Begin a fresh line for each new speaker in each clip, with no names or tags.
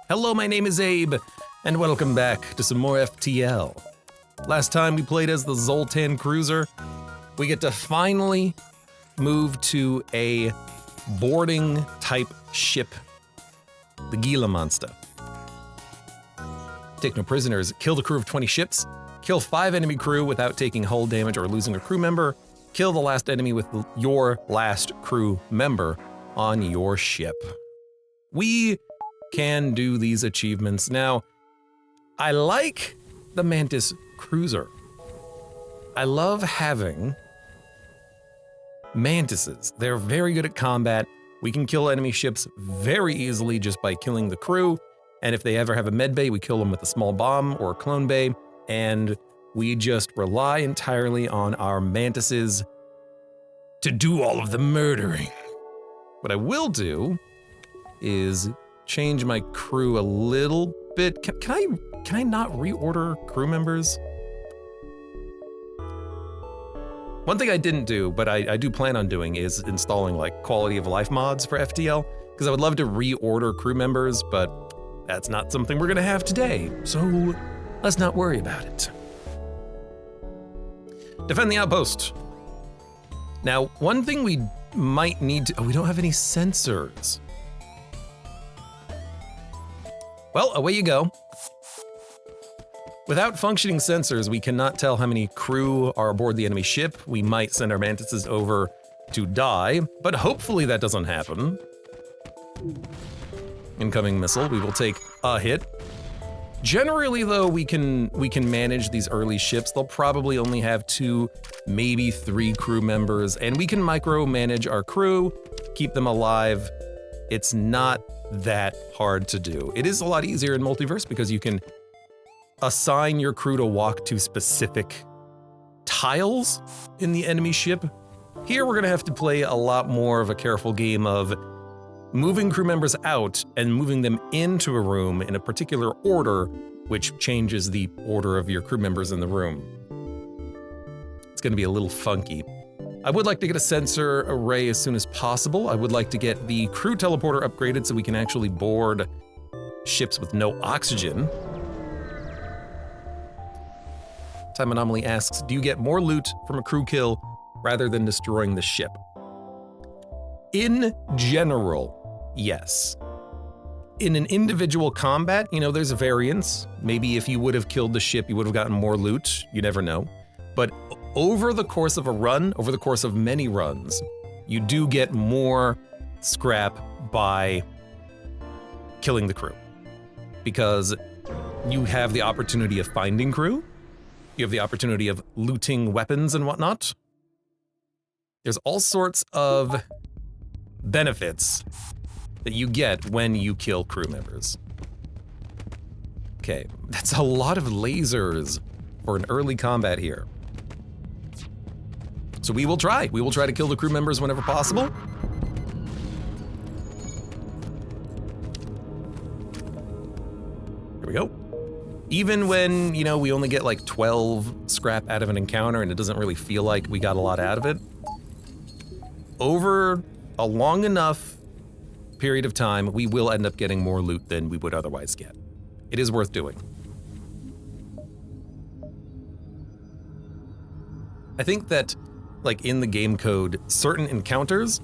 Hello, my name is Abe, and welcome back to some more FTL. Last time we played as the Zoltan Cruiser. We get to finally move to a boarding type ship, the Gila Monster. Take no prisoners, kill the crew of 20 ships, kill 5 enemy crew without taking hull damage or losing a crew member, kill the last enemy with your last crew member on your ship. We can do these achievements. Now, I like the Mantis Cruiser. I love having mantises. They're very good at combat. We can kill enemy ships very easily just by killing the crew. And if they ever have a med bay, we kill them with a small bomb or a clone bay. And we just rely entirely on our mantises to do all of the murdering. What I will do is change my crew a little bit. Can I not reorder crew members? One thing I didn't do, but I do plan on doing, is installing like quality of life mods for FTL, because I would love to reorder crew members, but that's not something we're gonna have today, so let's not worry about it. Defend the outpost. Now, one thing we might need to, we don't have any sensors. Well, away you go. Without functioning sensors, we cannot tell how many crew are aboard the enemy ship. We might send our mantises over to die, but hopefully that doesn't happen. Incoming missile, we will take a hit. Generally though, we can manage these early ships. They'll probably only have 2, maybe 3 crew members, and we can micromanage our crew, keep them alive. It's not that hard to do. It is a lot easier in multiverse because you can assign your crew to walk to specific tiles in the enemy ship. Here we're gonna have to play a lot more of a careful game of moving crew members out and moving them into a room in a particular order, which changes the order of your crew members in the room. It's gonna be a little funky. I would like to get a sensor array as soon as possible. I would like to get the crew teleporter upgraded so we can actually board ships with no oxygen. Time Anomaly asks, do you get more loot from a crew kill rather than destroying the ship? In general, yes. In an individual combat, there's a variance. Maybe if you would have killed the ship, you would have gotten more loot. You never know. But over the course of a run, over the course of many runs, you do get more scrap by killing the crew. Because you have the opportunity of finding crew, you have the opportunity of looting weapons and whatnot. There's all sorts of benefits that you get when you kill crew members. Okay, that's a lot of lasers for an early combat here. So we will try to kill the crew members whenever possible. Here we go. Even when, we only get like 12 scrap out of an encounter and it doesn't really feel like we got a lot out of it, over a long enough period of time, we will end up getting more loot than we would otherwise get. It is worth doing. I think that, like in the game code, certain encounters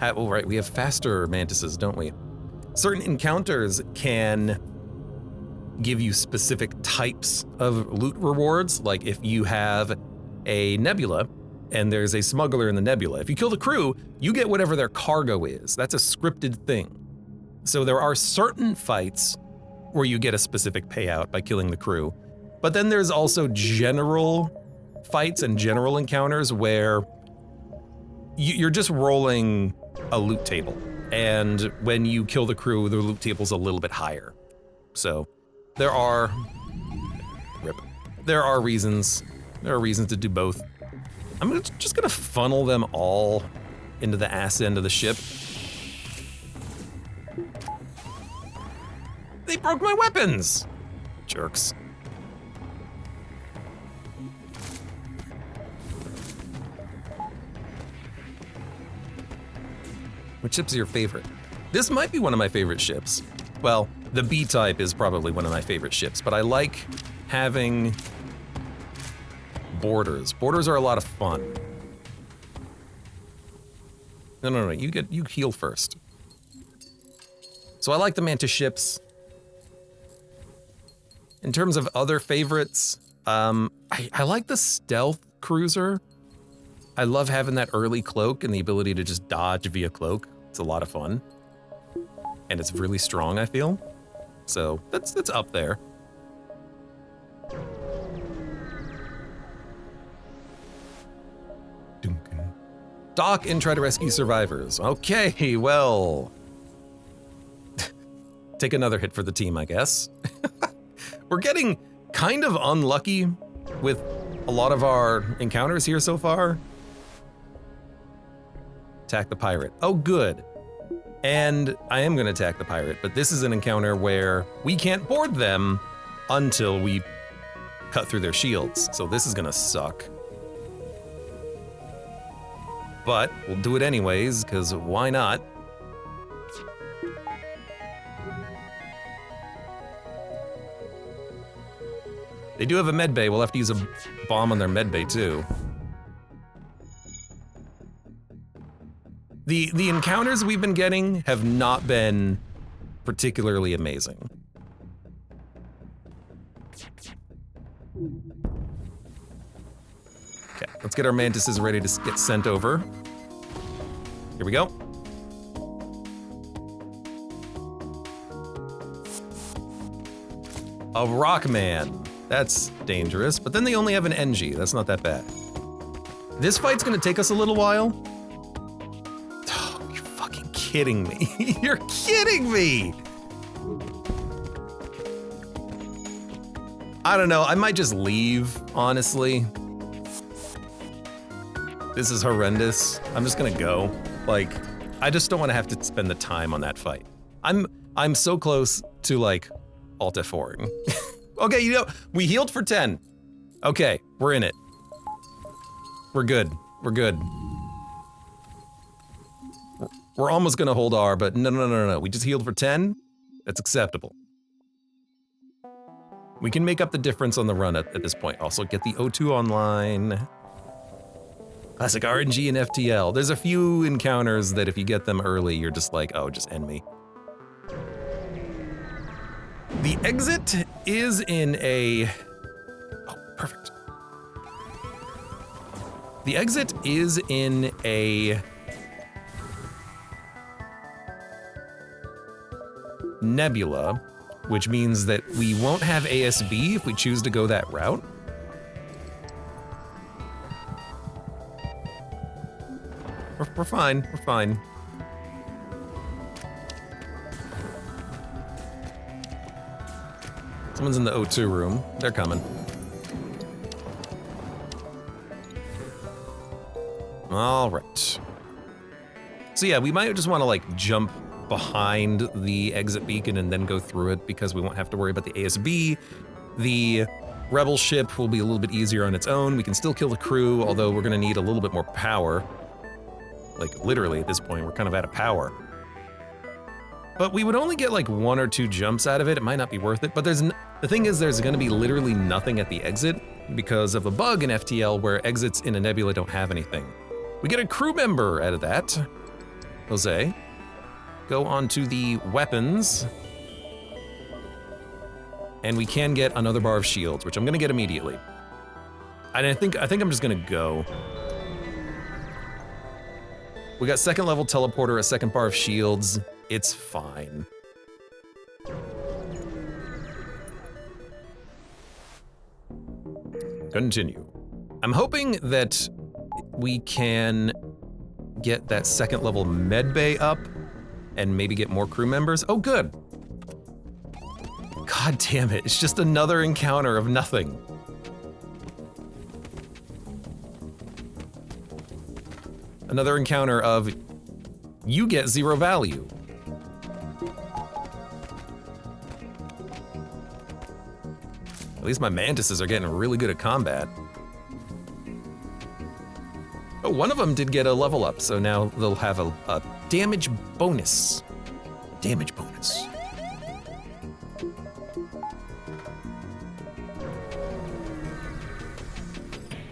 have, oh right, we have faster mantises, don't we? Certain encounters can give you specific types of loot rewards. Like if you have a nebula and there's a smuggler in the nebula, if you kill the crew, you get whatever their cargo is. That's a scripted thing. So there are certain fights where you get a specific payout by killing the crew. But then there's also general fights and general encounters where you're just rolling a loot table. And when you kill the crew, the loot table's a little bit higher. So there are reasons to do both. I'm just gonna funnel them all into the ass end of the ship. They broke my weapons! Jerks. Which ship's your favorite? This might be one of my favorite ships. Well, the B-type is probably one of my favorite ships, but I like having boarders. Boarders are a lot of fun. No, you heal first. So I like the Mantis ships. In terms of other favorites, I like the stealth cruiser. I love having that early cloak and the ability to just dodge via cloak. It's a lot of fun. And it's really strong, I feel. So that's up there. Dock and try to rescue survivors. Okay, well. Take another hit for the team, I guess. We're getting kind of unlucky with a lot of our encounters here so far. Attack the pirate. Oh, good. And I am gonna attack the pirate, but this is an encounter where we can't board them until we cut through their shields. So this is gonna suck. But we'll do it anyways, because why not? They do have a med bay. We'll have to use a bomb on their med bay too. The encounters we've been getting have not been particularly amazing. Okay, let's get our mantises ready to get sent over. Here we go. A Rockman. That's dangerous, but then they only have an NG. That's not that bad. This fight's gonna take us a little while. Oh, you're fucking kidding me. You're kidding me! I don't know, I might just leave, honestly. This is horrendous. I'm just gonna go. Like, I just don't wanna have to spend the time on that fight. I'm so close to like Alt F4ing. Okay, you know, we healed for 10. Okay, we're in it. We're good, we're good. We're almost gonna hold R, but no. We just healed for 10. That's acceptable. We can make up the difference on the run at this point. Also get the O2 online. Classic RNG and FTL. There's a few encounters that if you get them early, you're just like, oh, just end me. The exit is in a... Oh, perfect. The exit is in a... nebula, which means that we won't have ASB if we choose to go that route. We're fine, we're fine. Someone's in the O2 room. They're coming. All right. So yeah, we might just want to like jump behind the exit beacon and then go through it because we won't have to worry about the ASB. The rebel ship will be a little bit easier on its own. We can still kill the crew, although we're gonna need a little bit more power. Like literally at this point, we're kind of out of power. But we would only get like 1 or 2 jumps out of it. It might not be worth it, but the thing is there's gonna be literally nothing at the exit because of a bug in FTL where exits in a nebula don't have anything. We get a crew member out of that. Jose. Go on to the weapons. And we can get another bar of shields, which I'm gonna get immediately. And I think I'm just gonna go. We got 2nd level teleporter, a 2nd bar of shields. It's fine. Continue. I'm hoping that we can get that 2nd level med bay up and maybe get more crew members. Oh, good. God damn it, it's just another encounter of nothing. Another encounter of you get 0 value. At least my mantises are getting really good at combat. Oh, one of them did get a level up, so now they'll have a damage bonus. Damage bonus.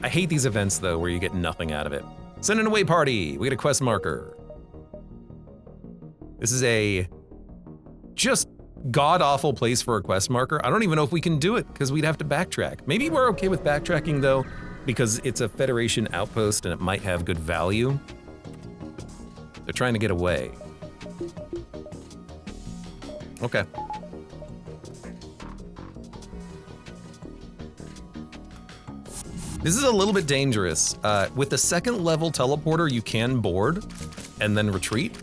I hate these events, though, where you get nothing out of it. Send an away party. We get a quest marker. This is a just god-awful place for a quest marker. I don't even know if we can do it, because we'd have to backtrack. Maybe we're okay with backtracking, though, because it's a Federation outpost and it might have good value. They're trying to get away. Okay. This is a little bit dangerous. With the second level teleporter, you can board and then retreat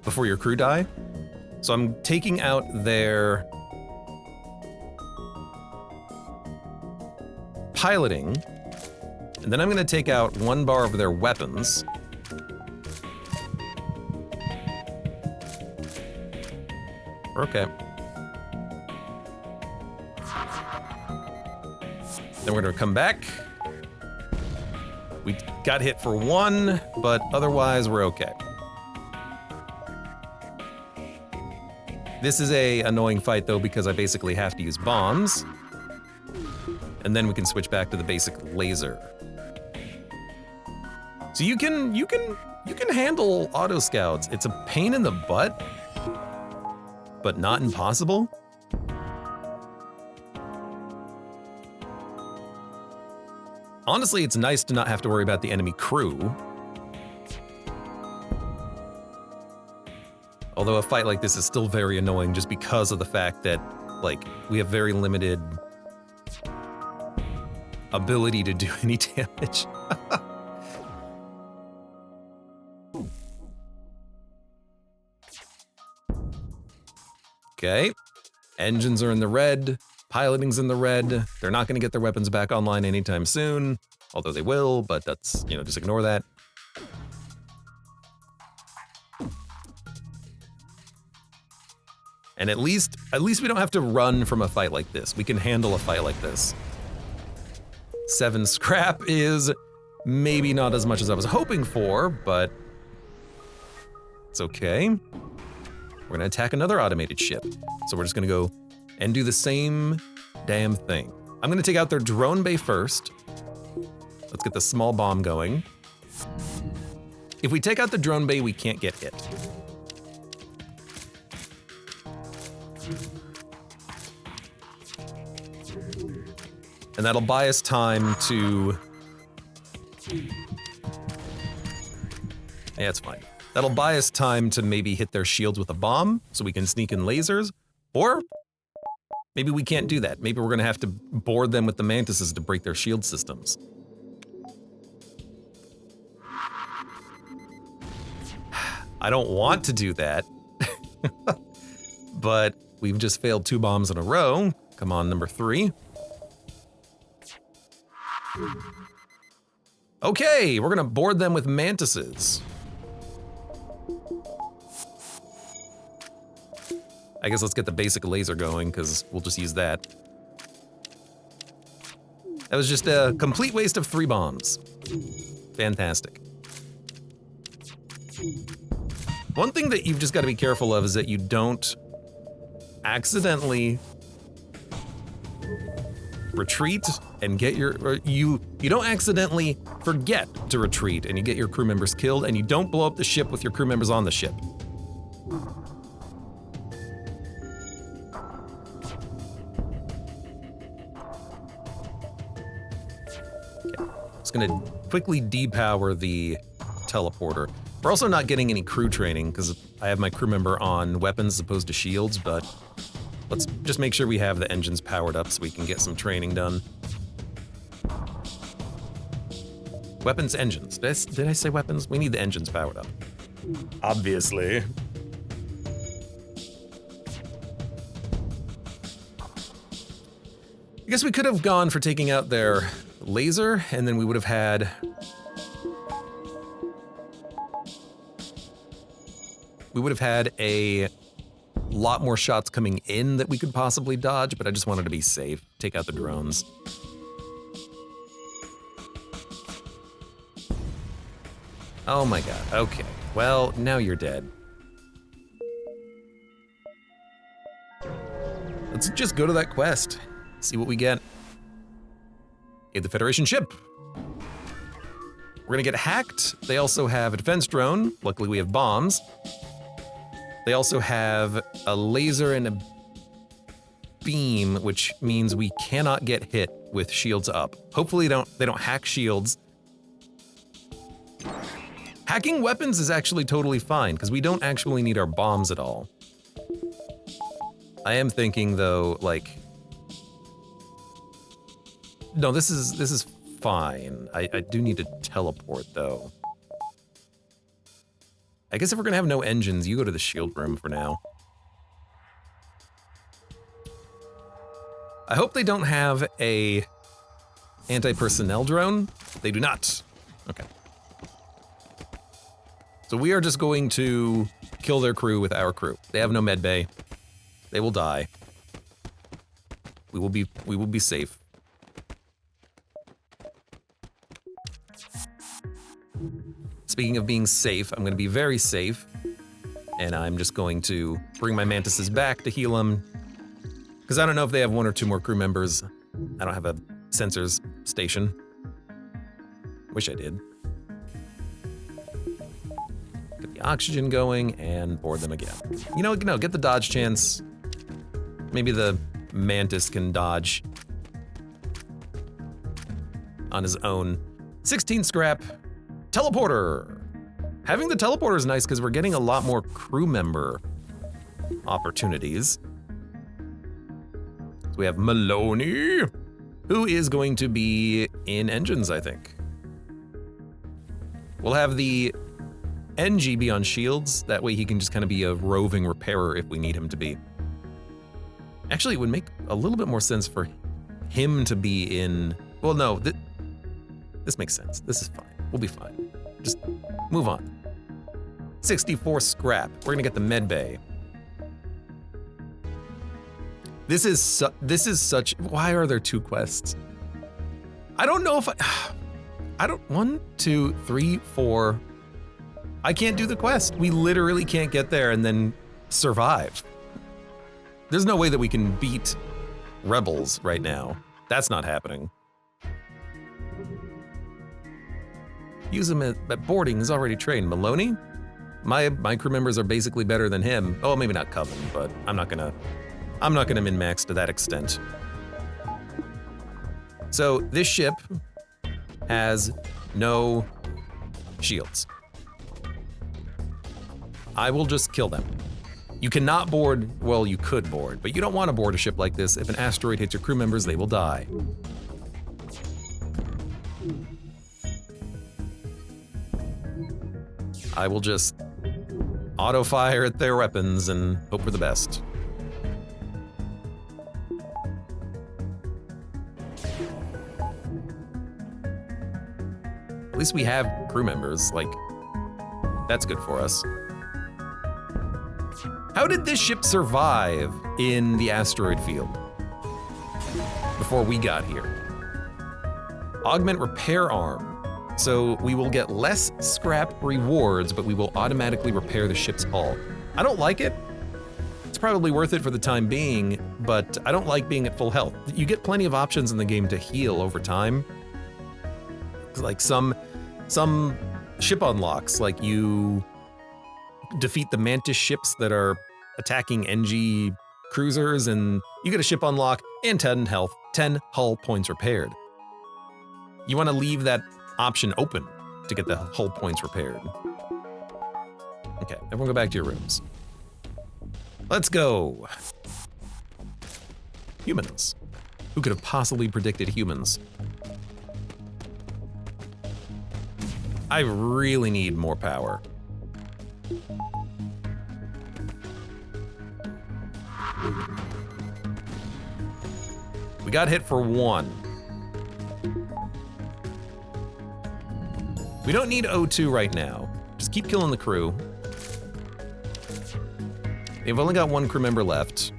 before your crew die. So I'm taking out their piloting, and then I'm gonna take out 1 bar of their weapons. Okay. Then we're gonna come back. We got hit for 1, but otherwise we're okay. This is a annoying fight though, because I basically have to use bombs. And then we can switch back to the basic laser. So you can handle auto scouts. It's a pain in the butt, but not impossible. Honestly, it's nice to not have to worry about the enemy crew. Although a fight like this is still very annoying just because of the fact that, like, we have very limited ability to do any damage. Okay, engines are in the red, piloting's in the red. They're not gonna get their weapons back online anytime soon, although they will, but that's, you know, just ignore that. And at least we don't have to run from a fight like this. We can handle a fight like this. 7 scrap is maybe not as much as I was hoping for, but it's okay. We're gonna attack another automated ship. So we're just gonna go and do the same damn thing. I'm gonna take out their drone bay first. Let's get the small bomb going. If we take out the drone bay, we can't get hit. And that'll buy us time to... Yeah, it's fine. That'll buy us time to maybe hit their shields with a bomb, so we can sneak in lasers, or maybe we can't do that. Maybe we're gonna have to board them with the mantises to break their shield systems. I don't want to do that, but we've just failed 2 bombs in a row. Come on, number 3. Okay, we're gonna board them with mantises. I guess let's get the basic laser going, because we'll just use that. That was just a complete waste of 3 bombs. Fantastic. One thing that you've just got to be careful of is that you don't accidentally retreat and get your, or you don't accidentally forget to retreat and you get your crew members killed, and you don't blow up the ship with your crew members on the ship. Okay. Just gonna quickly depower the teleporter. We're also not getting any crew training because I have my crew member on weapons as opposed to shields, but let's just make sure we have the engines powered up so we can get some training done. Weapons, engines. Did I say weapons? We need the engines powered up. Obviously. I guess we could have gone for taking out their laser, and then we would have had... We would have had a lot more shots coming in that we could possibly dodge, but I just wanted to be safe. Take out the drones. Oh my god, okay. Well, now you're dead. Let's just go to that quest. See what we get. Hit the Federation ship. We're gonna get hacked. They also have a defense drone. Luckily, we have bombs. They also have a laser and a beam, which means we cannot get hit with shields up. Hopefully they don't hack shields. Hacking weapons is actually totally fine, because we don't actually need our bombs at all. I am thinking though, like, no, this is fine. I do need to teleport though. I guess if we're gonna have no engines, you go to the shield room for now. I hope they don't have a anti-personnel drone. They do not. Okay. So we are just going to kill their crew with our crew. They have no med bay. They will die. We will be safe. Speaking of being safe, I'm gonna be very safe. And I'm just going to bring my mantises back to heal them. Because I don't know if they have 1 or 2 more crew members. I don't have a sensors station. Wish I did. Get the oxygen going and board them again. You know, no, get the dodge chance. Maybe the mantis can dodge on his own. 16 scrap. Teleporter. Having the teleporter is nice because we're getting a lot more crew member opportunities. So we have Maloney, who is going to be in engines, I think. We'll have the NG be on shields. That way he can just kind of be a roving repairer if we need him to be. Actually, it would make a little bit more sense for him to be in, well, no, this makes sense. This is fine. We'll be fine. Just move on. 64 scrap. We're gonna get the med bay. This is such, why are there 2 quests? I don't know if I don't, 1, 2, 3, 4. I can't do the quest. We literally can't get there and then survive. There's no way that we can beat rebels right now. That's not happening. Use him at boarding, he's already trained. Maloney? My crew members are basically better than him. Oh, maybe not Coven, but I'm not gonna min-max to that extent. So this ship has no shields. I will just kill them. You cannot board, well, you could board, but you don't want to board a ship like this. If an asteroid hits your crew members, they will die. I will just auto-fire at their weapons and hope for the best. At least we have crew members, like, that's good for us. How did this ship survive in the asteroid field before we got here? Augment repair arm. So we will get less scrap rewards, but we will automatically repair the ship's hull. I don't like it. It's probably worth it for the time being, but I don't like being at full health. You get plenty of options in the game to heal over time. Like some ship unlocks, like you defeat the mantis ships that are attacking NG cruisers and you get a ship unlock and 10 health, 10 hull points repaired. You want to leave that option open to get the hull points repaired. Okay, everyone go back to your rooms. Let's go. Humans. Who could have possibly predicted humans? I really need more power. We got hit for 1. We don't need O2 right now. Just keep killing the crew. They've only got 1 crew member left.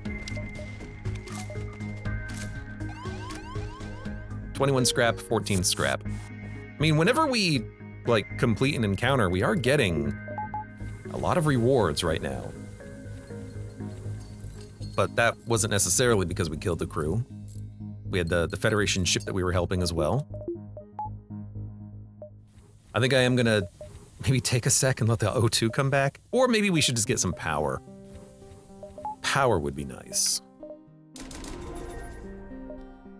21 scrap, 14 scrap. I mean, whenever we, like, complete an encounter, we are getting a lot of rewards right now. But that wasn't necessarily because we killed the crew. We had the Federation ship that we were helping as well. I think I am gonna maybe take a sec and let the O2 come back. Or maybe we should just get some power. Power would be nice.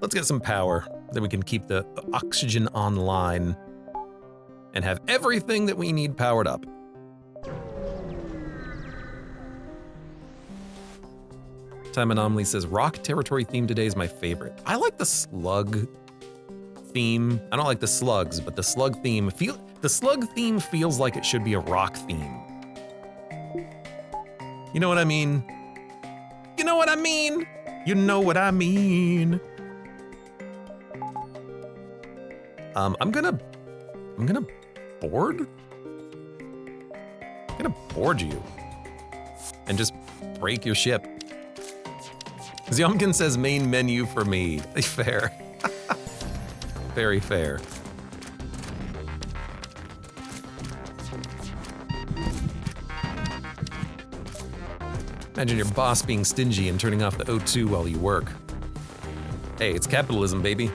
Let's get some power. Then we can keep the oxygen online and have everything that we need powered up. Time Anomaly says, Rock Territory theme today is my favorite. I like the slug theme. I don't like the slugs, but the slug theme feels like it should be a rock theme. You know what I mean? You know what I mean? You know what I mean. I'm gonna board? I'm gonna board you and just break your ship. Zyomkin says main menu for me. Fair. Very fair. Imagine your boss being stingy and turning off the O2 while you work. Hey, it's capitalism, baby.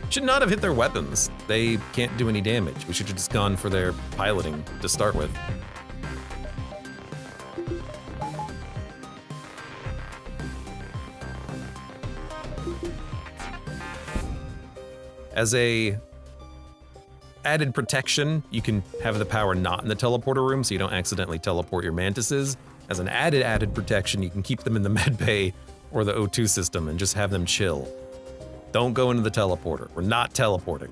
Should not have hit their weapons. They can't do any damage. We should have just gone for their piloting to start with. As a added protection, you can have the power not in the teleporter room so you don't accidentally teleport your mantises. As an added protection, you can keep them in the med bay or the O2 system and just have them chill. Don't go into the teleporter. We're not teleporting.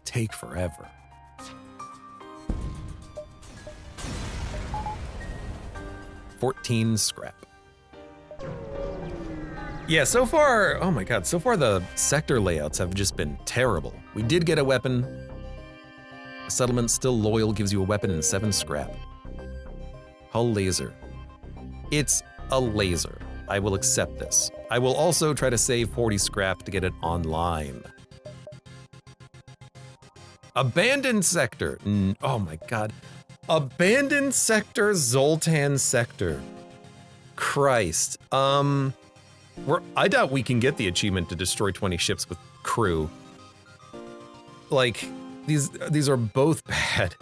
Take forever. $14 scrap. Yeah, so far, oh my god, so far the sector layouts have just been terrible. We did get a weapon. A settlement still loyal gives you a weapon and 7 scrap. Hull laser. It's a laser. I will accept this. I will also try to save 40 scrap to get it online. Abandoned sector. Oh my god. Abandoned sector, Zoltan sector. Christ. I doubt we can get the achievement to destroy 20 ships with crew. Like, these are both bad.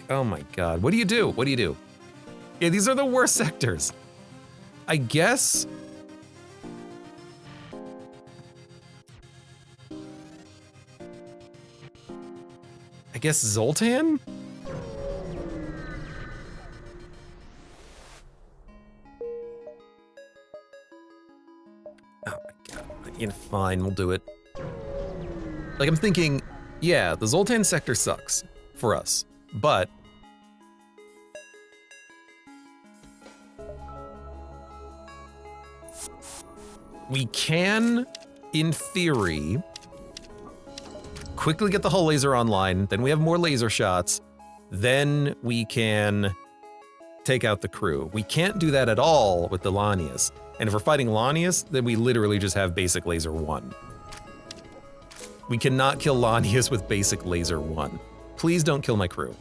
Oh my god. What do you do? What do you do? Yeah, these are the worst sectors. I guess. Zoltan? Oh my god. Yeah, fine, we'll do it. Like, I'm thinking, yeah, the Zoltan sector sucks for us, but we can, in theory, quickly get the hull laser online, then we have more laser shots, then we can take out the crew. We can't do that at all with the Lanius. And if we're fighting Lanius, then we literally just have basic laser 1. We cannot kill Lanius with basic laser 1. Please don't kill my crew.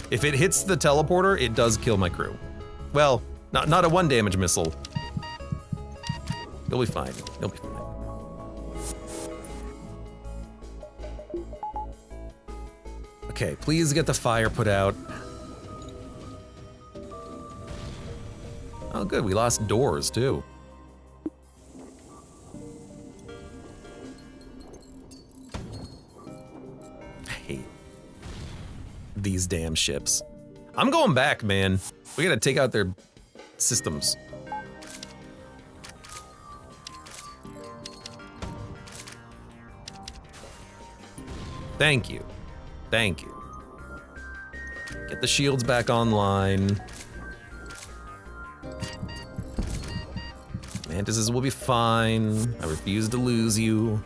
If it hits the teleporter, it does kill my crew. Well, not a 1 damage missile. You'll be fine. You'll be fine. Okay, please get the fire put out. Oh good, we lost doors too. I hate these damn ships. I'm going back, man. We gotta take out their systems. Thank you. Thank you. Get the shields back online. Mantises will be fine. I refuse to lose you.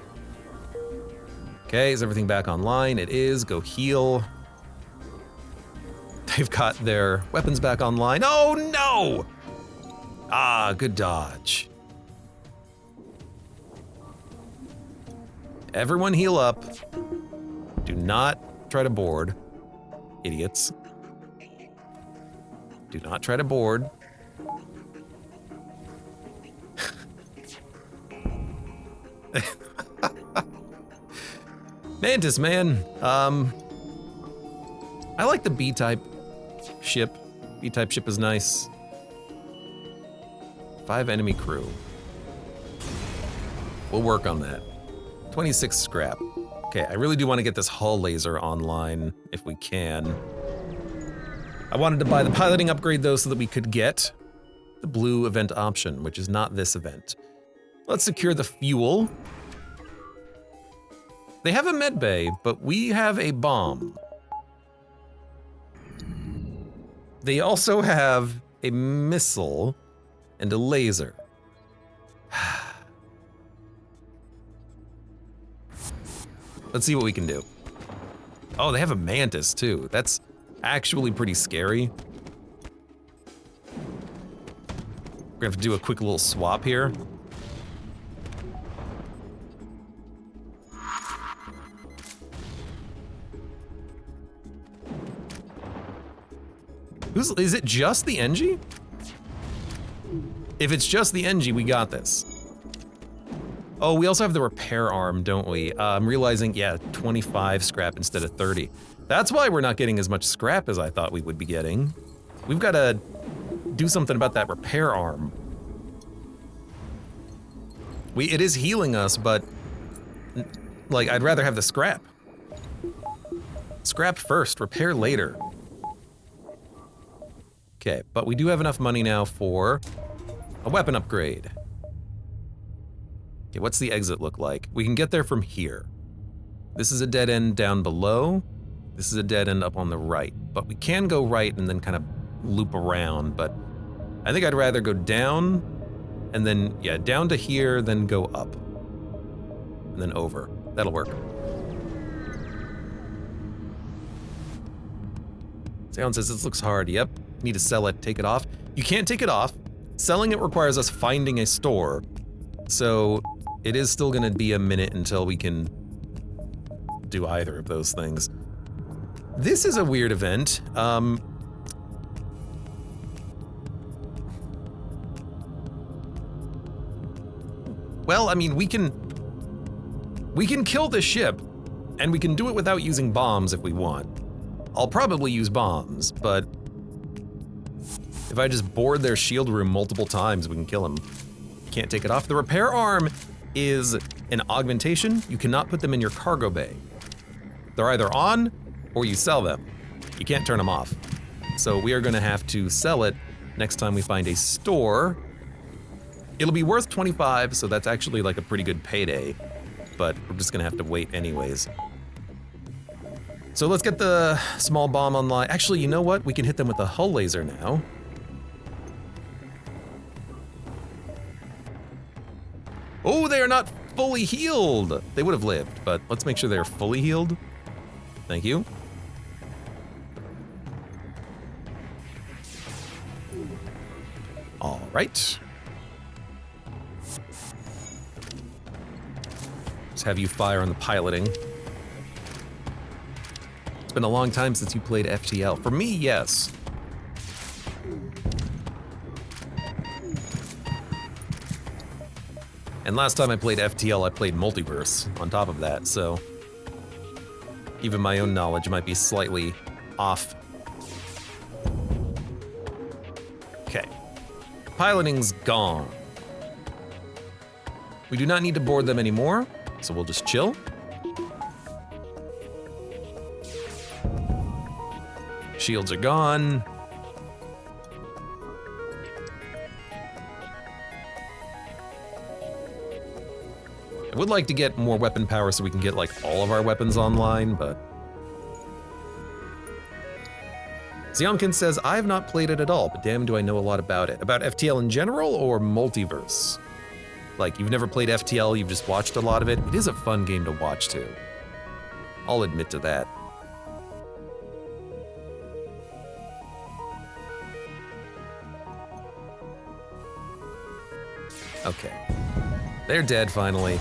Okay, is everything back online? It is. Go heal. They've got their weapons back online. Oh no! Ah, good dodge. Everyone heal up. Do not try to board. Idiots. Do not try to board. Mantis, man. I like the B-type ship. B-type ship is nice. 5 enemy crew. We'll work on that. 26 scrap. Okay, I really do want to get this hull laser online if we can. I wanted to buy the piloting upgrade though so that we could get the blue event option, which is not this event. Let's secure the fuel. They have a med bay, but we have a bomb. They also have a missile and a laser. Let's see what we can do. Oh, they have a mantis too. That's actually pretty scary. We're gonna have to do a quick little swap here. Is it just the NG? If it's just the NG, we got this. Oh, we also have the repair arm, don't we? I'm realizing, yeah, 25 scrap instead of 30. That's why we're not getting as much scrap as I thought we would be getting. We've got to do something about that repair arm. It is healing us, but like, I'd rather have the scrap. Scrap first, repair later. Okay, but we do have enough money now for a weapon upgrade. Okay, what's the exit look like? We can get there from here. This is a dead end down below. This is a dead end up on the right, but we can go right and then kind of loop around, but I think I'd rather go down and then, yeah, down to here, then go up and then over. That'll work. Sound says this looks hard. Yep. Need to sell it, take it off. You can't take it off. Selling it requires us finding a store. So it is still gonna be a minute until we can do either of those things. This is a weird event. Well, I mean, we can kill the ship, and we can do it without using bombs if we want. I'll probably use bombs, but if I just board their shield room multiple times, we can kill them. Can't take it off. The repair arm is an augmentation. You cannot put them in your cargo bay. They're either on or you sell them. You can't turn them off. So we are gonna have to sell it next time we find a store. It'll be worth 25, so that's actually like a pretty good payday, but we're just gonna have to wait anyways. So let's get the small bomb online. Actually, you know what? We can hit them with a hull laser now. Oh, they are not fully healed. They would have lived, but let's make sure they're fully healed. Thank you. All right. Let's have you fire on the piloting. It's been a long time since you played FTL. For me, yes. And last time I played FTL, I played Multiverse on top of that, so even my own knowledge might be slightly off. Okay. Piloting's gone. We do not need to board them anymore, so we'll just chill. Shields are gone. I would like to get more weapon power so we can get like all of our weapons online, but Ziomkin says, I have not played it at all, but damn do I know a lot about it. About FTL in general or Multiverse? Like, you've never played FTL, you've just watched a lot of it. It is a fun game to watch too. I'll admit to that. Okay. They're dead finally.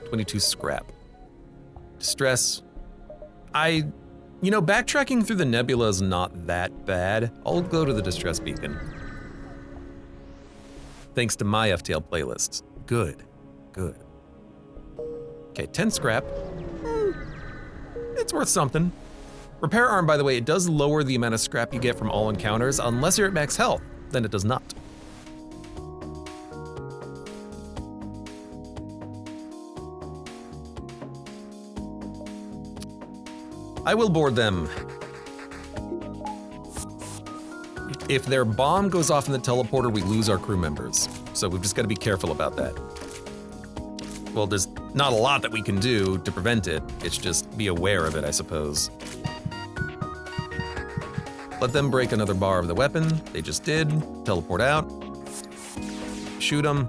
22 scrap. Distress. You know, backtracking through the nebula is not that bad. I'll go to the distress beacon. Thanks to my FTL playlists. Good, good. Okay, 10 scrap. It's worth something. Repair arm, by the way, it does lower the amount of scrap you get from all encounters unless you're at max health, then it does not. I will board them. If their bomb goes off in the teleporter, we lose our crew members. So we've just got to be careful about that. Well, there's not a lot that we can do to prevent it. It's just be aware of it, I suppose. Let them break another bar of the weapon. They just did. Teleport out. Shoot them.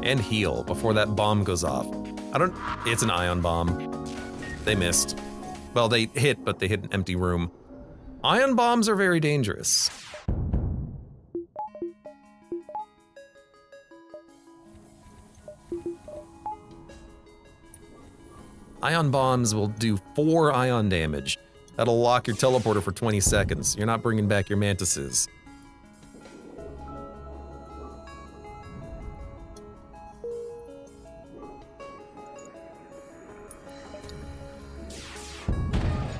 And heal before that bomb goes off. It's an ion bomb. They missed. Well, they hit, but they hit an empty room. Ion bombs are very dangerous. Ion bombs will do 4 ion damage. That'll lock your teleporter for 20 seconds. You're not bringing back your mantises.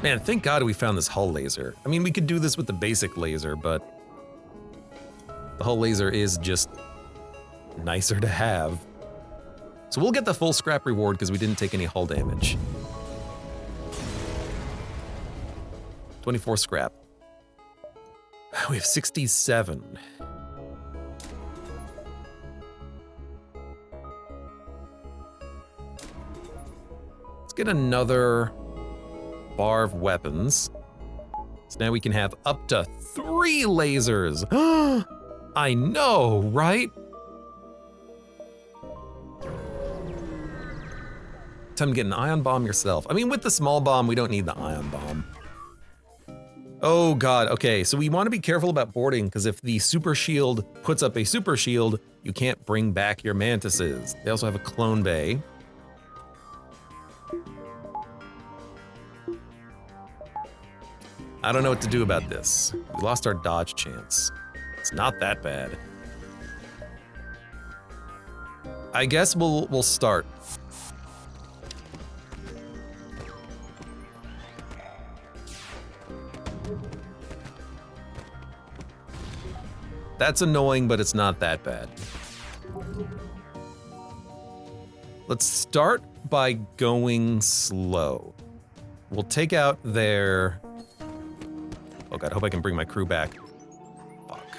Man, thank God we found this hull laser. I mean, we could do this with the basic laser, but the hull laser is just nicer to have. So we'll get the full scrap reward because we didn't take any hull damage. 24 scrap. We have 67. Let's get another bar of weapons. So now we can have up to 3 lasers. I know, right? Time to get an ion bomb yourself. I mean, with the small bomb, we don't need the ion bomb. Oh God, okay, so we want to be careful about boarding because if the super shield puts up a super shield, you can't bring back your mantises. They also have a clone bay. I don't know what to do about this. We lost our dodge chance. It's not that bad. I guess we'll start. That's annoying, but it's not that bad. Let's start by going slow. We'll take out their... Oh God, I hope I can bring my crew back. Fuck.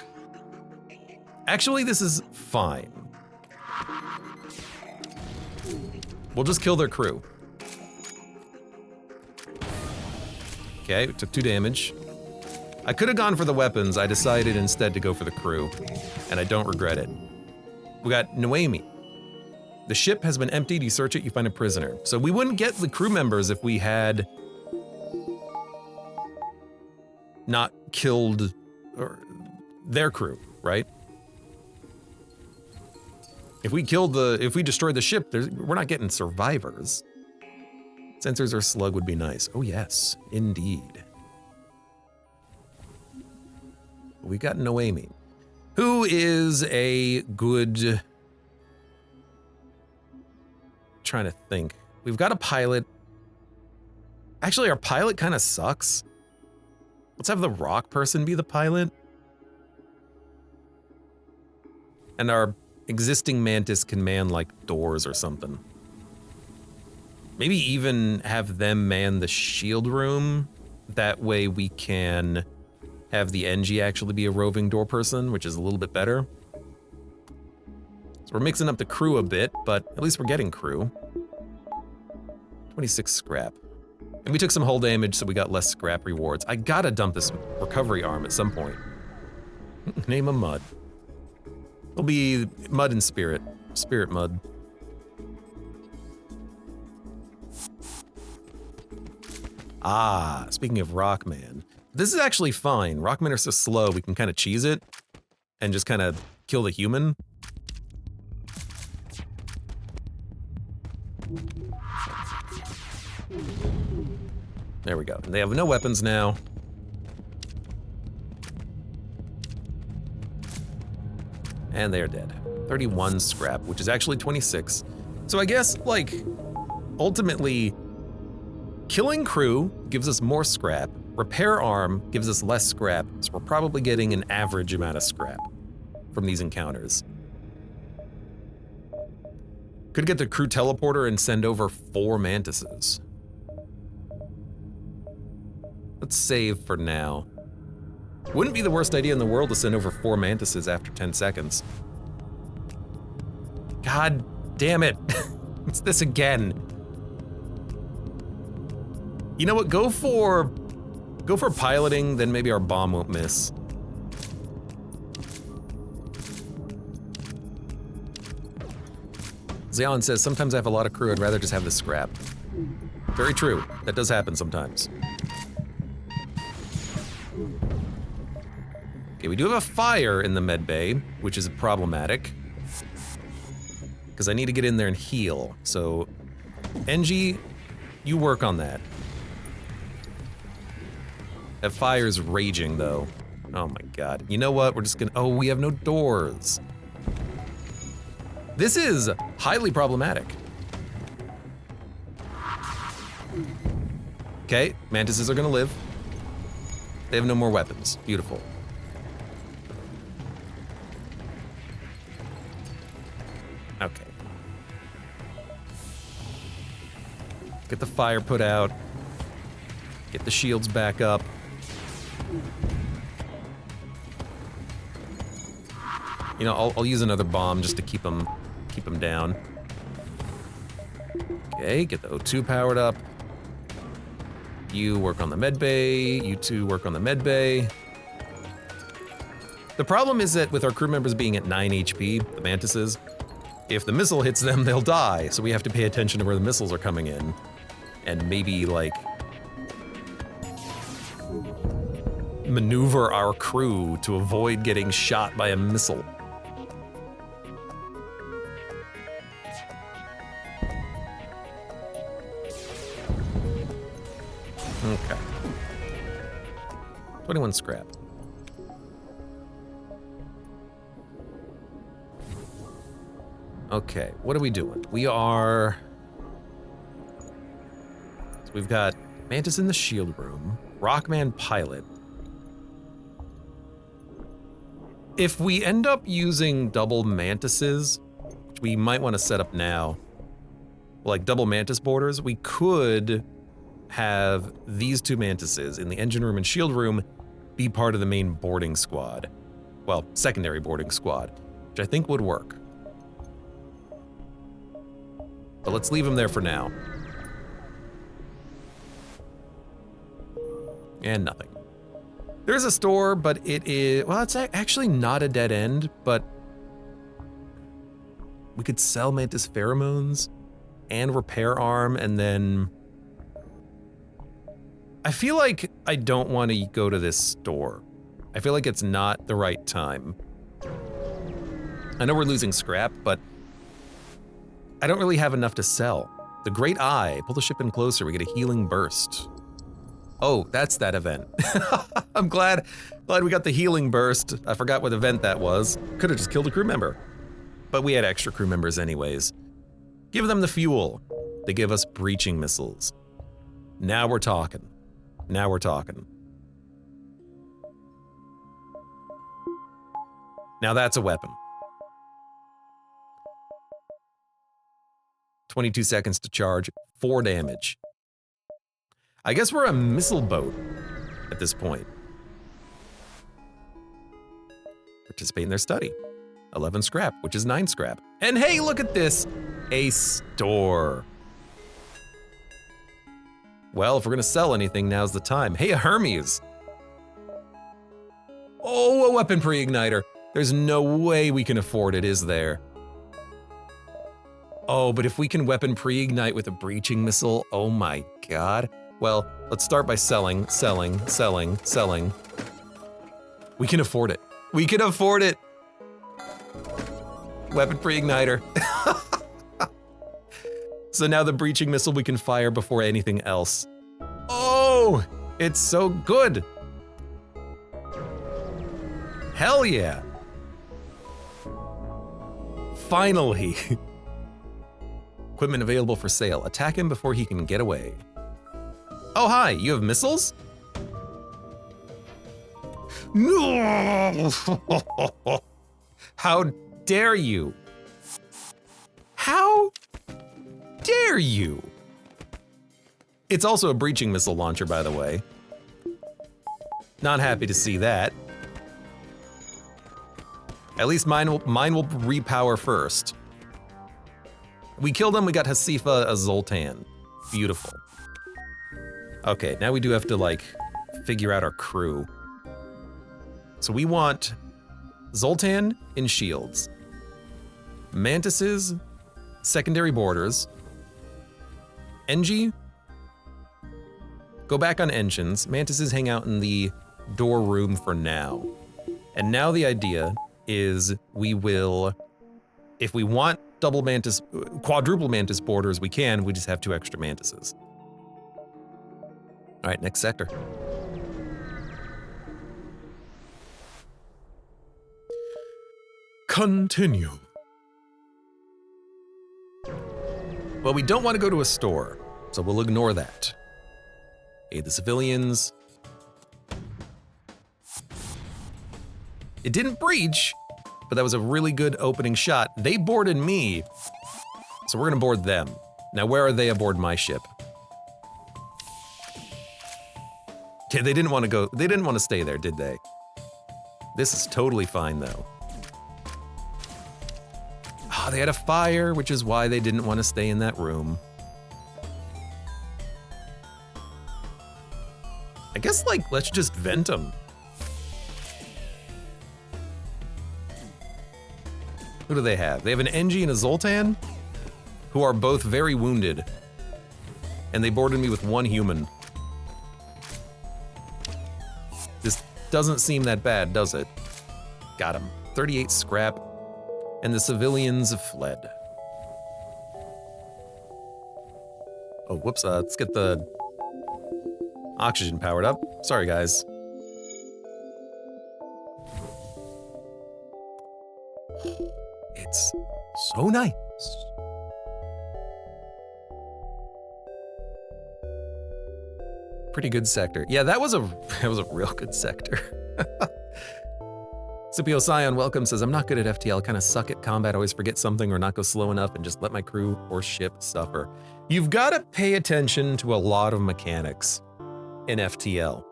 Actually, this is fine. We'll just kill their crew. Okay, it took 2 damage. I could have gone for the weapons. I decided instead to go for the crew, and I don't regret it. We got Noemi. The ship has been emptied. You search it, you find a prisoner. So we wouldn't get the crew members if we had not killed their crew, right? If we destroyed the ship, we're not getting survivors. Sensors or slug would be nice. Oh yes, indeed. We got Noemi, who is a good... Trying to think. We've got a pilot. Actually, our pilot kind of sucks. Let's have the rock person be the pilot. And our existing mantis can man like doors or something. Maybe even have them man the shield room. That way we can have the NG actually be a roving door person, which is a little bit better. So we're mixing up the crew a bit, but at least we're getting crew. 26 scrap. And we took some hull damage, so we got less scrap rewards. I gotta dump this recovery arm at some point. Name a mud. It'll be mud and spirit. Spirit mud. Ah, speaking of Rockman. This is actually fine. Rockmen are so slow, we can kind of cheese it and just kind of kill the human. There we go. They have no weapons now. And they are dead. 31 scrap, which is actually 26. So I guess, like, ultimately, killing crew gives us more scrap. Repair arm gives us less scrap, so we're probably getting an average amount of scrap from these encounters. Could get the crew teleporter and send over 4 mantises. Let's save for now. Wouldn't be the worst idea in the world to send over 4 mantises after 10 seconds. God damn it. It's this again. You know what? Go for piloting, then maybe our bomb won't miss. Xian says, sometimes I have a lot of crew, I'd rather just have the scrap. Very true. That does happen sometimes. Okay, we do have a fire in the med bay, which is problematic. Because I need to get in there and heal. So, NG, you work on that. That fire's raging, though. Oh my god. You know what? We're just gonna... Oh, we have no doors. This is highly problematic. Okay, mantises are gonna live. They have no more weapons. Beautiful. Okay. Get the fire put out. Get the shields back up. You know, I'll use another bomb just to keep them down. Okay, get the O2 powered up. You work on the med bay. You two work on the med bay. The problem is that with our crew members being at 9 HP, the mantises, if the missile hits them, they'll die. So we have to pay attention to where the missiles are coming in. And maybe, like, maneuver our crew to avoid getting shot by a missile. Okay. 21 scrap. Okay, what are we doing? We are... So we've got Mantis in the shield room, Rockman pilot. If we end up using double mantises, which we might want to set up now, like double mantis borders, we could have these 2 mantises in the engine room and shield room be part of the main boarding squad. Well, secondary boarding squad, which I think would work. But let's leave them there for now. And nothing. There's a store, but it is, well, it's actually not a dead end, but we could sell mantis pheromones and repair arm, and then I feel like I don't want to go to this store. I feel like it's not the right time. I know we're losing scrap, but I don't really have enough to sell. The Great Eye, pull the ship in closer, we get a healing burst. Oh, that's that event. I'm glad we got the healing burst. I forgot what event that was. Could have just killed a crew member. But we had extra crew members anyways. Give them the fuel. They give us breaching missiles. Now we're talking. Now we're talking. Now that's a weapon. 22 seconds to charge, 4 damage. I guess we're a missile boat at this point. Participate in their study. 11 scrap, which is 9 scrap. And hey, look at this, a store. Well, if we're gonna sell anything, now's the time. Hey, a Hermes. Oh, a weapon pre-igniter. There's no way we can afford it, is there? Oh, but if we can weapon pre-ignite with a breaching missile, oh my god. Well, let's start by selling. We can afford it. We can afford it. Weapon pre-igniter. So now the breaching missile we can fire before anything else. Oh, it's so good. Hell yeah. Finally. Equipment available for sale. Attack him before he can get away. Oh, hi, you have missiles? No! How dare you? How dare you? It's also a breaching missile launcher, by the way. Not happy to see that. At least mine will repower first. We killed him, we got Hasifa a Zoltan. Beautiful. Okay, now we do have to, like, figure out our crew. So we want Zoltan in shields, Mantises, secondary borders, Engie, go back on engines, Mantises hang out in the door room for now. And now the idea is we will, if we want double mantis, quadruple mantis borders, we can, we just have 2 extra mantises. All right, next sector. Continue. Well, we don't want to go to a store, so we'll ignore that. Aid the civilians. It didn't breach, but that was a really good opening shot. They boarded me, so we're gonna board them. Now, where are they aboard my ship? Okay, they didn't want to go, they didn't want to stay there, did they? This is totally fine, though. Oh, they had a fire, which is why they didn't want to stay in that room. I guess, like, let's just vent them. Who do they have? They have an Engie and a Zoltan, who are both very wounded. And they boarded me with 1 human. This doesn't seem that bad, does it? Got him. 38 scrap. And the civilians fled. Oh, whoops, let's get the oxygen powered up. Sorry, guys. It's so nice. Pretty good sector. Yeah, that was a real good sector. Scipio Scion welcome says, I'm not good at FTL, kind of suck at combat, always forget something or not go slow enough and just let my crew or ship suffer. You've got to pay attention to a lot of mechanics in FTL.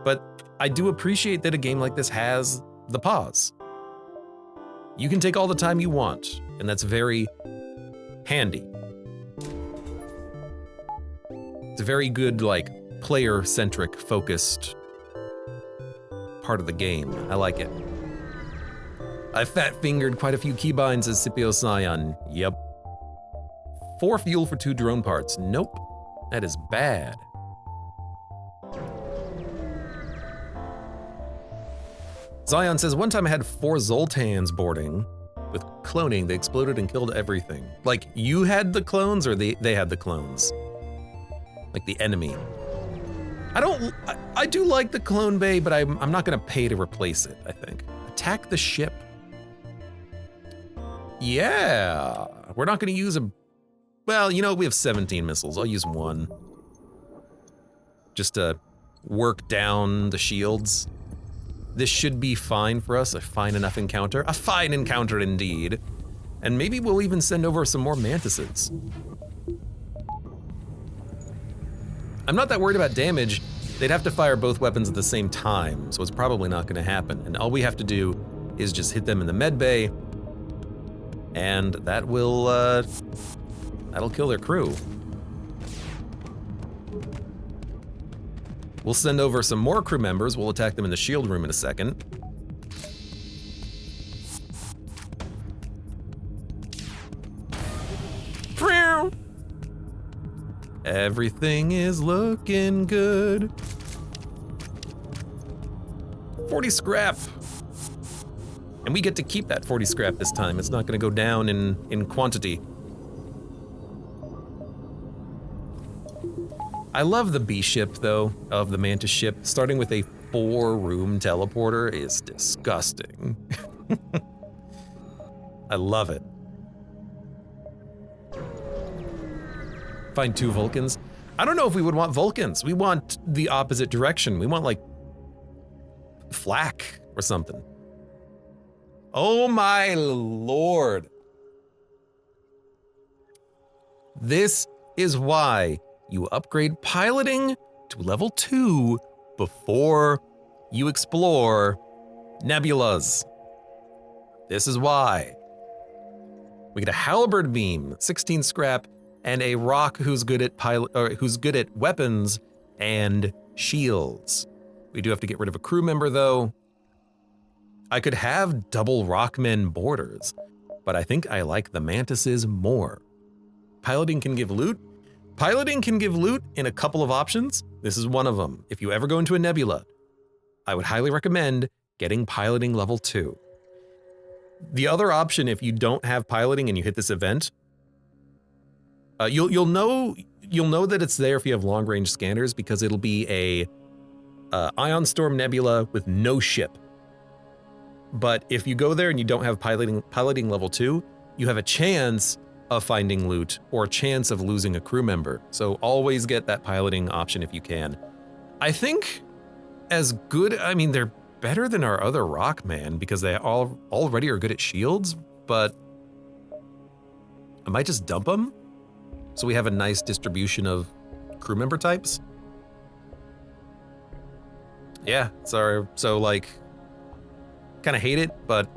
But I do appreciate that a game like this has the pause. You can take all the time you want, and that's very handy. It's a very good, like, player-centric, focused part of the game. I like it. I fat-fingered quite a few keybinds as Scipio Scion. Yep. 4 fuel for 2 drone parts. Nope. That is bad. Zion says, one time I had 4 Zoltans boarding. With cloning, they exploded and killed everything. Like, you had the clones or they had the clones? Like the enemy. I do like the clone bay, but I'm not gonna pay to replace it, I think. Attack the ship. Yeah, we're not gonna use a, well, you know, we have 17 missiles. I'll use 1. Just to work down the shields. This should be fine for us, a fine enough encounter. A fine encounter indeed. And maybe we'll even send over some more mantises. I'm not that worried about damage. They'd have to fire both weapons at the same time, so it's probably not gonna happen. And all we have to do is just hit them in the med bay, and that will, that'll kill their crew. We'll send over some more crew members. We'll attack them in the shield room in a second. Everything is looking good. 40 scrap. And we get to keep that 40 scrap this time. It's not gonna go down in quantity. I love the B ship though, of the Mantis ship. Starting with a 4-room teleporter is disgusting. I love it. Find 2 Vulcans. I don't know if we would want Vulcans. We want the opposite direction. We want like flak or something. Oh my lord. This is why you upgrade piloting to level 2 before you explore nebulas. This is why. We get a halberd beam, 16 scrap, and a rock who's good at weapons and shields. We do have to get rid of a crew member though. I could have double rockmen borders, but I think I like the mantises more. Piloting can give loot. Piloting can give loot in a couple of options. This is one of them. If you ever go into a nebula, I would highly recommend getting piloting level 2. The other option, if you don't have piloting and you hit this event, you'll know that it's there if you have long range scanners, because it'll be a Ion Storm Nebula with no ship. But if you go there and you don't have piloting level 2, you have a chance of finding loot or a chance of losing a crew member. So always get that piloting option if you can. I think as good, I mean, they're better than our other Rockman because they already are good at shields, but I might just dump them so we have a nice distribution of crew member types. Yeah, so like, kind of hate it, but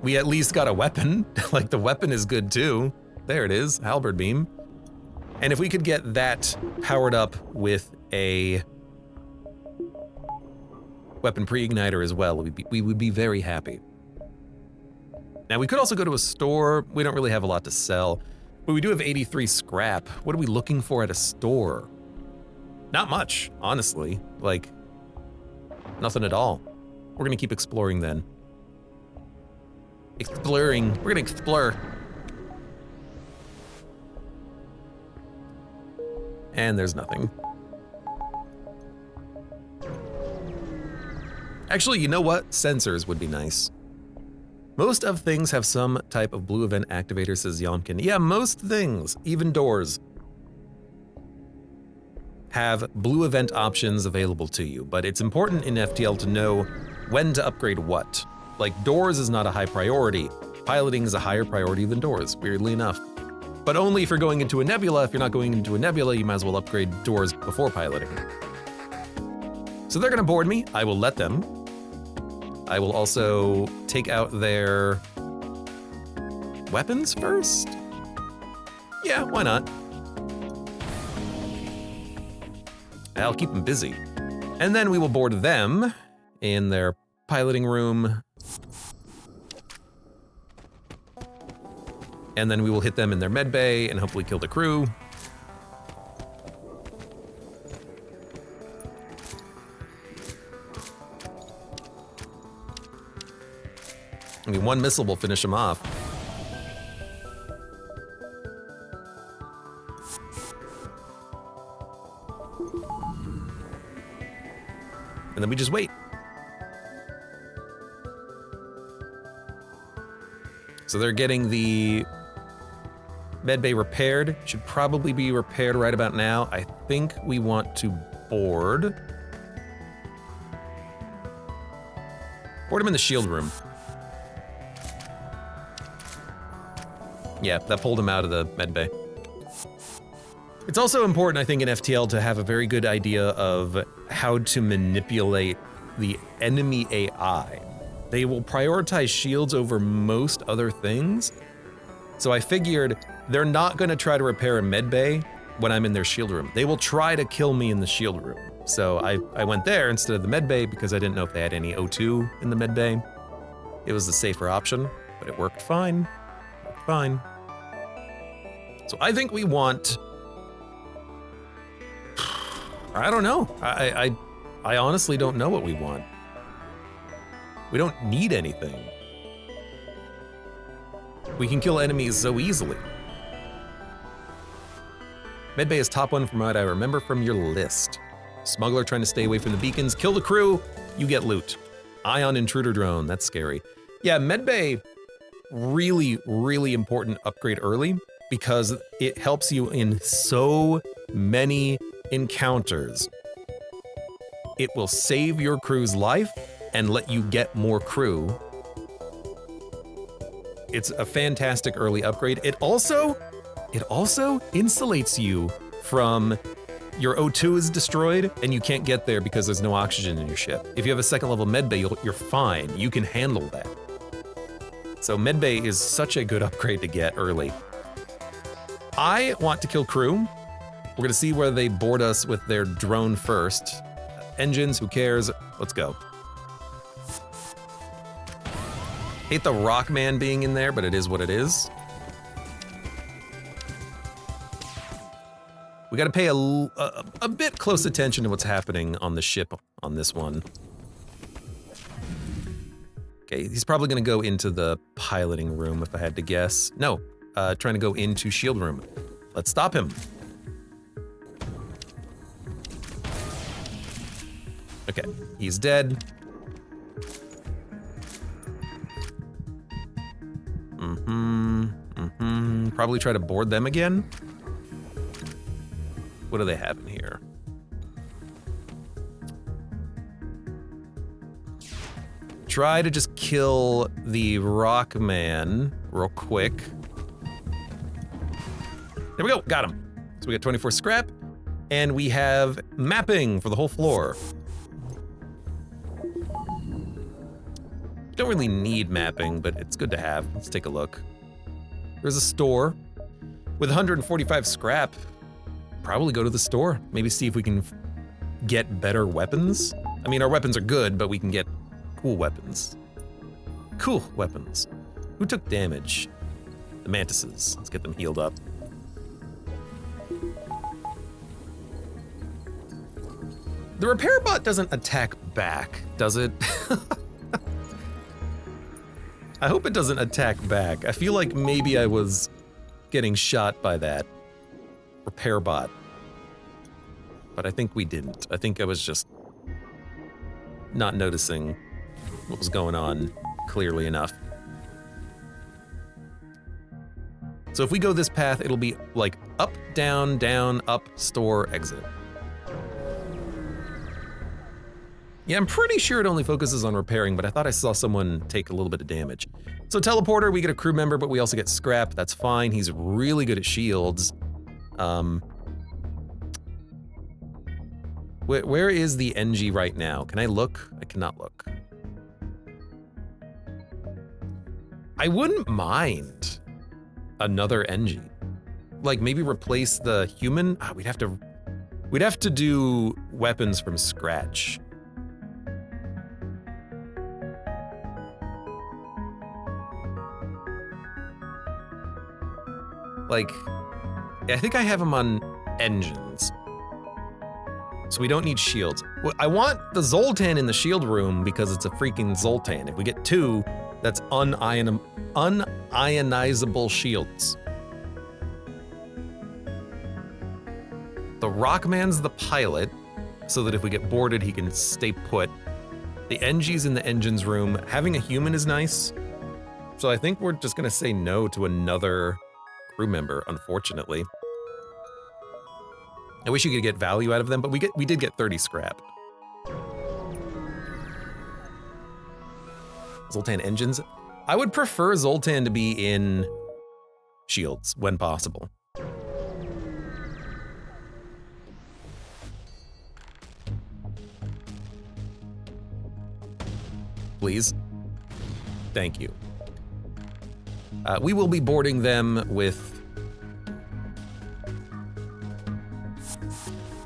we at least got a weapon. Like, the weapon is good too. There it is, halberd beam. And if we could get that powered up with a weapon pre-igniter as well, we would be very happy. Now we could also go to a store. We don't really have a lot to sell, but we do have 83 scrap. What are we looking for at a store? Not much, honestly. Like, nothing at all. We're gonna keep exploring then. Exploring, we're gonna explore. And there's nothing. Actually, you know what? Sensors would be nice. Most of things have some type of blue event activator, says Yomkin. Yeah, most things, even doors, have blue event options available to you, but it's important in FTL to know when to upgrade what. Like, doors is not a high priority. Piloting is a higher priority than doors, weirdly enough. But only if you're going into a nebula. If you're not going into a nebula, you might as well upgrade doors before piloting. So they're gonna board me. I will let them. I will also take out their weapons first. Yeah, why not? I'll keep them busy. And then we will board them in their piloting room. And then we will hit them in their med bay and hopefully kill the crew. I mean, one missile will finish them off. And then we just wait. So they're getting the medbay repaired. Should probably be repaired right about now. I think we want to board him in the shield room. Yeah, that pulled him out of the medbay. It's also important, I think, in FTL to have a very good idea of how to manipulate the enemy AI. They will prioritize shields over most other things. So I figured they're not gonna try to repair a medbay when I'm in their shield room. They will try to kill me in the shield room. So I went there instead of the medbay because I didn't know if they had any O2 in the medbay. It was the safer option, but it worked fine. Fine. So I think we want, I don't know. I honestly don't know what we want. We don't need anything. We can kill enemies so easily. Medbay is top one from what I remember from your list. Smuggler trying to stay away from the beacons. Kill the crew, you get loot. Ion intruder drone, that's scary. Yeah, Medbay, really, really important upgrade early because it helps you in so many encounters. It will save your crew's life and let you get more crew. It's a fantastic early upgrade. It also insulates you from your O2 is destroyed and you can't get there because there's no oxygen in your ship. If you have a second level medbay, you're fine. You can handle that. So medbay is such a good upgrade to get early. I want to kill crew. We're gonna see whether they board us with their drone first. Engines, who cares? Let's go. Hate the Rockman being in there, but it is what it is. We gotta pay a bit close attention to what's happening on the ship on this one. Okay, he's probably gonna go into the piloting room if I had to guess. No, trying to go into shield room. Let's stop him. Okay, he's dead. Probably try to board them again. What do they have in here? Try to just kill the Rockman real quick. There we go, got him. So we got 24 scrap, and we have mapping for the whole floor. Don't really need mapping, but it's good to have. Let's take a look. There's a store. With 145 scrap, probably go to the store. Maybe see if we can get better weapons. I mean, our weapons are good, but we can get cool weapons. Cool weapons. Who took damage? The mantises. Let's get them healed up. The repair bot doesn't attack back, does it? I hope it doesn't attack back. I feel like maybe I was getting shot by that repair bot. But I think we didn't. I think I was just not noticing what was going on clearly enough. So if we go this path, it'll be like up, down, up, store, exit. Yeah, I'm pretty sure it only focuses on repairing, but I thought I saw someone take a little bit of damage. So teleporter, we get a crew member, but we also get scrap. That's fine. He's really good at shields. Where is the NG right now? Can I look? I cannot look. I wouldn't mind another NG. Like maybe replace the human. We'd have to do weapons from scratch. Like, I think I have them on engines. So we don't need shields. I want the Zoltan in the shield room because it's a freaking Zoltan. If we get two, that's unionizable shields. The Rockman's the pilot, so that if we get boarded, he can stay put. The NG's in the engines room. Having a human is nice. So I think we're just gonna say no to another crew member, unfortunately. I wish you could get value out of them, but we did get 30 scrap. Zoltan engines. I would prefer Zoltan to be in shields when possible. Please. Thank you. We will be boarding them with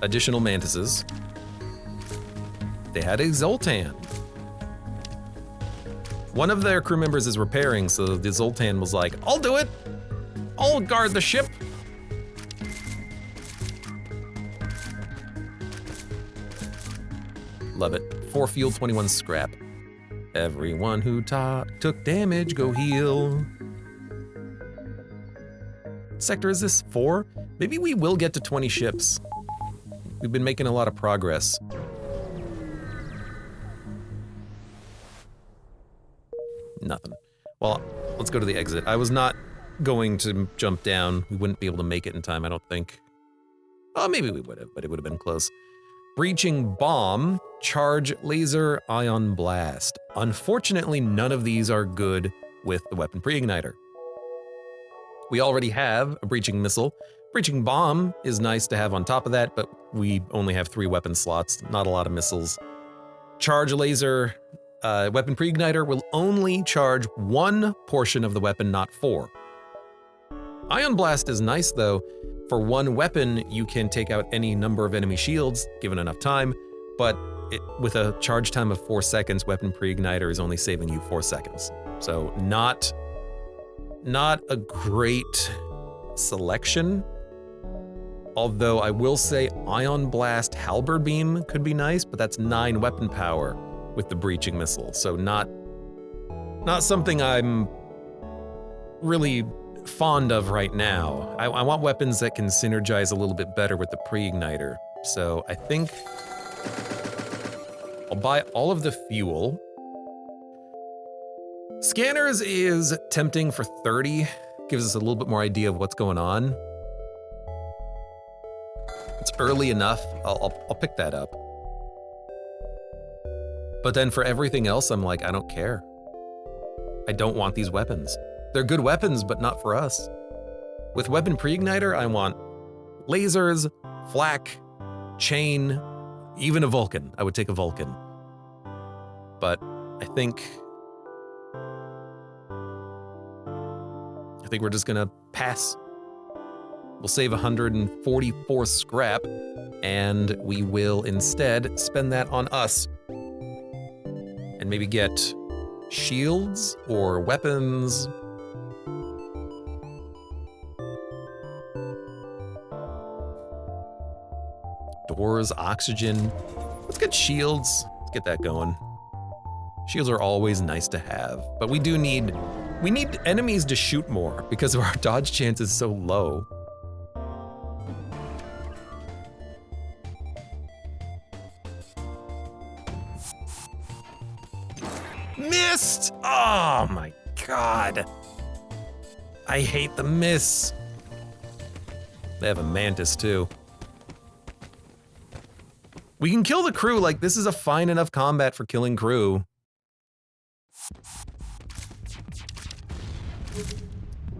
additional mantises. They had a Zoltan. One of their crew members is repairing, so the Zoltan was like, I'll do it. I'll guard the ship. Love it. 4 fuel, 21 scrap. Everyone who took damage, go heal. What sector is this? 4? Maybe we will get to 20 ships. We've been making a lot of progress. Nothing. Well, let's go to the exit. I was not going to jump down. We wouldn't be able to make it in time, I don't think. Oh, maybe we would have, but it would have been close. Breaching bomb, charge laser, ion blast. Unfortunately, none of these are good with the weapon pre-igniter. We already have a breaching missile. Breaching bomb is nice to have on top of that, but we only have 3 weapon slots, not a lot of missiles. Charge laser, weapon pre-igniter will only charge 1 portion of the weapon, not 4. Ion blast is nice though. For 1 weapon, you can take out any number of enemy shields, given enough time, but with a charge time of 4 seconds, weapon pre-igniter is only saving you 4 seconds. So not a great selection. Although I will say Ion Blast Halberd Beam could be nice, but that's 9 weapon power with the breaching missile. So not something I'm really fond of right now. I want weapons that can synergize a little bit better with the pre-igniter. So I think I'll buy all of the fuel. Scanners is tempting for 30. Gives us a little bit more idea of what's going on. It's early enough, I'll pick that up. But then for everything else, I'm like, I don't care. I don't want these weapons. They're good weapons, but not for us. With weapon pre-igniter, I want lasers, flak, chain, even a Vulcan. I would take a Vulcan. But I think we're just gonna pass. We'll save 144 scrap, and we will instead spend that on us. And maybe get shields or weapons. Doors, oxygen. Let's get shields. Let's get that going. Shields are always nice to have, but we need enemies to shoot more because our dodge chance is so low. Missed! Oh my god. I hate the miss. They have a mantis too. We can kill the crew, like this is a fine enough combat for killing crew.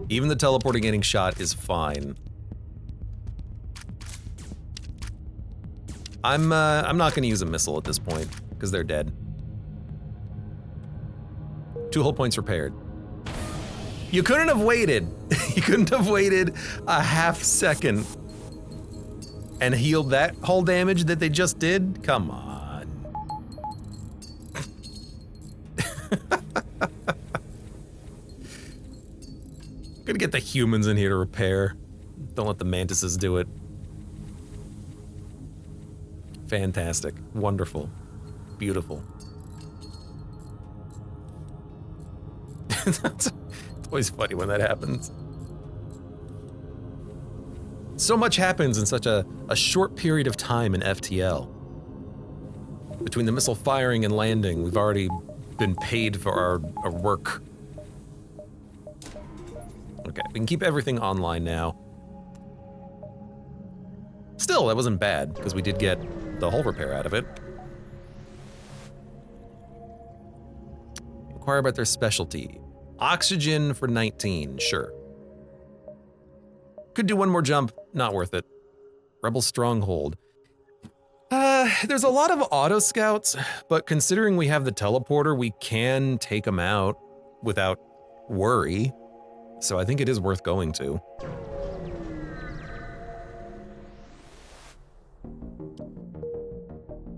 Even the teleporter getting shot is fine. I'm not gonna use a missile at this point, because they're dead. 2 hull points repaired. You couldn't have waited. You couldn't have waited a half second and healed that hull damage that they just did? Come on. Gonna get the humans in here to repair. Don't let the mantises do it. Fantastic. Wonderful. Beautiful. It's always funny when that happens. So much happens in such a short period of time in FTL. Between the missile firing and landing, we've already been paid for our work. Okay, we can keep everything online now. Still, that wasn't bad, because we did get the hull repair out of it. Inquire about their specialty. Oxygen for 19, sure. Could do one more jump, not worth it. Rebel Stronghold. There's a lot of auto scouts, but considering we have the teleporter, we can take them out without worry. So I think it is worth going to.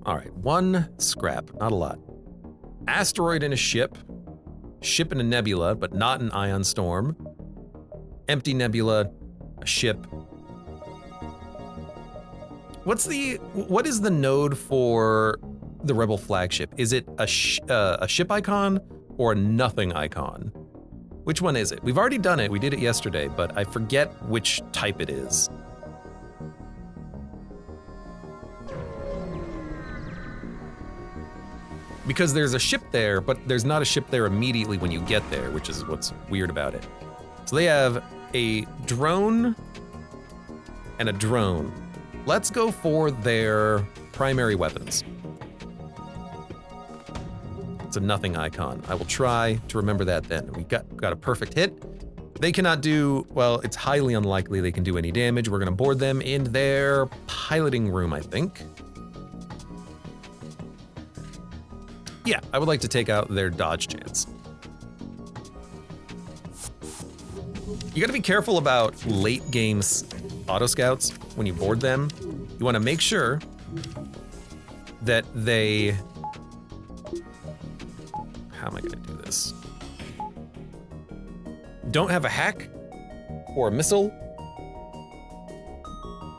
All right, 1 scrap, not a lot. Asteroid in a ship. Ship in a nebula, but not an ion storm. Empty nebula, a ship. What is the node for the Rebel flagship? Is it a ship icon or a nothing icon? Which one is it? We've already done it. We did it yesterday, but I forget which type it is. Because there's a ship there, but there's not a ship there immediately when you get there, which is what's weird about it. So they have a drone and a drone. Let's go for their primary weapons. It's a nothing icon. I will try to remember that then. We got a perfect hit. They cannot do, well, it's highly unlikely they can do any damage. We're gonna board them in their piloting room, I think. Yeah, I would like to take out their dodge chance. You gotta be careful about late games auto scouts when you board them. You wanna make sure that they, how am I gonna do this? Don't have a hack or a missile.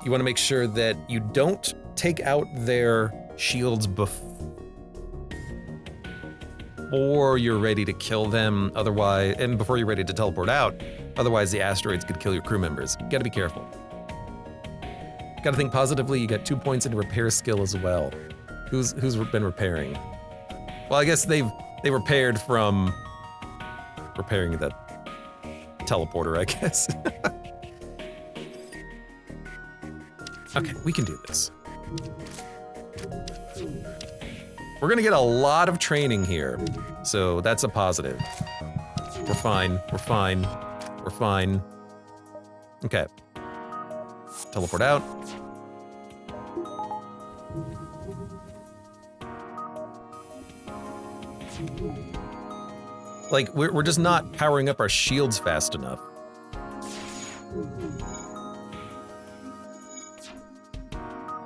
You wanna make sure that you don't take out their shields before you're ready to kill them, otherwise, and before you're ready to teleport out, otherwise the asteroids could kill your crew members. You gotta be careful. Gotta think positively, you got 2 points in repair skill as well. Who's been repairing? Well, I guess they repaired from repairing that teleporter, I guess. Okay, we can do this. We're gonna get a lot of training here, so that's a positive. We're fine, we're fine, we're fine. Okay. Teleport out. Like, we're just not powering up our shields fast enough.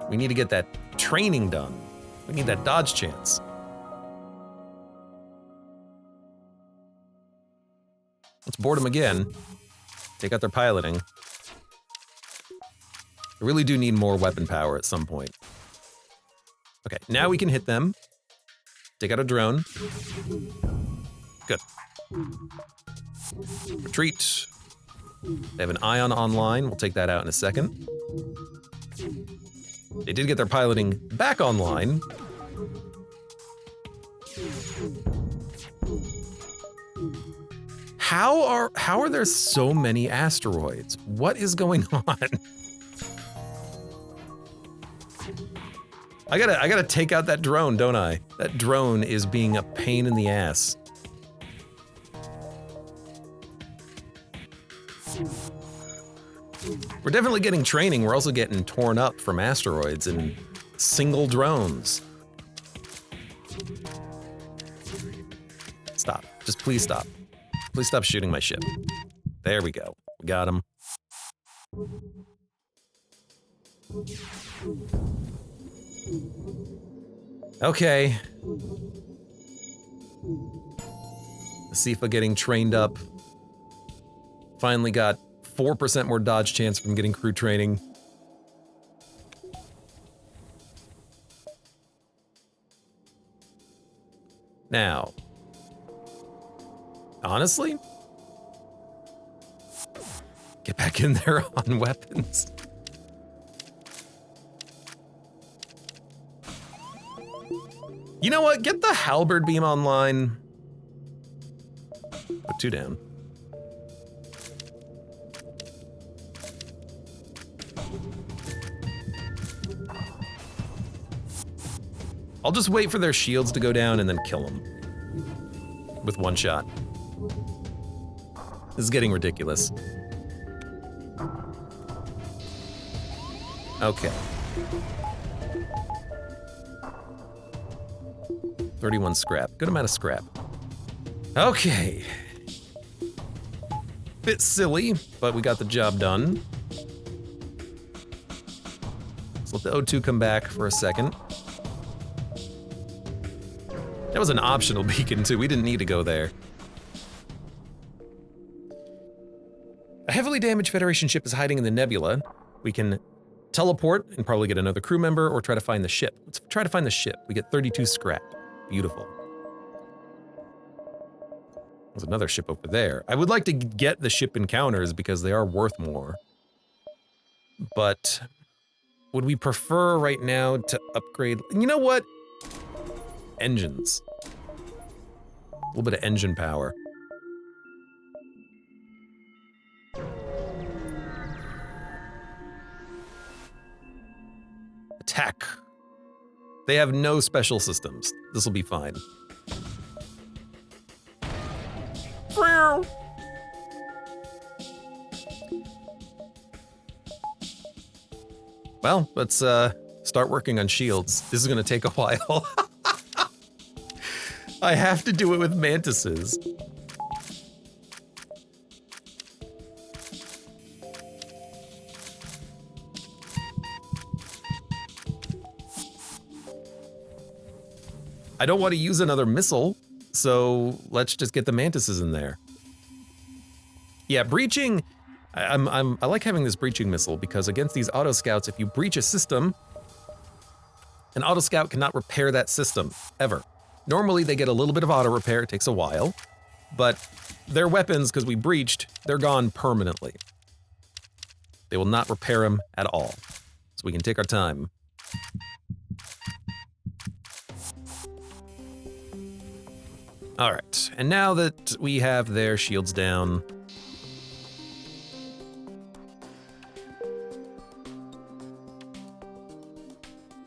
We need to get that training done. We need that dodge chance. Let's board them again. Take out their piloting. I really do need more weapon power at some point. Okay, now we can hit them. Take out a drone. Good. Retreat. They have an ion online. We'll take that out in a second. They did get their piloting back online. How are there so many asteroids? What is going on? I gotta take out that drone, don't I? That drone is being a pain in the ass. We're definitely getting training. We're also getting torn up from asteroids and single drones. Stop. Just please stop. Please stop shooting my ship. There we go. We got him. Okay. Asifa getting trained up. Finally got 4% more dodge chance from getting crew training. Now, honestly, get back in there on weapons. You know what? Get the halberd beam online. Put 2 down. I'll just wait for their shields to go down and then kill them. With 1 shot. This is getting ridiculous. Okay. 31 scrap. Good amount of scrap. Okay. Bit silly, but we got the job done. Let's let the O2 come back for a second. That was an optional beacon too, we didn't need to go there. A heavily damaged Federation ship is hiding in the nebula. We can teleport and probably get another crew member or try to find the ship. Let's try to find the ship. We get 32 scrap. Beautiful. There's another ship over there. I would like to get the ship encounters because they are worth more. But would we prefer right now to upgrade? You know what? Engines. A little bit of engine power. Attack. They have no special systems. This will be fine. Well, let's start working on shields. This is gonna take a while. I have to do it with mantises. I don't want to use another missile, so let's just get the mantises in there. Yeah, breaching. I like having this breaching missile because against these auto scouts, if you breach a system, an auto scout cannot repair that system ever. Normally they get a little bit of auto repair, it takes a while, but their weapons, because we breached, they're gone permanently. They will not repair them at all, so we can take our time. All right, and now that we have their shields down,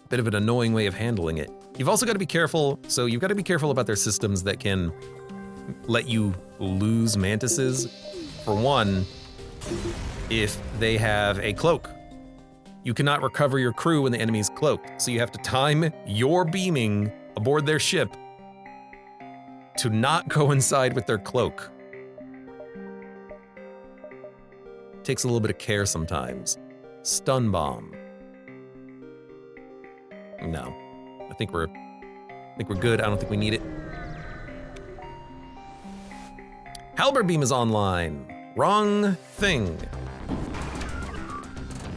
bit of an annoying way of handling it. You've also got to be careful, so you've got to be careful about their systems that can let you lose mantises. For one, if they have a cloak. You cannot recover your crew when the enemy's cloaked, so you have to time your beaming aboard their ship to not coincide with their cloak. Takes a little bit of care sometimes. Stun bomb. No, I think we're good. I don't think we need it. Halberd beam is online. Wrong thing.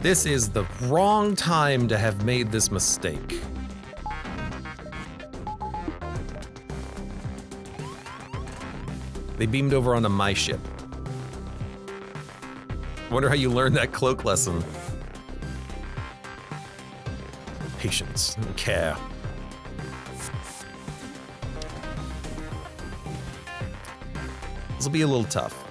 This is the wrong time to have made this mistake. They beamed over onto my ship. Wonder how you learned that cloak lesson. Patience and care. This will be a little tough.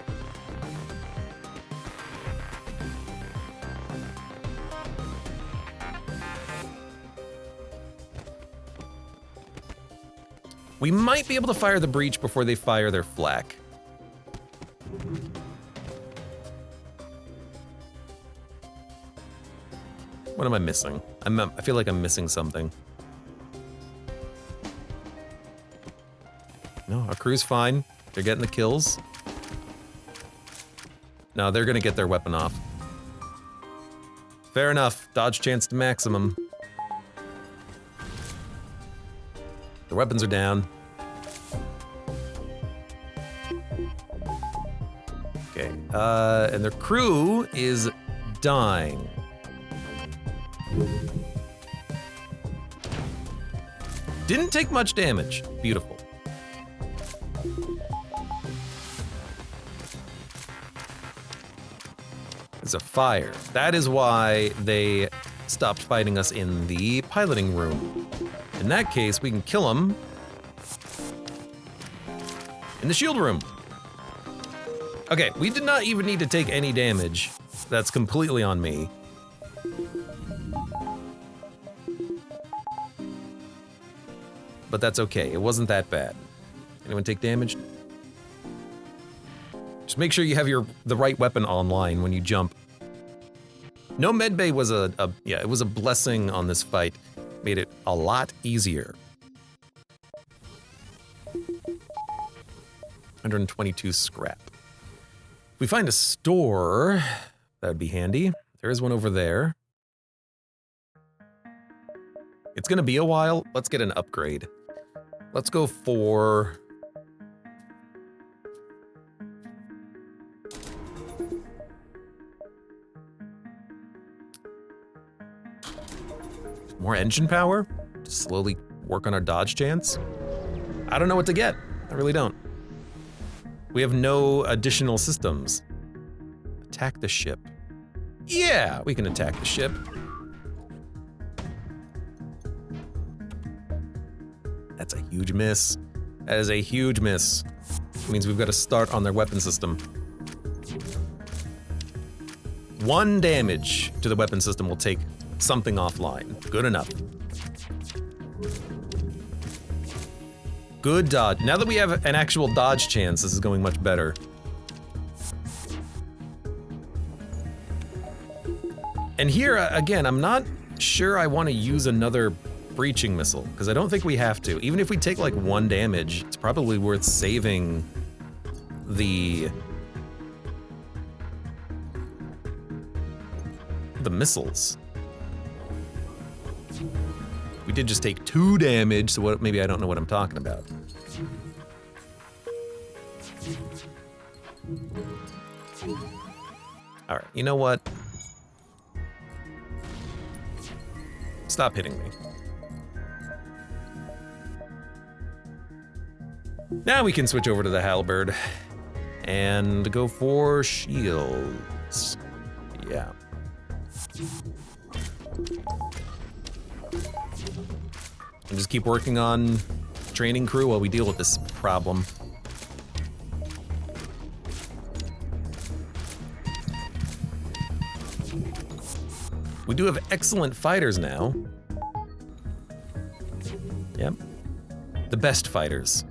We might be able to fire the breach before they fire their flak. What am I missing? I feel like I'm missing something. No, our crew's fine. They're getting the kills. No, they're gonna get their weapon off. Fair enough. Dodge chance to maximum. The weapons are down. Okay, and their crew is dying. Didn't take much damage. Beautiful. It's a fire. That is why they stopped fighting us in the piloting room. In that case, we can kill them in the shield room. Okay, we did not even need to take any damage. That's completely on me. But that's okay, it wasn't that bad. Anyone take damage? Just make sure you have the right weapon online when you jump. No medbay was it was a blessing on this fight. Made it a lot easier. 122 scrap. If we find a store, that would be handy. There is one over there. It's gonna be a while. Let's get an upgrade. Let's go for... More engine power? To slowly work on our dodge chance? I don't know what to get. I really don't. We have no additional systems. Attack the ship. Yeah, we can attack the ship. That's a huge miss. That is a huge miss. It means we've got to start on their weapon system. 1 damage to the weapon system will take something offline. Good enough. Good dodge. Now that we have an actual dodge chance, this is going much better. And here, again, I'm not sure I want to use another breaching missile, because I don't think we have to. Even if we take like 1 damage, it's probably worth saving the missiles. We did just take 2 damage, so what, maybe I don't know what I'm talking about. All right, you know what? Stop hitting me. Now we can switch over to the halberd and go for shields. Yeah. And just keep working on training crew while we deal with this problem. We do have excellent fighters now. Yep. The best fighters.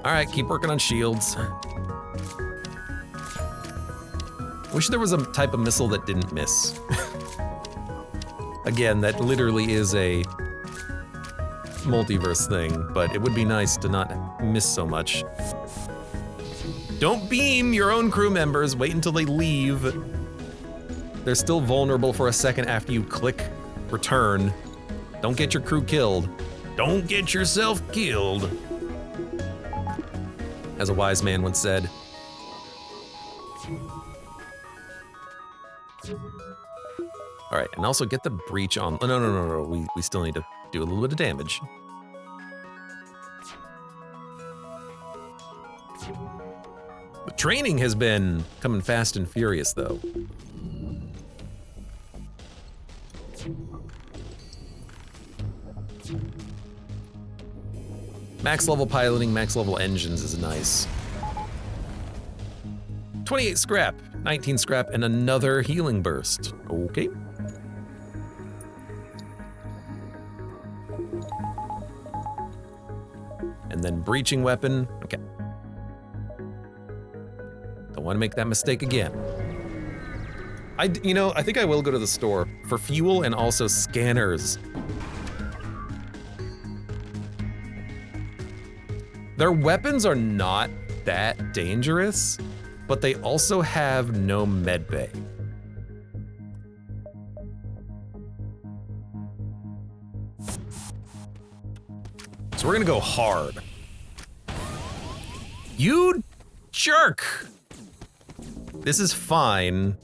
All right, keep working on shields. Wish there was a type of missile that didn't miss. Again, that literally is a multiverse thing, but it would be nice to not miss so much. Don't beam your own crew members, wait until they leave. They're still vulnerable for a second after you click return. Don't get your crew killed. Don't get yourself killed. As a wise man once said. All right, and also get the breach on. Oh, no. We still need to do a little bit of damage. The training has been coming fast and furious, though. Max level piloting, max level engines is nice. 28 scrap, 19 scrap, and another healing burst. Okay. And then breaching weapon. Okay. Don't want to make that mistake again. I think I will go to the store for fuel and also scanners. Their weapons are not that dangerous, but they also have no medbay. So we're gonna go hard. You jerk! This is fine.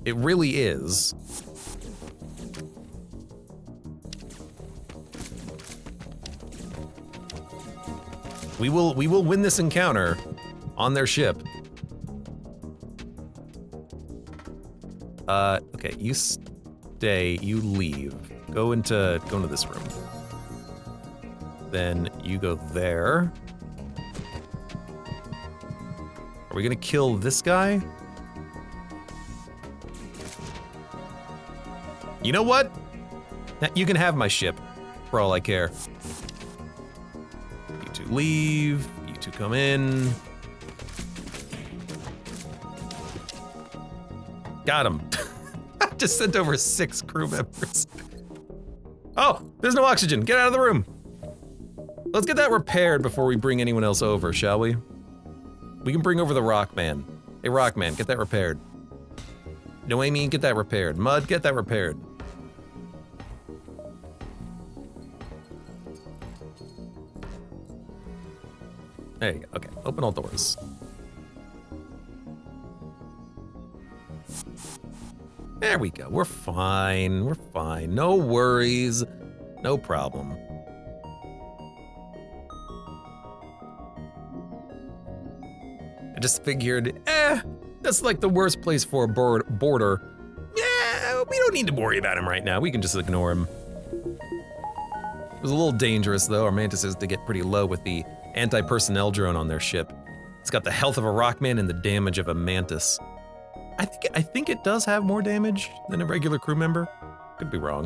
It really is. We will win this encounter on their ship. Okay, you stay, you leave. Go into this room. Then you go there. Are we gonna kill this guy? You know what? You can have my ship, for all I care. You two leave, you two come in. Got him. I just sent over 6 crew members. Oh, there's no oxygen. Get out of the room. Let's get that repaired before we bring anyone else over, shall we? We can bring over the Rockman. Hey, Rockman, get that repaired. Noemi, get that repaired. Mud, get that repaired. There you go. Okay, open all doors. There we go. We're fine. We're fine. No worries. No problem. I just figured, that's like the worst place for a boarder. Yeah, we don't need to worry about him right now. We can just ignore him. It was a little dangerous, though. Our mantises did get pretty low with the anti-personnel drone on their ship. It's got the health of a rockman and the damage of a mantis. I think it does have more damage than a regular crew member. Could be wrong.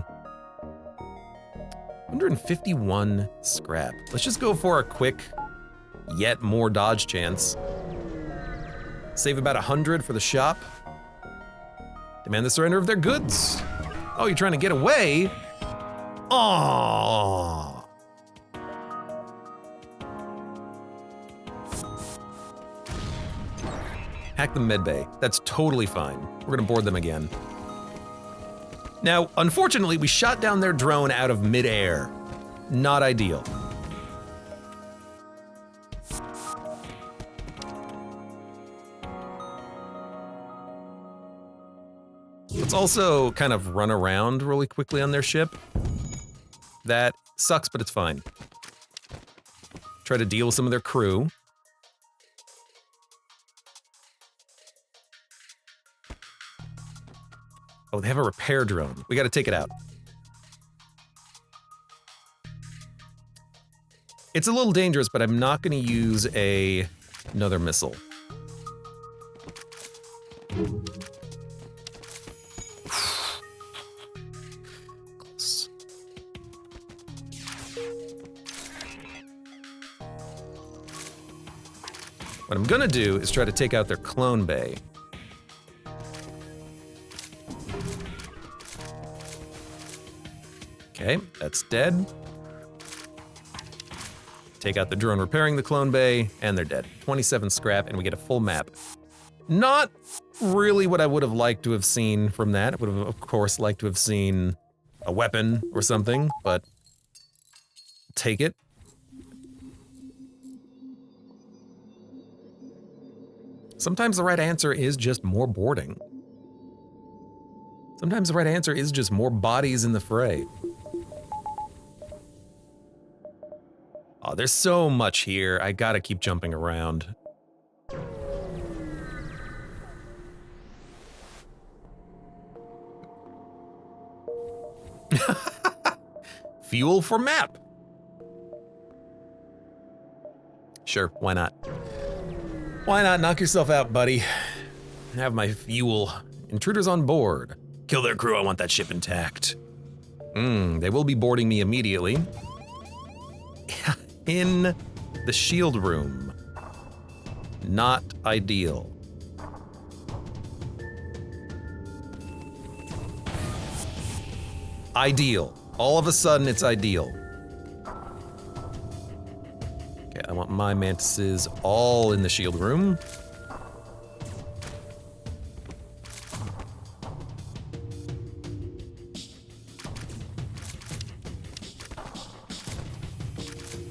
151 scrap. Let's just go for a quick, yet more dodge chance. Save about 100 for the shop. Demand the surrender of their goods. Oh, you're trying to get away? Aww. Hack the medbay. That's totally fine. We're gonna board them again. Now, unfortunately, we shot down their drone out of midair. Not ideal. Let's also kind of run around really quickly on their ship. That sucks, but it's fine. Try to deal with some of their crew. Oh, they have a repair drone. We gotta take it out. It's a little dangerous, but I'm not gonna use another missile. Close. What I'm gonna do is try to take out their clone bay. Okay, that's dead. Take out the drone repairing the clone bay, and they're dead. 27 scrap, and we get a full map. Not really what I would have liked to have seen from that. I would have, of course, liked to have seen a weapon or something, but take it. Sometimes the right answer is just more boarding. Sometimes the right answer is just more bodies in the fray. Oh, there's so much here. I gotta keep jumping around. Fuel for map. Sure, why not? Why not knock yourself out, buddy? Have my fuel. Intruders on board. Kill their crew, I want that ship intact. They will be boarding me immediately. In the shield room. Not ideal. Ideal. All of a sudden, it's ideal. Okay, I want my mantises all in the shield room.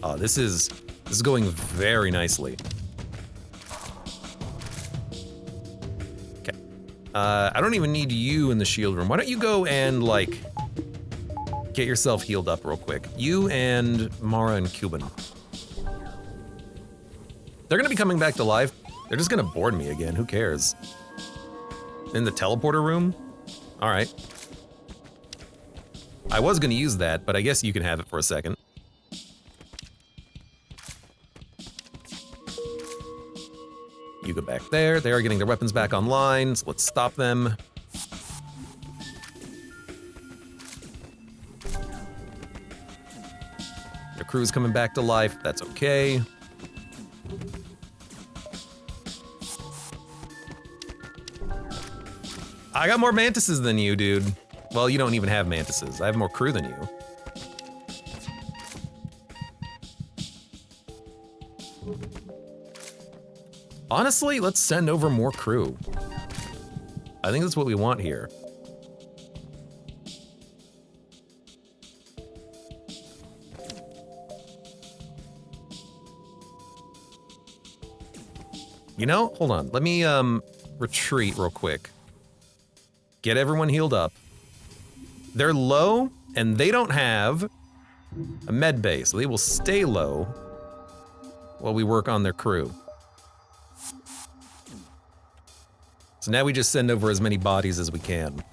Oh, this is going very nicely. Okay. I don't even need you in the shield room. Why don't you go and, like, get yourself healed up real quick. You and Mara and Cuban. They're gonna be coming back to life. They're just gonna board me again. Who cares? In the teleporter room? All right. I was gonna use that, but I guess you can have it for a second. You go back there. They are getting their weapons back online, so let's stop them. Their crew's coming back to life. That's okay. I got more mantises than you, dude. Well, you don't even have mantises. I have more crew than you. Honestly, let's send over more crew. I think that's what we want here. You know, hold on. Let me retreat real quick. Get everyone healed up. They're low, and they don't have a med bay, so they will stay low while we work on their crew. So now we just send over as many bodies as we can.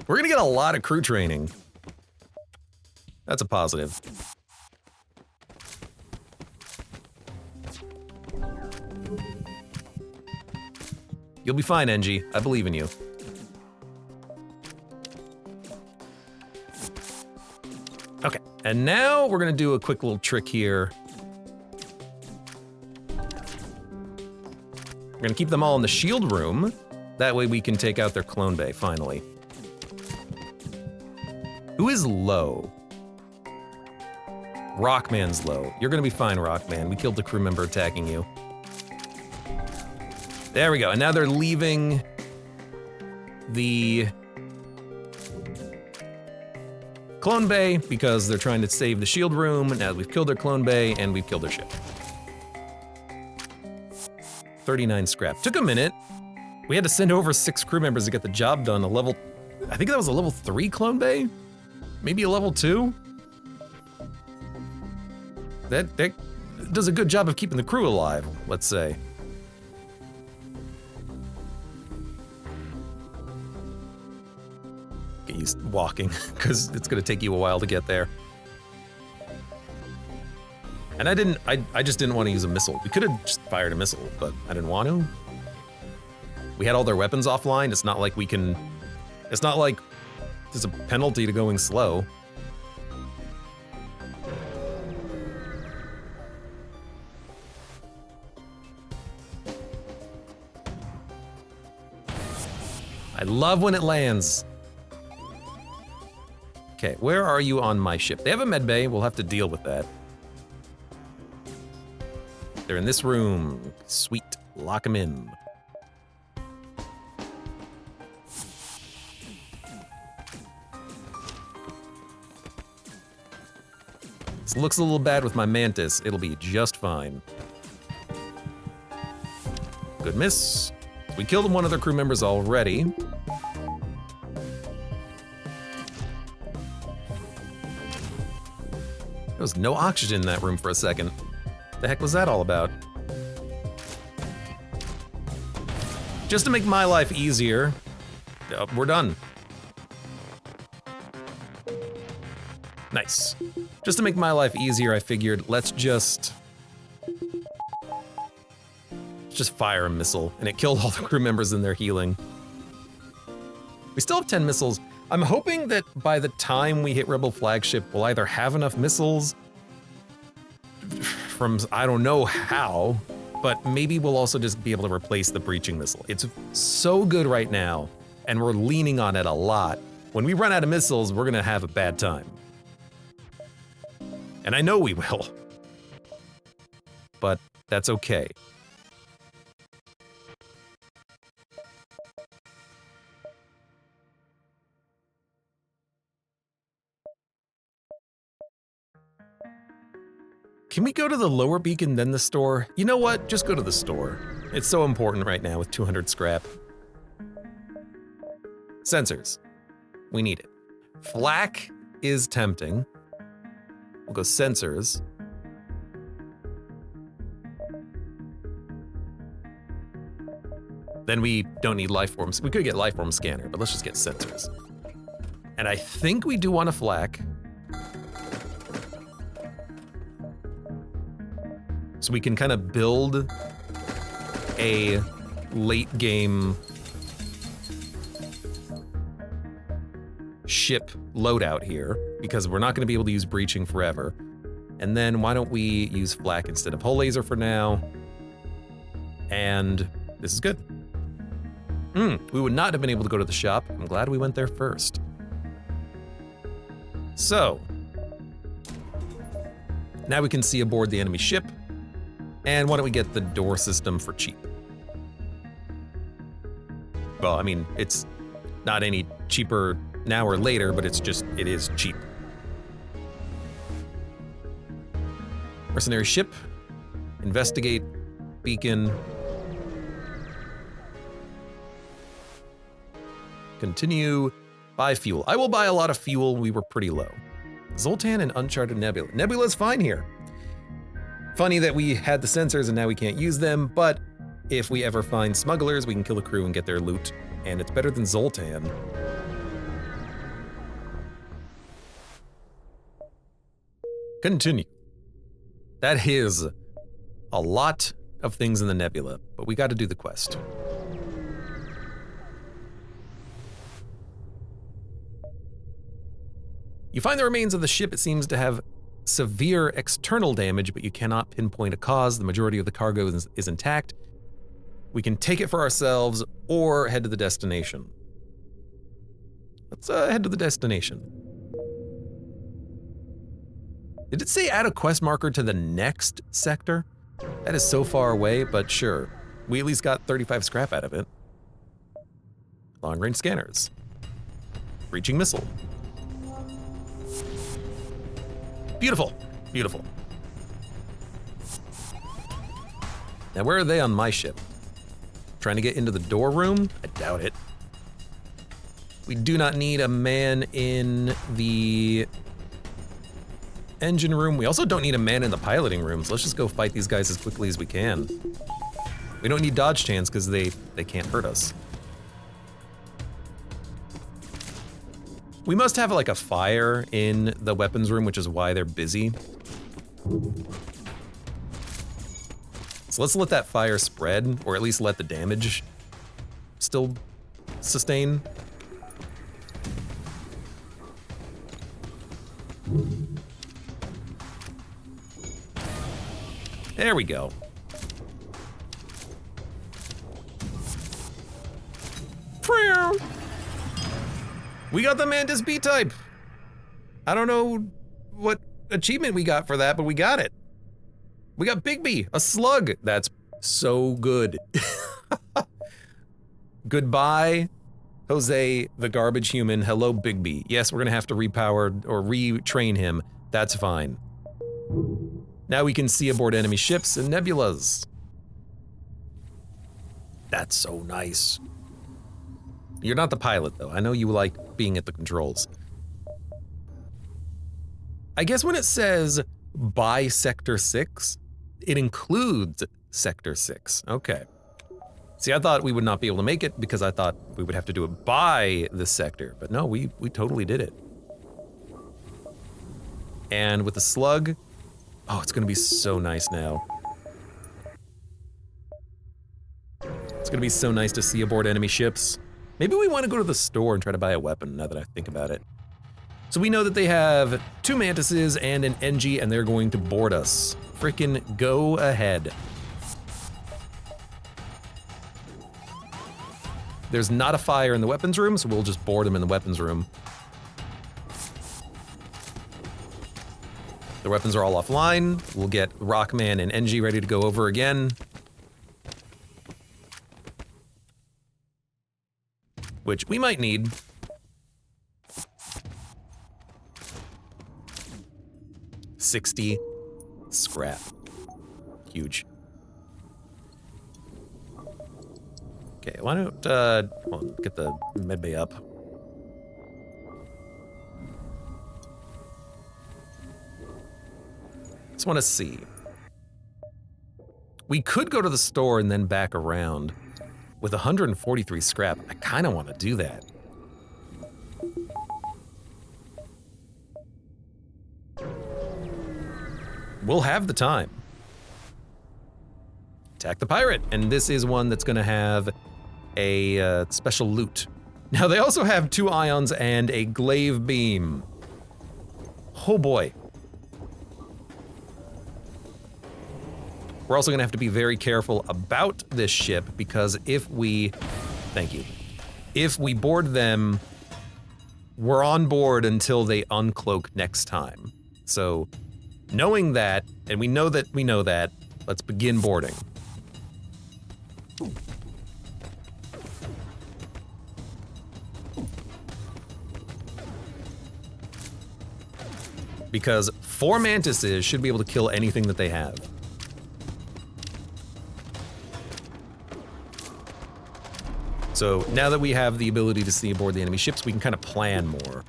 We're gonna get a lot of crew training. That's a positive. You'll be fine, NG. I believe in you. Okay, and now we're gonna do a quick little trick here. We're gonna keep them all in the shield room. That way we can take out their clone bay, finally. Who is low? Rockman's low. You're gonna be fine, Rockman. We killed the crew member attacking you. There we go, and now they're leaving the clone bay because they're trying to save the shield room. Now we've killed their clone bay and we've killed their ship. 39 scrap. Took a minute. We had to send over 6 crew members to get the job done. I think that was a level 3 clone bay? Maybe a level 2? That does a good job of keeping the crew alive, let's say. Get used to walking, because it's gonna take you a while to get there. And I just didn't want to use a missile. We could have just fired a missile, but I didn't want to. We had all their weapons offline. It's not like there's a penalty to going slow. I love when it lands. Okay, where are you on my ship? They have a med bay. We'll have to deal with that. They're in this room. Sweet. Lock them in. This looks a little bad with my Mantis. It'll be just fine. Good miss. We killed one of their crew members already. There was no oxygen in that room for a second. The heck was that all about? Just to make my life easier, we're done. Nice. Just to make my life easier, I figured let's just fire a missile, and it killed all the crew members in their healing. We still have 10 missiles. I'm hoping that by the time we hit Rebel Flagship, we'll either have enough missiles from I don't know how, but maybe we'll also just be able to replace the breaching missile. It's so good right now, and we're leaning on it a lot. When we run out of missiles, we're gonna have a bad time. And I know we will. But that's okay. Can we go to the lower beacon, then the store? You know what? Just go to the store. It's so important right now with 200 scrap. Sensors. We need it. Flak is tempting. We'll go sensors. Then we don't need life forms. We could get life form scanner, but let's just get sensors. And I think we do want a flak. So we can kind of build a late game ship loadout here, because we're not going to be able to use breaching forever. And then why don't we use flak instead of hull laser for now? And this is good. We would not have been able to go to the shop. I'm glad we went there first. So now we can see aboard the enemy ship. And why don't we get the door system for cheap? Well, I mean, it's not any cheaper now or later, but it is cheap. Mercenary ship. Investigate. Beacon. Continue. Buy fuel. I will buy a lot of fuel. We were pretty low. Zoltan and Uncharted Nebula. Nebula's fine here. Funny that we had the sensors and now we can't use them, but if we ever find smugglers, we can kill the crew and get their loot, and it's better than Zoltan. Continue. That is a lot of things in the nebula, but we got to do the quest. You find the remains of the ship. It seems to have severe external damage, but you cannot pinpoint a cause. The majority of the cargo is intact. We can take it for ourselves or head to the destination. Let's head to the destination. Did it say add a quest marker to the next sector? That is so far away, but sure. We at least got 35 scrap out of it. Long-range scanners. Breaching missile. Beautiful, beautiful. Now where are they on my ship? Trying to get into the door room? I doubt it. We do not need a man in the engine room. We also don't need a man in the piloting room, so let's just go fight these guys as quickly as we can. We don't need dodge chance because they can't hurt us. We must have like a fire in the weapons room, which is why they're busy. So let's let that fire spread, or at least let the damage still sustain. There we go. We got the Mantis B-type. I don't know what achievement we got for that, but we got it. We got Bigby, a slug. That's so good. Goodbye, Jose the garbage human. Hello, Bigby. Yes, we're gonna have to repower or retrain him. That's fine. Now we can see aboard enemy ships and nebulas. That's so nice. You're not the pilot, though. I know you like being at the controls. I guess when it says by Sector 6, it includes Sector 6. Okay. See, I thought we would not be able to make it because I thought we would have to do it by this sector, but no, we totally did it. And with the slug, oh, it's gonna be so nice now. It's gonna be so nice to see aboard enemy ships. Maybe we want to go to the store and try to buy a weapon now that I think about it. So we know that they have 2 mantises and an NG and they're going to board us. Frickin' go ahead. There's not a fire in the weapons room, so we'll just board them in the weapons room. The weapons are all offline. We'll get Rockman and NG ready to go over again. Which we might need. $60 scrap. Huge. Okay, why don't, hold on, get the medbay up. Just want to see. We could go to the store and then back around. With 143 scrap, I kind of want to do that. We'll have the time. Attack the pirate, and this is one that's gonna have a special loot. Now they also have 2 ions and a glaive beam. Oh boy. We're also gonna have to be very careful about this ship because if we, thank you, if we board them, we're on board until they uncloak next time. So knowing that, and we know that, let's begin boarding. because 4 mantises should be able to kill anything that they have. So now that we have the ability to see aboard the enemy ships, we can kind of plan more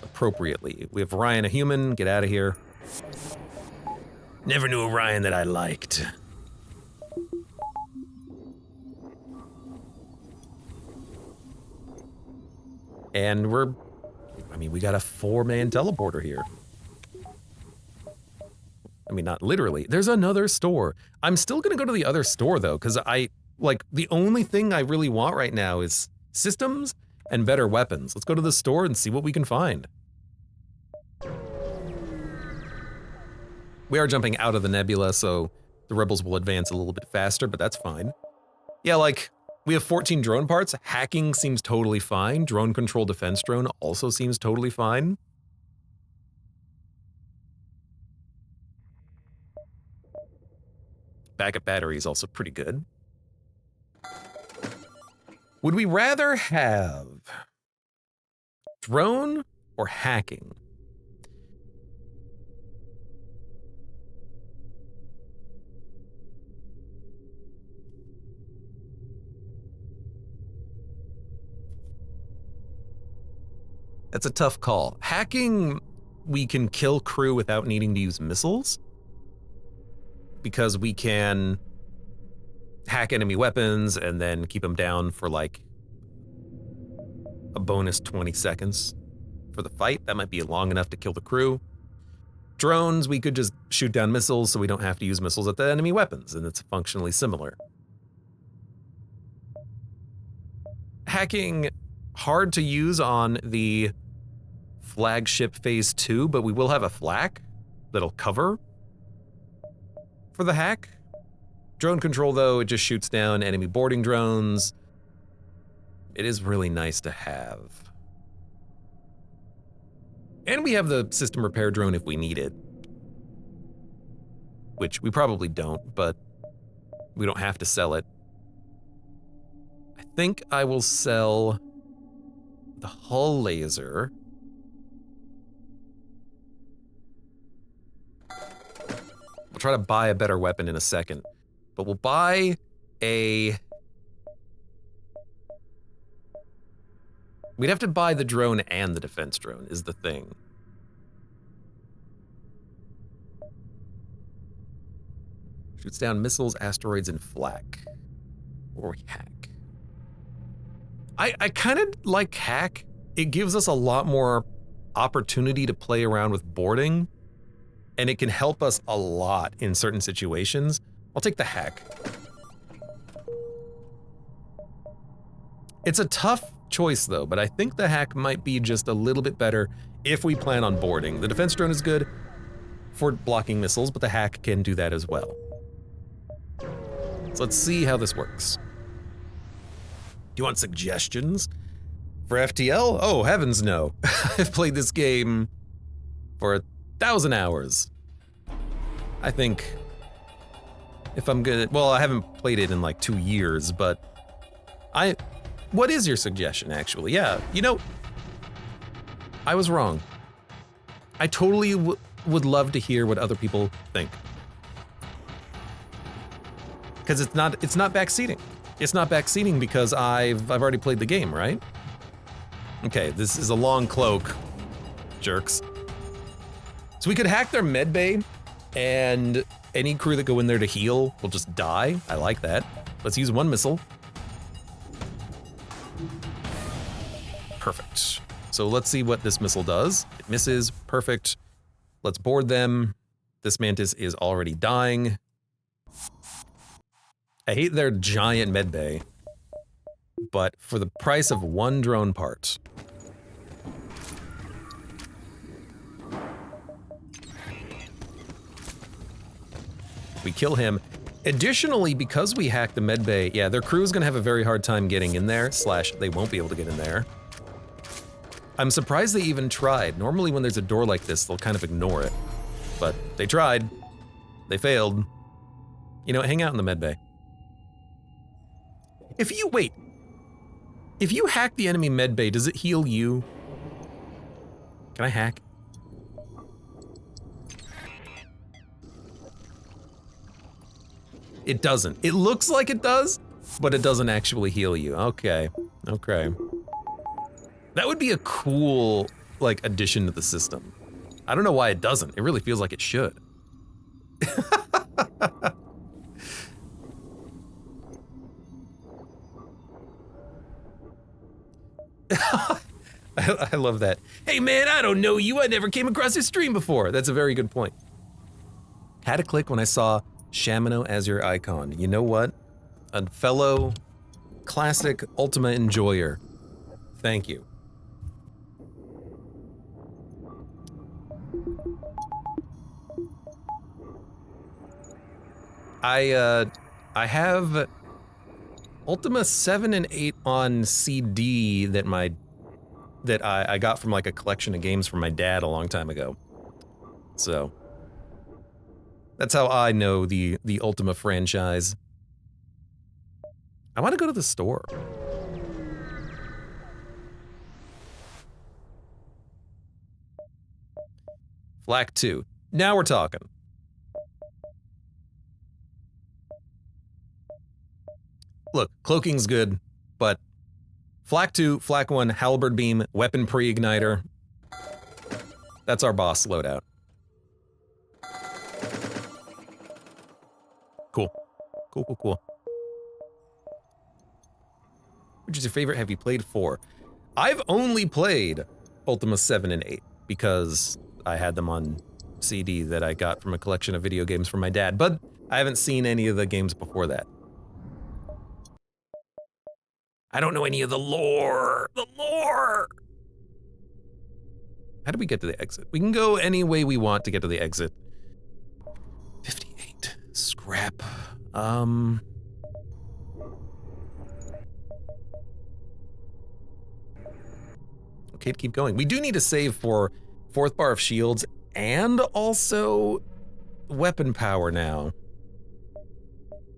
appropriately. We have Ryan, a human, get out of here. Never knew a Ryan that I liked. And we got a 4-man teleporter here. I mean, not literally. There's another store. I'm still gonna go to the other store though, because the only thing I really want right now is systems and better weapons. Let's go to the store and see what we can find. We are jumping out of the nebula, so the rebels will advance a little bit faster, but that's fine. Yeah, we have 14 drone parts. Hacking seems totally fine. Drone control defense drone also seems totally fine. Backup battery is also pretty good. Would we rather have drone or hacking? That's a tough call. Hacking, we can kill crew without needing to use missiles, because we can hack enemy weapons and then keep them down for like a bonus 20 seconds for the fight. That might be long enough to kill the crew. Drones, we could just shoot down missiles so we don't have to use missiles at the enemy weapons, and it's functionally similar. Hacking, hard to use on the flagship phase 2, but we will have a flak that'll cover for the hack. Drone control though, it just shoots down enemy boarding drones. It is really nice to have. And we have the system repair drone if we need it. Which we probably don't, but we don't have to sell it. I think I will sell the hull laser. We'll try to buy a better weapon in a second, but we'll buy a... We'd have to buy the drone and the defense drone is the thing. Shoots down missiles, asteroids, and flak. Or hack. I kind of like hack. It gives us a lot more opportunity to play around with boarding, and it can help us a lot in certain situations. I'll take the hack. It's a tough choice though, but I think the hack might be just a little bit better if we plan on boarding. The defense drone is good for blocking missiles, but the hack can do that as well. So let's see how this works. Do you want suggestions for FTL? Oh, heavens no. I've played this game for 1,000 hours. I think if I'm good, well, I haven't played it in like 2 years, but what is your suggestion actually? Yeah, you know, I was wrong. I totally would love to hear what other people think. Because it's not backseating. It's not backseating because I've already played the game, right? Okay, this is a long cloak, jerks. So we could hack their med bay, and any crew that go in there to heal will just die. I like that. Let's use one missile. Perfect. So let's see what this missile does. It misses, perfect. Let's board them. This mantis is already dying. I hate their giant med bay, but for the price of one drone part. We kill him. Additionally, because we hacked the med bay, yeah, their crew is gonna have a very hard time getting in there, / they won't be able to get in there. I'm surprised they even tried. Normally when there's a door like this, they'll kind of ignore it. But they tried. They failed. You know, hang out in the med bay. If you hack the enemy med bay, does it heal you? Can I hack? It doesn't. It looks like it does, but it doesn't actually heal you. Okay, okay. That would be a cool, like, addition to the system. I don't know why it doesn't. It really feels like it should. I love that. Hey man, I don't know you. I never came across your stream before. That's a very good point. Had a click when I saw Shamino as your icon. You know what? A fellow classic Ultima enjoyer. Thank you. I have Ultima 7 and 8 on CD that I got from like a collection of games from my dad a long time ago. So that's how I know the Ultima franchise. I want to go to the store. Flak 2. Now we're talking. Look, cloaking's good, but Flak 2, Flak 1, Halberd Beam, Weapon Pre-Igniter. That's our boss loadout. Cool. Cool, cool, cool. Which is your favorite? Have you played 4? I've only played Ultima 7 and 8 because I had them on CD that I got from a collection of video games from my dad, but I haven't seen any of the games before that. I don't know any of the lore. The lore! How do we get to the exit? We can go any way we want to get to the exit. 58. Scrap. Okay, to keep going. We do need to save for 4th bar of shields and also weapon power now.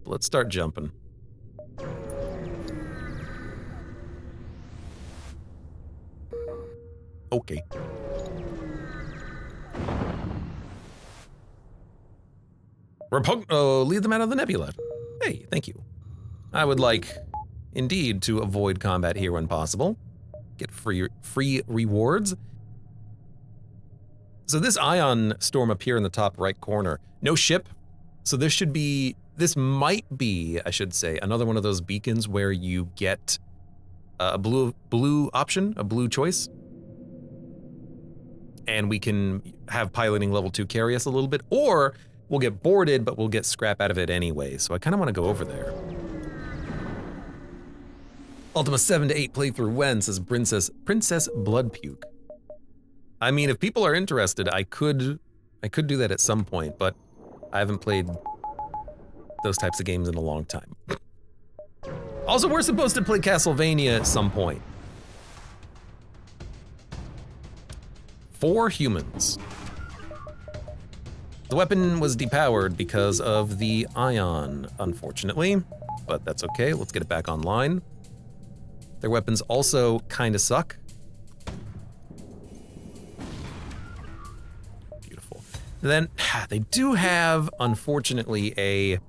Let's start jumping. Okay. Lead them out of the nebula. Hey, thank you. I would like, indeed, to avoid combat here when possible. Get free rewards. So this ion storm up here in the top right corner. No ship. So this might be, I should say, another one of those beacons where you get a blue option, a blue choice. And we can have piloting level 2 carry us a little bit, or we'll get boarded, but we'll get scrap out of it anyway. So I kind of want to go over there. Ultima 7 to 8 playthrough when, says Princess Bloodpuke. I mean, if people are interested, I could do that at some point, but I haven't played those types of games in a long time. Also, we're supposed to play Castlevania at some point. 4 humans. The weapon was depowered because of the ion, unfortunately, but that's okay. Let's get it back online. Their weapons also kind of suck. Beautiful. Then they do have, unfortunately, a...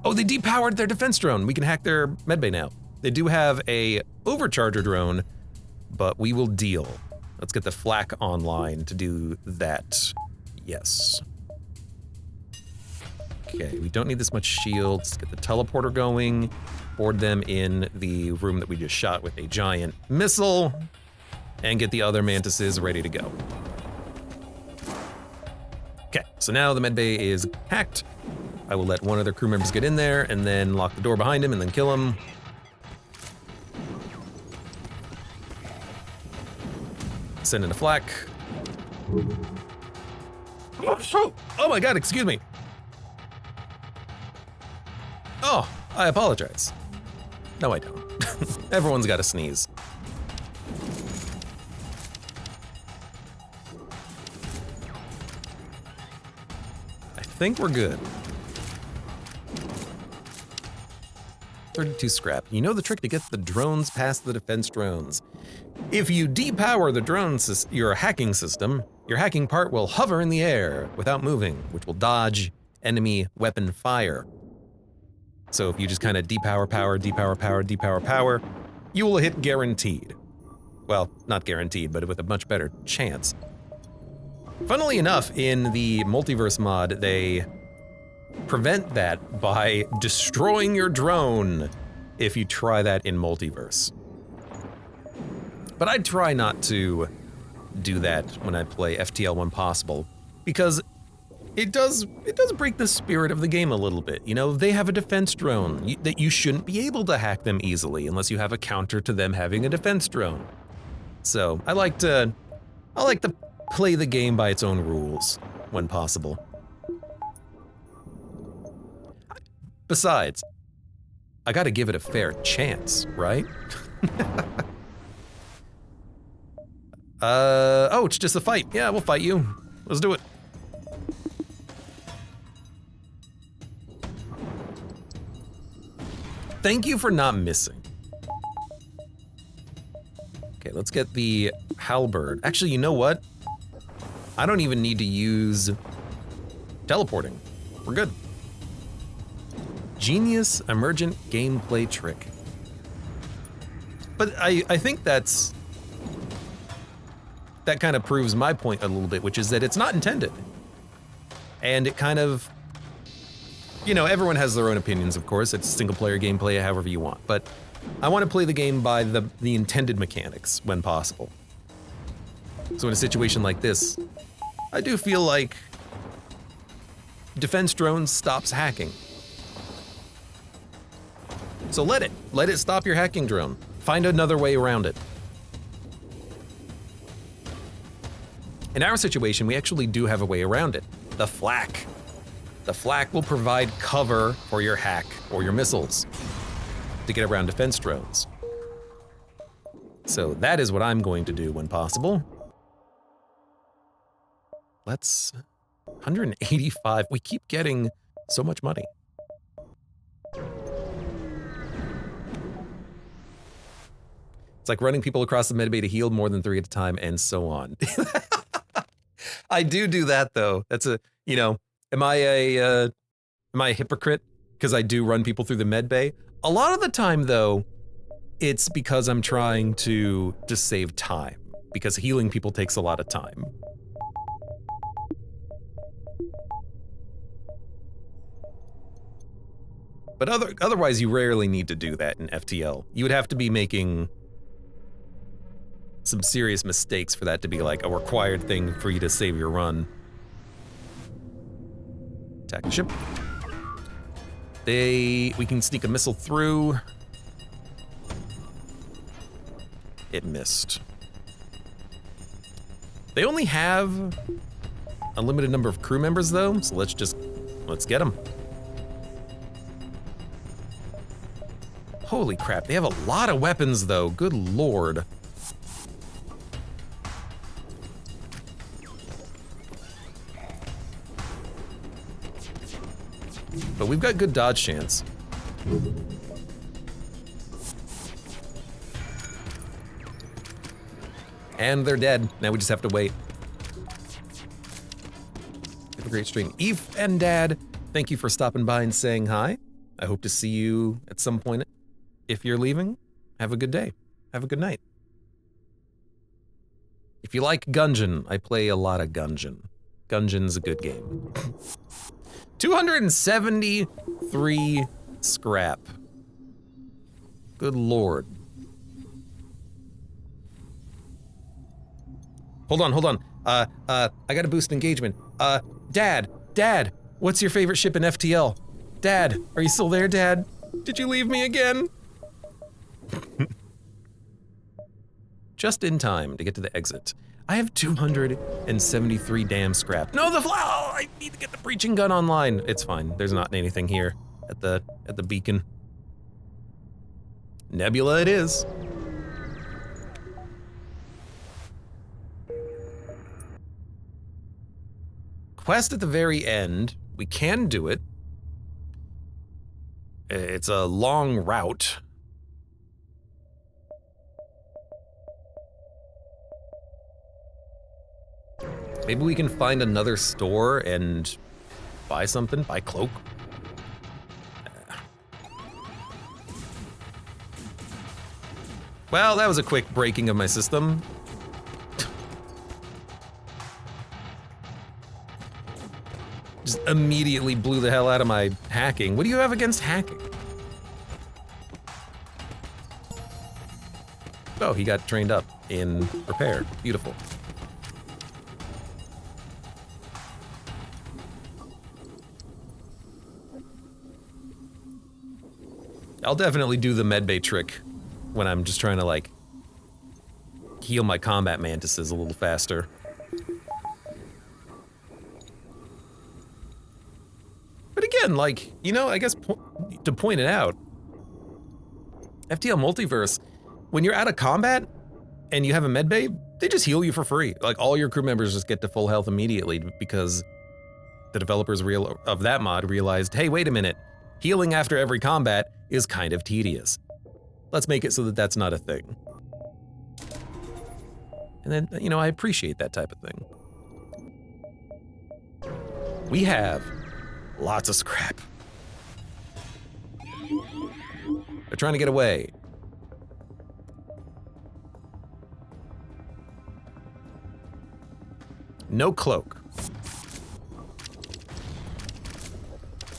Oh, they depowered their defense drone. We can hack their medbay now. They do have a overcharger drone, but we will deal. Let's get the flak online to do that. Yes. Okay, we don't need this much shields. Let's get the teleporter going. Board them in the room that we just shot with a giant missile. And get the other mantises ready to go. Okay, so now the medbay is hacked. I will let one of their crew members get in there and then lock the door behind him and then kill him. Send in a flak. Oh my god, excuse me. Oh, I apologize. No, I don't. Everyone's got to sneeze. I think we're good. 32 scrap. You know the trick to get the drones past the defense drones. If you depower the your hacking system, your hacking part will hover in the air without moving, which will dodge enemy weapon fire. So if you just kind of depower power, depower power, depower power, you will hit guaranteed. Well, not guaranteed, but with a much better chance. Funnily enough, in the multiverse mod, they prevent that by destroying your drone if you try that in multiverse. But I'd try not to do that when I play FTL when possible, because it does break the spirit of the game a little bit. You know, they have a defense drone that you shouldn't be able to hack them easily unless you have a counter to them having a defense drone. So I like to play the game by its own rules when possible. Besides, I gotta give it a fair chance, right? Oh, it's just a fight. Yeah, we'll fight you. Let's do it. Thank you for not missing. Okay, let's get the halberd. Actually, you know what? I don't even need to use teleporting. We're good. Genius emergent gameplay trick. But I think that kind of proves my point a little bit, which is that it's not intended. And it kind of, you know, everyone has their own opinions, of course. It's single player gameplay, however you want. But I want to play the game by the intended mechanics when possible. So in a situation like this, I do feel like defense drones stops hacking. So let it stop your hacking drone. Find another way around it. In our situation, we actually do have a way around it. The flak. The flak will provide cover for your hack or your missiles to get around defense drones. So that is what I'm going to do when possible. Let's 185. We keep getting so much money. It's like running people across the medbay to heal more than 3 at a time, and so on. I do that though. That's a, you know, am I a hypocrite because I do run people through the medbay? A lot of the time though, it's because I'm trying to just save time, because healing people takes a lot of time. But otherwise you rarely need to do that in FTL. You would have to be making some serious mistakes for that to be like a required thing for you to save your run. Attack the ship. We can sneak a missile through. It missed. They only have a limited number of crew members though, so let's get them. Holy crap, they have a lot of weapons though, good lord. But we've got good dodge chance. And they're dead. Now we just have to wait. Have a great stream. Eve and Dad, thank you for stopping by and saying hi. I hope to see you at some point. If you're leaving, have a good day. Have a good night. If you like Gungeon, I play a lot of Gungeon. Gungeon's a good game. 273 scrap. Good lord. Hold on. I gotta boost engagement. Dad, what's your favorite ship in FTL? Dad, are you still there, Dad? Did you leave me again? Just in time to get to the exit. I have 273 damn scrap. No, I need to get the breaching gun online. It's fine. There's not anything here at the beacon. Nebula it is. Quest at the very end. We can do it. It's a long route. Maybe we can find another store and buy something, buy cloak. Well, that was a quick breaking of my system. Just immediately blew the hell out of my hacking. What do you have against hacking? Oh, he got trained up in repair. Beautiful. I'll definitely do the medbay trick when I'm just trying to, like, heal my combat mantises a little faster. But again, like, you know, I guess to point it out, FTL Multiverse, when you're out of combat and you have a medbay, they just heal you for free. Like, all your crew members just get to full health immediately because the developers of that mod realized, hey, wait a minute, healing after every combat is kind of tedious. Let's make it so that that's not a thing. And then, you know, I appreciate that type of thing. We have lots of scrap. They're trying to get away. No cloak.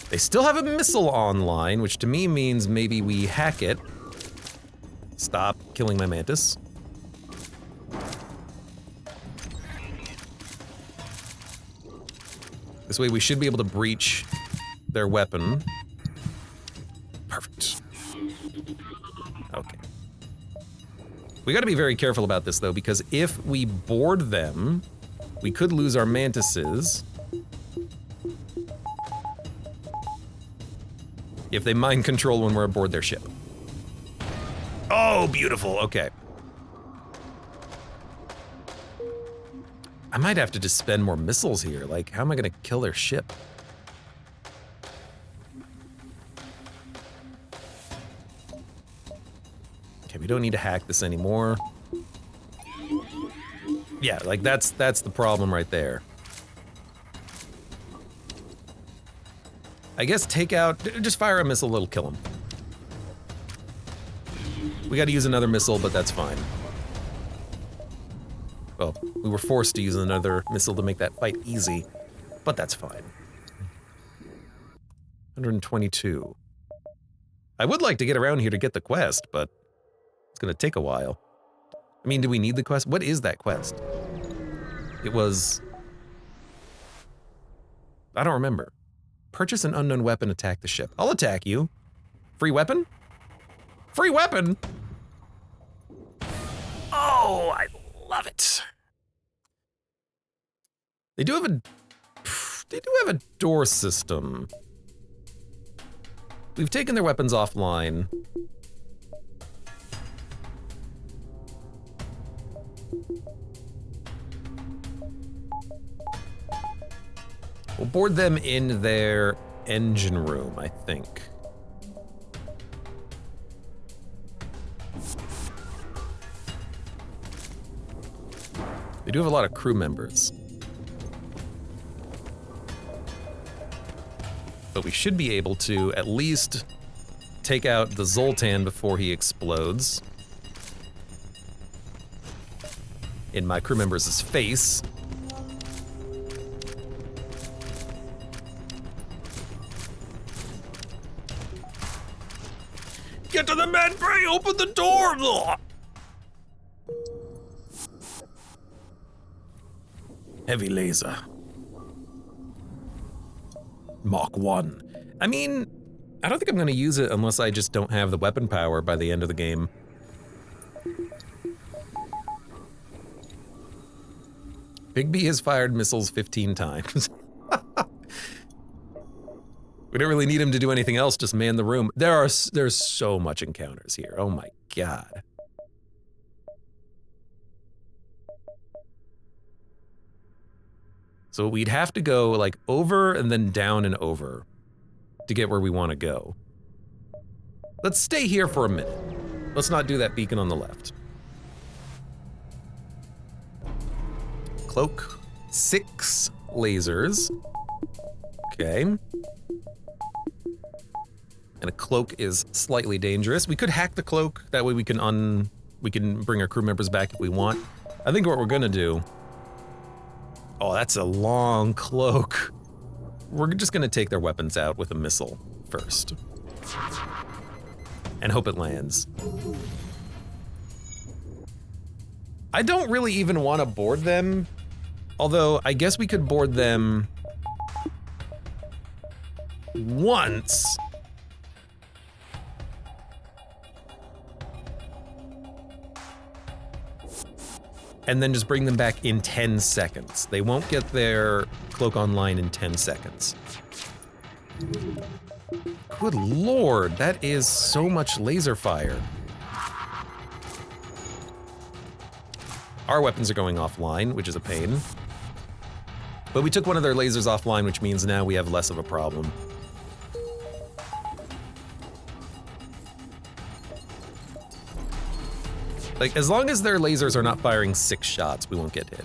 They still have a missile online, which to me means maybe we hack it. Stop killing my mantis. This way we should be able to breach their weapon. Perfect. Okay. We gotta be very careful about this though, because if we board them, we could lose our mantises. If they mind control when we're aboard their ship. Oh, beautiful, okay. I might have to just spend more missiles here. Like, how am I gonna kill their ship? Okay, we don't need to hack this anymore. Yeah, like that's the problem right there. I guess take out, just fire a missile, it'll kill him. We gotta use another missile, but that's fine. Well, we were forced to use another missile to make that fight easy, but that's fine. 122. I would like to get around here to get the quest, but it's gonna take a while. I mean, do we need the quest? What is that quest? It was... I don't remember. Purchase an unknown weapon, attack the ship. I'll attack you. Free weapon? Free weapon? Oh, I love it. They do have a door system. We've taken their weapons offline. We'll board them in their engine room, I think. They do have a lot of crew members. But we should be able to at least take out the Zoltan before he explodes. In my crew member's face. Get to the med bay, open the door! Heavy laser. Mach 1. I mean, I don't think I'm gonna use it unless I just don't have the weapon power by the end of the game. Big B has fired missiles 15 times. We don't really need him to do anything else, just man the room. There's so much encounters here, oh my god. So we'd have to go like over and then down and over to get where we want to go. Let's stay here for a minute. Let's not do that beacon on the left. Cloak, 6 lasers. Okay. And a cloak is slightly dangerous. We could hack the cloak. That way we can bring our crew members back if we want. I think what we're gonna do... Oh, that's a long cloak. We're just gonna take their weapons out with a missile first. And hope it lands. I don't really even want to board them. Although, I guess we could board them... once. And then just bring them back in 10 seconds. They won't get their cloak online in 10 seconds. Good lord, that is so much laser fire. Our weapons are going offline, which is a pain. But we took one of their lasers offline, which means now we have less of a problem. Like, as long as their lasers are not firing 6 shots, we won't get hit.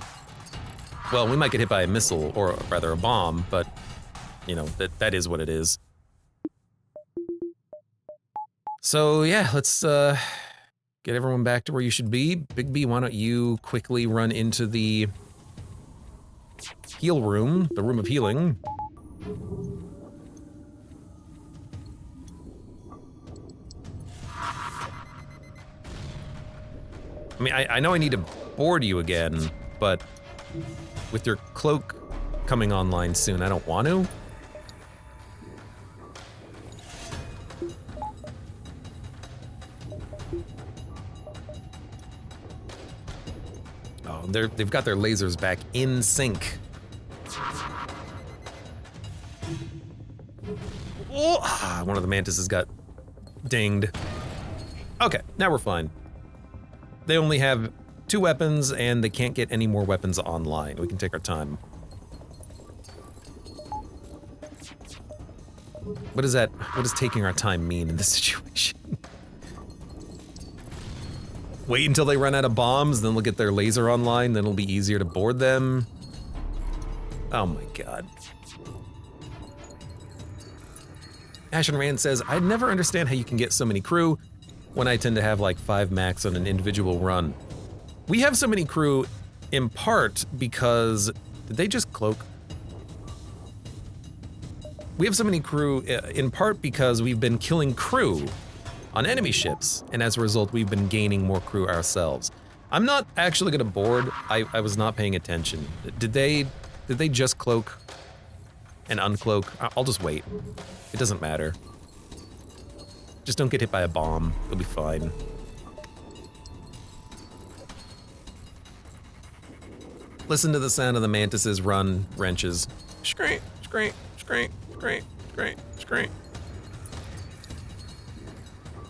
Well, we might get hit by a missile, or rather a bomb, but, you know, that is what it is. So, yeah, let's get everyone back to where you should be. Big B, why don't you quickly run into the heal room, the room of healing. I mean, I know I need to board you again, but with your cloak coming online soon, I don't want to. Oh, they've got their lasers back in sync. Oh, one of the mantises got dinged. Okay, now we're fine. They only have 2 weapons, and they can't get any more weapons online. We can take our time. What does taking our time mean in this situation? Wait until they run out of bombs, then they'll get their laser online, then it'll be easier to board them. Oh my god. Ashen Rand says, I never understand how you can get so many crew when I tend to have like 5 max on an individual run. We have so many crew in part because... Did they just cloak? We have so many crew in part because we've been killing crew on enemy ships, and as a result we've been gaining more crew ourselves. I'm not actually gonna board. I was not paying attention. Did they just cloak and uncloak? I'll just wait. It doesn't matter. Just don't get hit by a bomb. It'll be fine. Listen to the sound of the mantises run wrenches. Scream, scream, scream, scream, scream, scream.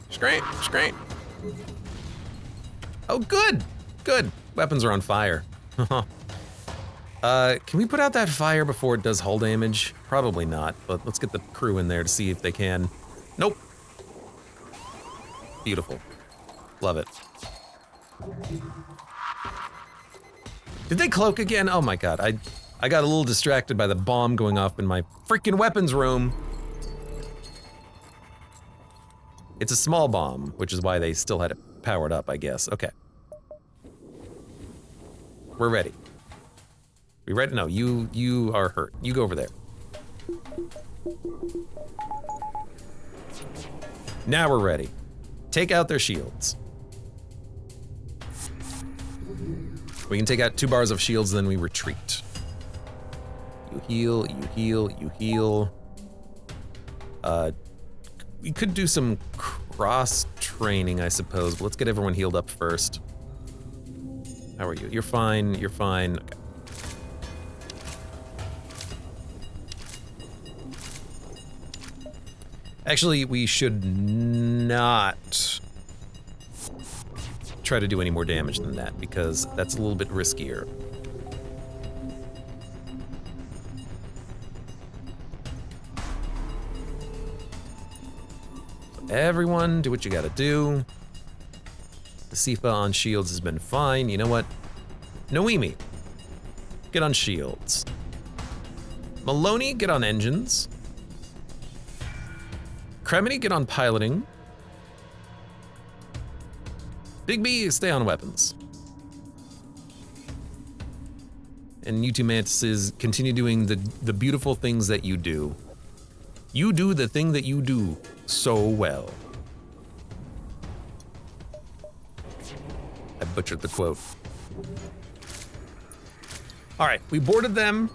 Scream, scream. Oh, good, good. Weapons are on fire. Can we put out that fire before it does hull damage? Probably not, but let's get the crew in there to see if they can. Nope. Beautiful. Love it. Did they cloak again? Oh my god, I got a little distracted by the bomb going off in my freaking weapons room. It's a small bomb, which is why they still had it powered up, I guess. Okay. We're ready. We ready? No, you are hurt. You go over there. Now we're ready. Take out their shields. We can take out 2 bars of shields, then we retreat. You heal, you heal, you heal. We could do some cross-training, I suppose, but let's get everyone healed up first. How are you? You're fine, you're fine. Okay. Actually, we should not try to do any more damage than that, because that's a little bit riskier. So everyone, do what you gotta do. The Sifa on shields has been fine. You know what? Noemi, get on shields. Maloney, get on engines. Cremini, get on piloting. Big B, stay on weapons. And you two mantises, continue doing the beautiful things that you do. You do the thing that you do so well. I butchered the quote. All right, we boarded them.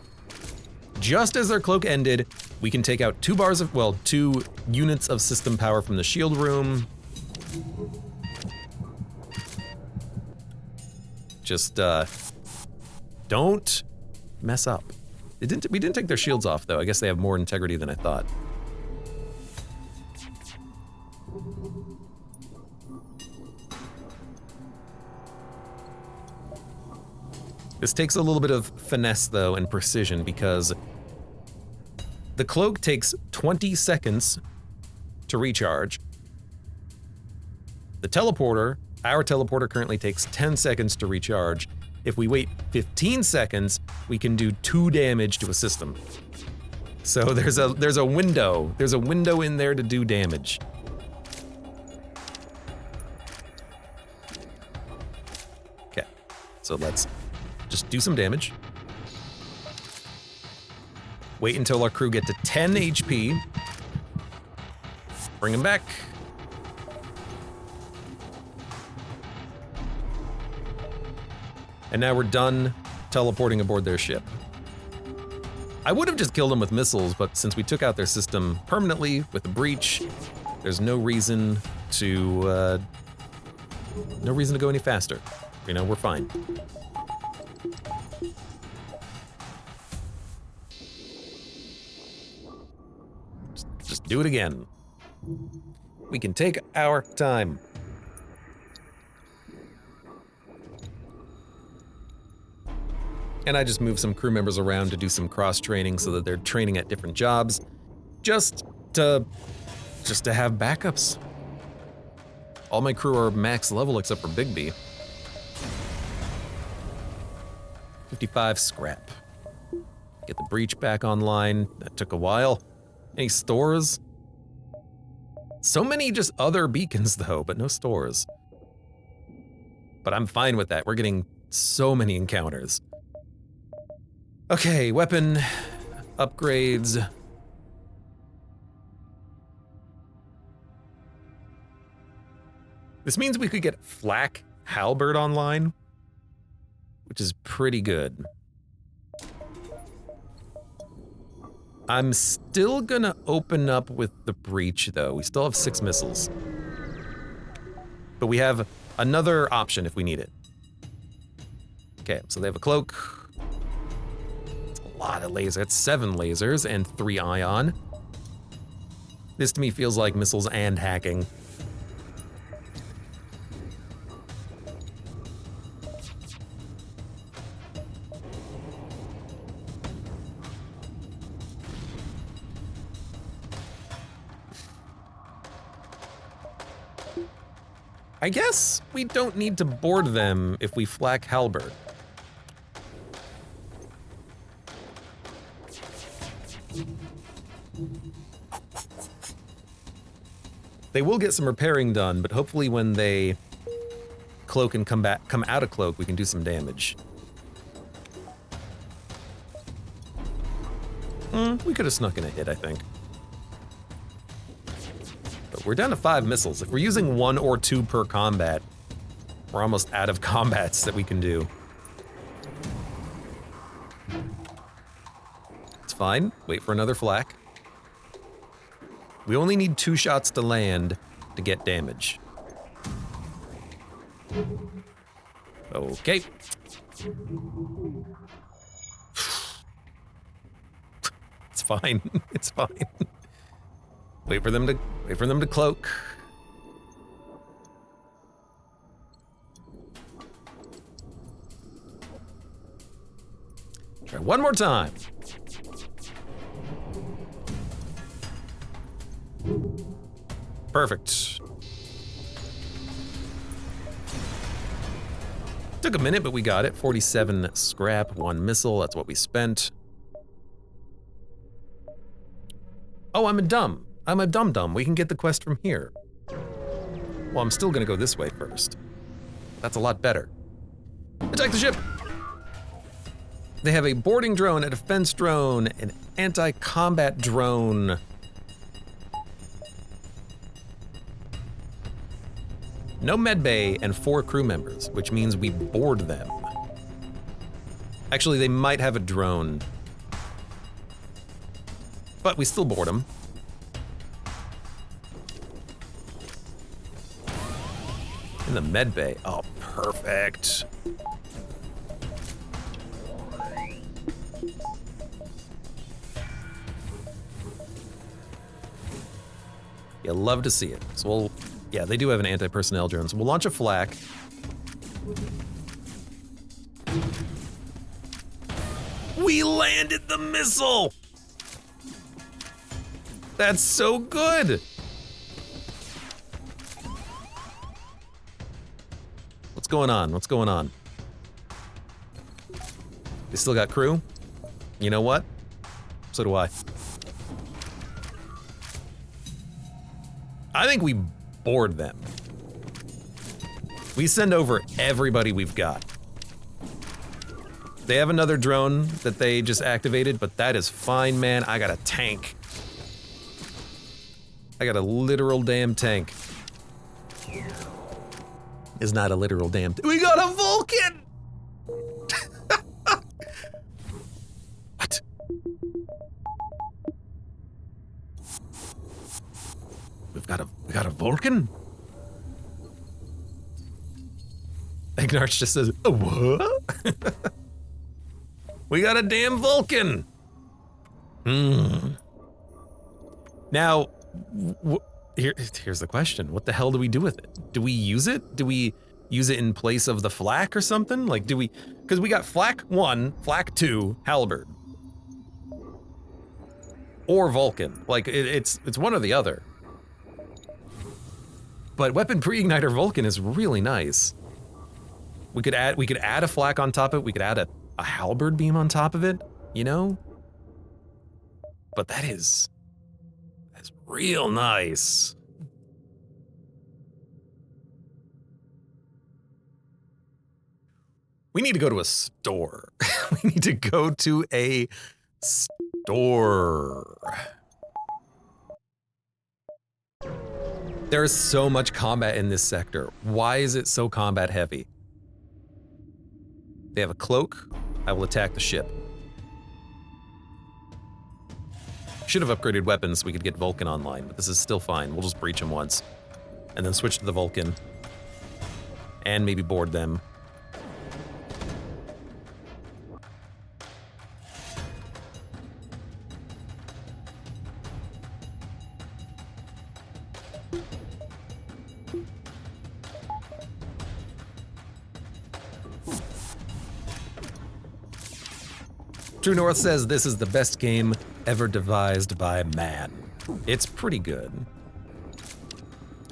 Just as their cloak ended, we can take out 2 units of system power from the shield room. Just, don't mess up. We didn't take their shields off, though. I guess they have more integrity than I thought. This takes a little bit of finesse, though, and precision, because the cloak takes 20 seconds to recharge. The teleporter, our teleporter currently takes 10 seconds to recharge. If we wait 15 seconds, we can do 2 damage to a system. So there's a window. There's a window in there to do damage. Okay, so let's just do some damage. Wait until our crew get to 10 HP. Bring them back. And now we're done teleporting aboard their ship. I would have just killed them with missiles, but since we took out their system permanently with a breach, there's no reason to go any faster. You know, we're fine. Just do it again. We can take our time. And I just moved some crew members around to do some cross-training so that they're training at different jobs, just to have backups. All my crew are max level except for Big B. 55 scrap. Get the breach back online. That took a while. Any stores? So many just other beacons though, but no stores. But I'm fine with that. We're getting so many encounters. Okay, weapon upgrades. This means we could get flak halberd online, which is pretty good. I'm still gonna open up with the breach though. We still have 6 missiles. But we have another option if we need it. Okay, so they have a cloak. A lot of lasers. It's 7 lasers and 3 ion. This to me feels like missiles and hacking. I guess we don't need to board them if we flak halberd. They will get some repairing done, but hopefully when they cloak and come out of cloak, we can do some damage. We could have snuck in a hit, I think. But we're down to 5 missiles. If we're using 1 or 2 per combat, we're almost out of combats that we can do. It's fine. Wait for another flak. We only need 2 shots to land to get damage. Okay. It's fine. It's fine. Wait for them to cloak. Try one more time. Perfect. Took a minute, but we got it. 47 scrap, 1 missile, that's what we spent. Oh, I'm a dum-dum. We can get the quest from here. Well, I'm still gonna go this way first. That's a lot better. Attack the ship! They have a boarding drone, a defense drone, an anti-combat drone. No medbay and 4 crew members, which means we board them. Actually, they might have a drone. But we still board them. In the medbay. Oh, perfect. You love to see it. So we'll, yeah, they do have an anti-personnel drone. So we'll launch a flak. We landed the missile! That's so good! What's going on? What's going on? They still got crew? You know what? So do I. I think we board them. We send over everybody we've got. They have another drone that they just activated, but that is fine, man. I got a tank. I got a literal damn tank. Is not a literal damn we got a Vulcan! What? We got a Vulcan? Ignarch just says, a what? We got a damn Vulcan! Now, here's the question. What the hell do we do with it? Do we use it? Do we use it in place of the flak or something? Like, do we, because we got flak 1, flak 2, halberd. Or Vulcan. Like, it's one or the other. But weapon pre-igniter Vulcan is really nice. We could add a flak on top of it, we could add a halberd beam on top of it, you know? But that's real nice. We need to go to a store. We need to go to a store. There is so much combat in this sector. Why is it so combat heavy? They have a cloak. I will attack the ship. Should have upgraded weapons so we could get Vulcan online, but this is still fine. We'll just breach them once. And then switch to the Vulcan. And maybe board them. True North says this is the best game ever devised by man. It's pretty good.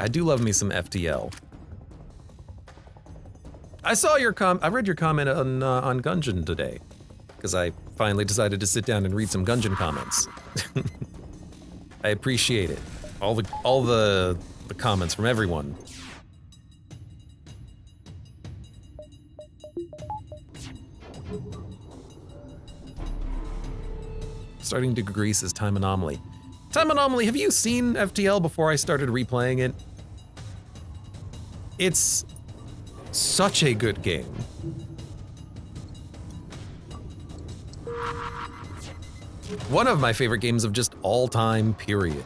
I do love me some FTL. I saw your I read your comment on Gungeon today, because I finally decided to sit down and read some Gungeon comments. I appreciate it. All the comments from everyone. Starting to grease is Time Anomaly. Time Anomaly, have you seen FTL before I started replaying it? It's such a good game. One of my favorite games of just all time, period.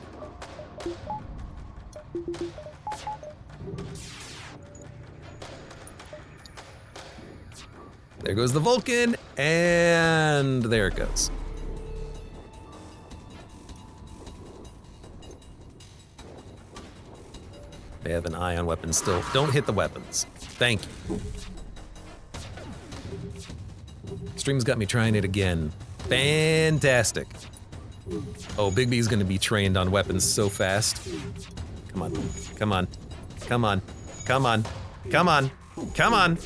There goes the Vulcan, and there it goes. They have an eye on weapons still. Don't hit the weapons. Thank you. Stream's got me trying it again. Fantastic. Oh, Big B's gonna be trained on weapons so fast. Come on, come on, come on, come on, come on, come on.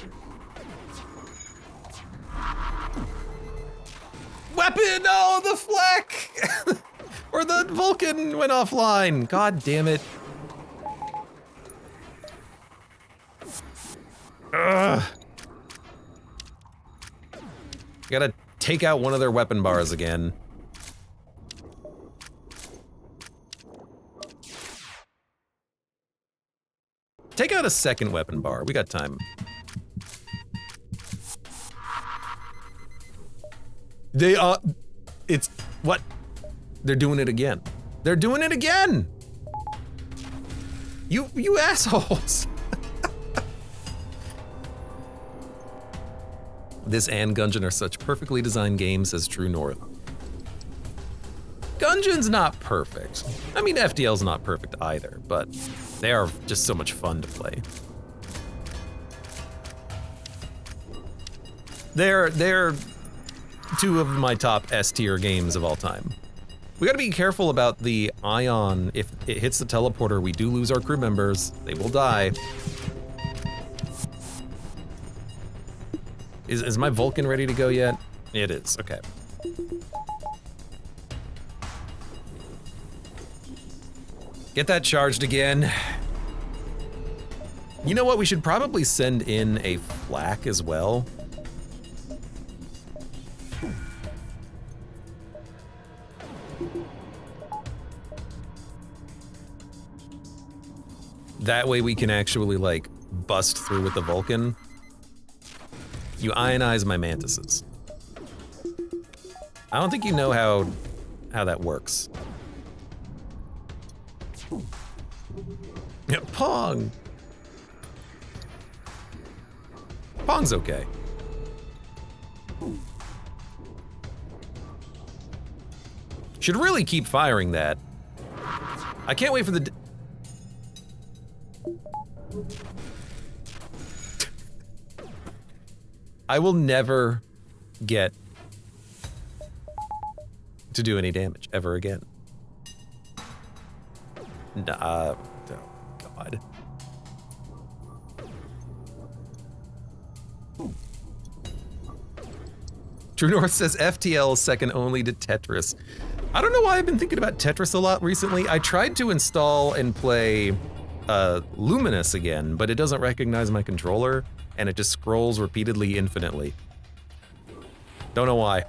weapon! Oh, the flak! Or the Vulcan went offline. God damn it. Ugh. Gotta take out one of their weapon bars again. Take out a second weapon bar. We got time. They are... It's... What? They're doing it again. They're doing it again! You assholes! This and Gungeon are such perfectly designed games, says True North. Gungeon's not perfect. I mean, FTL's not perfect either, but they are just so much fun to play. They're two of my top S-tier games of all time. We gotta be careful about the ion. If it hits the teleporter, we do lose our crew members. They will die. Is my Vulcan ready to go yet? It is, okay. Get that charged again. You know what, we should probably send in a flak as well. That way we can actually, like, bust through with the Vulcan. You ionize my mantises. I don't think you know how that works. Yeah, Pong! Pong's okay. Should really keep firing that. I can't wait for the... I will never get to do any damage ever again. Oh God. True North says FTL is second only to Tetris. I don't know why I've been thinking about Tetris a lot recently. I tried to install and play Luminous again, but it doesn't recognize my controller, and it just scrolls repeatedly infinitely. Don't know why.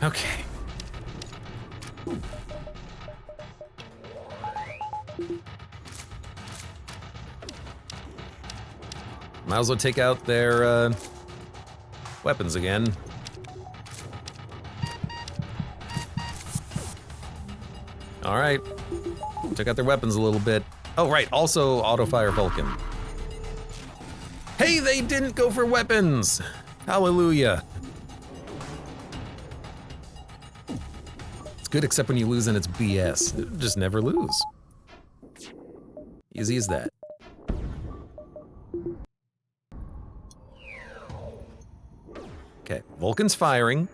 Okay. Might as well take out their weapons again. All right, took out their weapons a little bit. Oh right, also auto-fire Vulcan. Hey, they didn't go for weapons! Hallelujah. It's good except when you lose and it's BS. Just never lose. Easy as that. Okay, Vulcan's firing.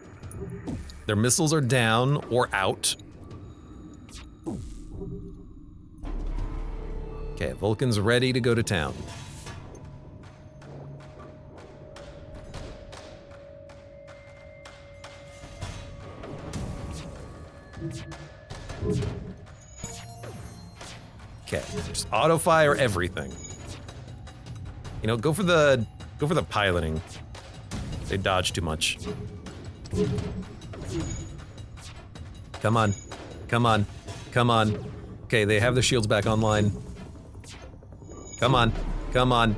Their missiles are down or out. Okay, Vulcan's ready to go to town. Okay, just auto-fire everything. You know, go for the piloting. They dodge too much. Come on, come on, come on. Okay, they have their shields back online. Come on, come on.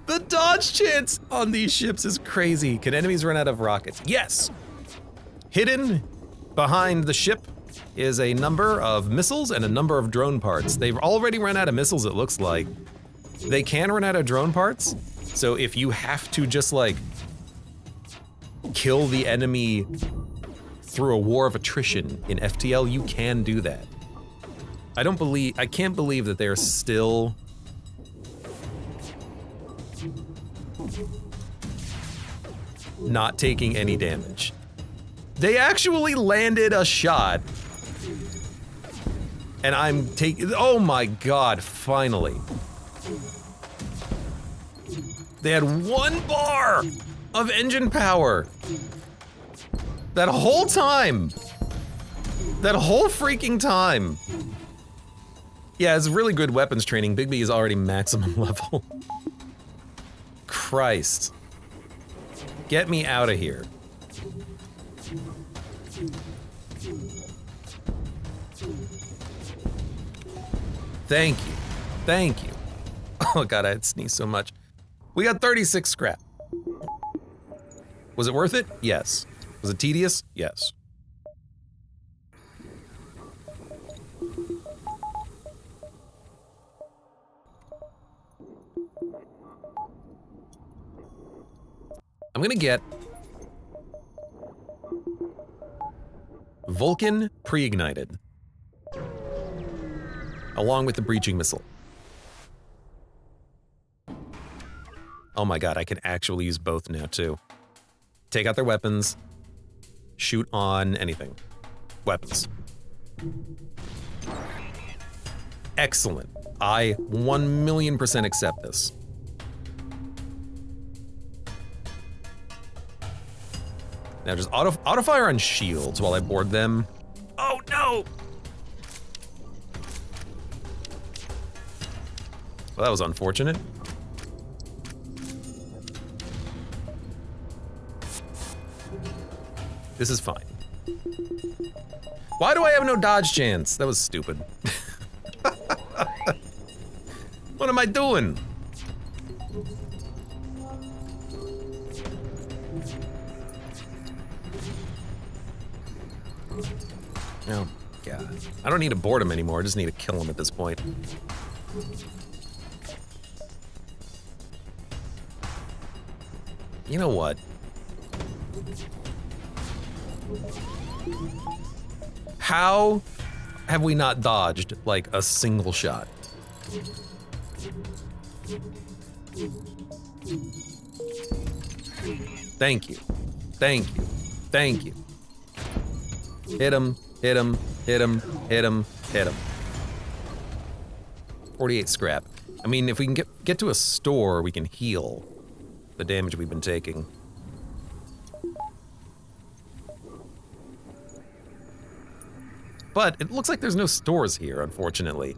The dodge chance on these ships is crazy. Can enemies run out of rockets? Yes. Hidden behind the ship is a number of missiles and a number of drone parts. They've already run out of missiles, it looks like. They can run out of drone parts, so if you have to just like kill the enemy through a war of attrition in FTL, you can do that. I can't believe that they're still not taking any damage. They actually landed a shot And I'm taking, oh my god, finally. They had 1 bar of engine power. That whole time. That whole freaking time. Yeah, it's really good weapons training. Bigby is already maximum level. Christ. Get me out of here. Thank you. Thank you. Oh god, I had sneezed so much. We got 36 scrap. Was it worth it? Yes. Was it tedious? Yes. I'm gonna get Vulcan pre-ignited, along with the breaching missile. Oh my god, I can actually use both now too. Take out their weapons, shoot on anything. Weapons. Excellent. I 1,000,000% accept this. Now just auto fire on shields while I board them. Oh no! Well, that was unfortunate. This is fine. Why do I have no dodge chance? That was stupid. What am I doing? Oh, God. I don't need to board him anymore, I just need to kill him at this point. You know what? How have we not dodged, like, a single shot? Thank you. Thank you. Thank you. Hit him, hit him, hit him, hit him, hit him. 48 scrap. I mean, if we can get to a store, we can heal the damage we've been taking. But it looks like there's no stores here, unfortunately.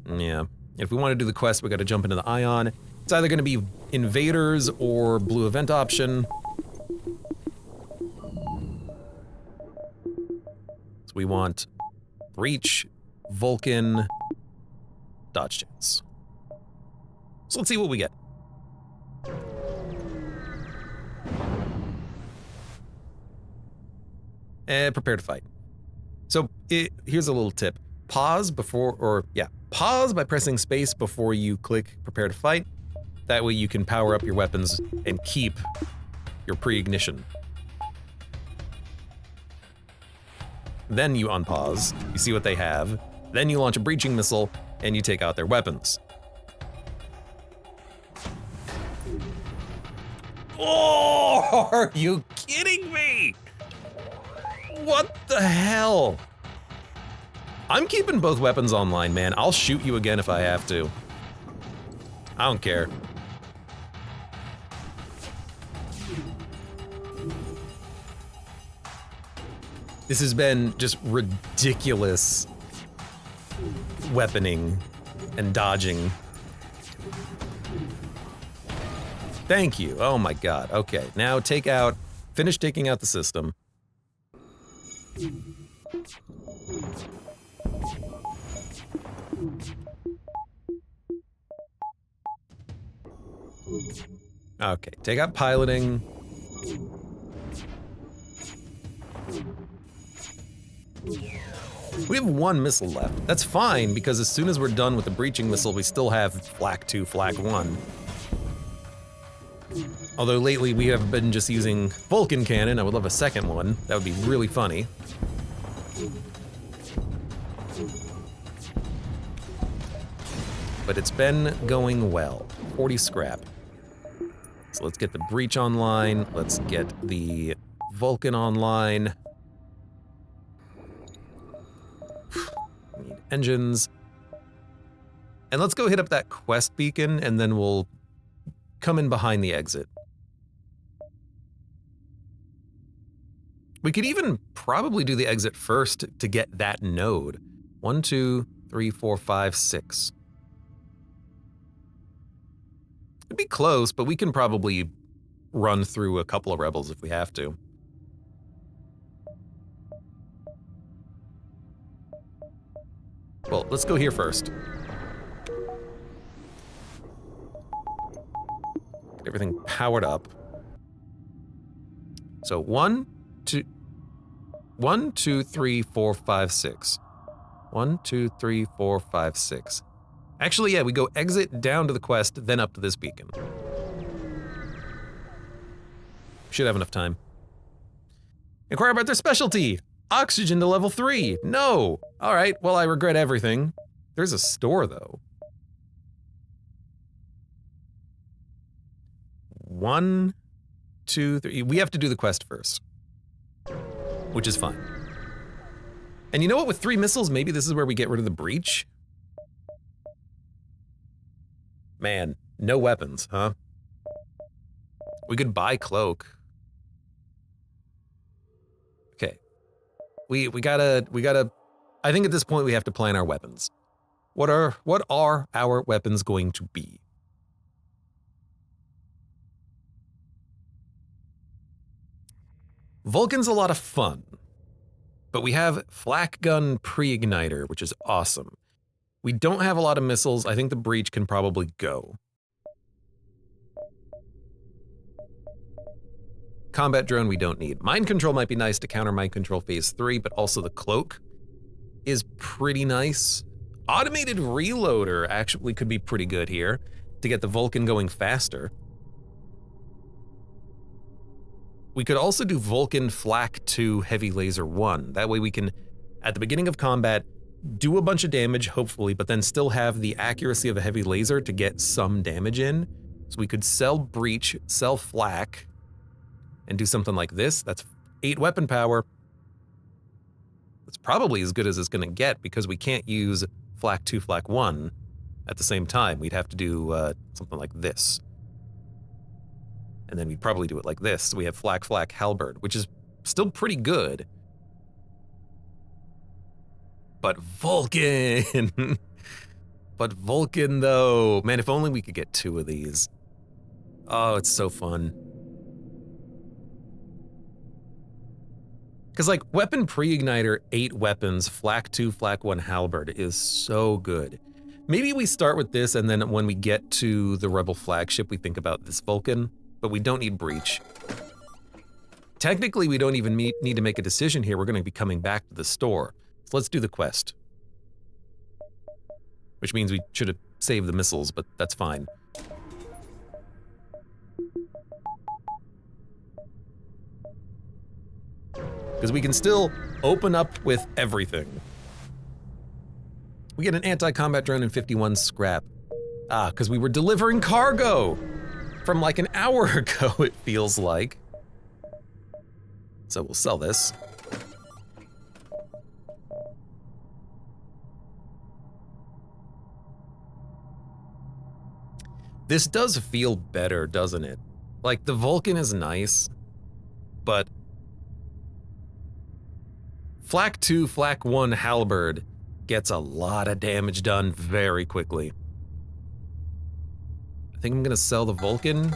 Yeah. If we want to do the quest, we gotta jump into the Ion. It's either gonna be Invaders or Blue Event option. So we want Breach, Vulcan, Dodge Chance. So let's see what we get. Prepare to fight. So here's a little tip. Pause by pressing space before you click prepare to fight. That way you can power up your weapons and keep your pre-ignition. Then you unpause, you see what they have, then you launch a breaching missile and you take out their weapons. Oh, are you kidding me? What the hell? I'm keeping both weapons online, man. I'll shoot you again if I have to. I don't care. This has been just ridiculous weaponing and dodging. Thank you. Oh my god. Okay, now finish taking out the system. Okay, take out piloting. We have 1 missile left. That's fine, because as soon as we're done with the breaching missile, we still have Flak 2, Flak 1. Although lately we have been just using Vulcan cannon. I would love a second one. That would be really funny. But it's been going well. 40 scrap. So let's get the breach online. Let's get the Vulcan online. We need engines. And let's go hit up that quest beacon, and then we'll come in behind the exit. We could even probably do the exit first to get that node. 1, 2, 3, 4, 5, 6. It'd be close, but we can probably run through a couple of rebels if we have to. Well, let's go here first. Get everything powered up. So 1, 2, 3, 4, 5, 6. 1, 2, 3, 4, 5, 6. Actually, yeah, we go exit down to the quest, then up to this beacon. Should have enough time. Inquire about their specialty. Oxygen to level 3. No. All right, well, I regret everything. There's a store, though. 1, 2, 3. We have to do the quest first, which is fine. And you know what? With 3 missiles, maybe this is where we get rid of the breach. Man, no weapons, huh? We could buy cloak. Okay. We gotta, I think at this point we have to plan our weapons. What are our weapons going to be? Vulcan's a lot of fun, but we have flak gun pre-igniter, which is awesome. We don't have a lot of missiles. I think the breach can probably go. Combat drone we don't need. Mind control might be nice to counter mind control phase 3, but also the cloak is pretty nice. Automated reloader actually could be pretty good here to get the Vulcan going faster. We could also do Vulcan Flak 2 Heavy Laser 1. That way we can, at the beginning of combat, do a bunch of damage, hopefully, but then still have the accuracy of a heavy laser to get some damage in. So we could sell breach, sell flak, and do something like this. That's 8 weapon power. That's probably as good as it's gonna get because we can't use flak 2, flak 1 at the same time. We'd have to do something like this. And then we'd probably do it like this. So we have flak, flak, halberd, which is still pretty good. But Vulcan! But Vulcan, though. Man, if only we could get 2 of these. Oh, it's so fun. Because, like, weapon pre-igniter, 8 weapons, flak 2, flak 1, halberd is so good. Maybe we start with this, and then when we get to the Rebel flagship, we think about this Vulcan, but we don't need breach. Technically, we don't even need to make a decision here. We're going to be coming back to the store. So let's do the quest. Which means we should have saved the missiles, but that's fine. Because we can still open up with everything. We get an anti-combat drone and 51 scrap. Ah, because we were delivering cargo from like an hour ago, it feels like. So we'll sell this. This does feel better, doesn't it? Like, the Vulcan is nice, but flak 2, flak 1 halberd gets a lot of damage done very quickly. I think I'm gonna sell the Vulcan,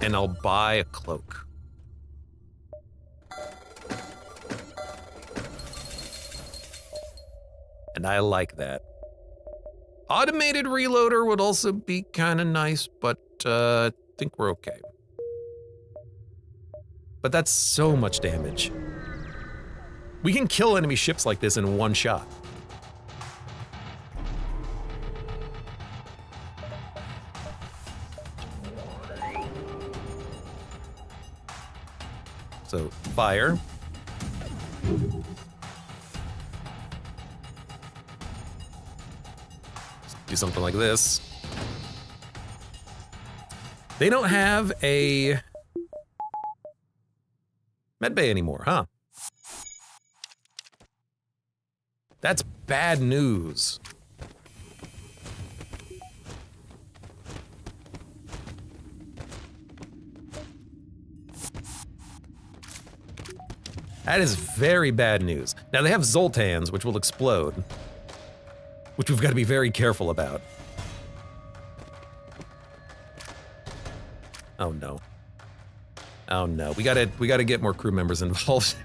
and I'll buy a cloak. And I like that. Automated reloader would also be kind of nice, but I think we're okay. But that's so much damage. We can kill enemy ships like this in one shot. So, fire. Do something like this. They don't have a medbay anymore, huh? That's bad news. That is very bad news. Now they have Zoltans, which will explode, which we've got to be very careful about. Oh no. Oh no. We gotta get more crew members involved.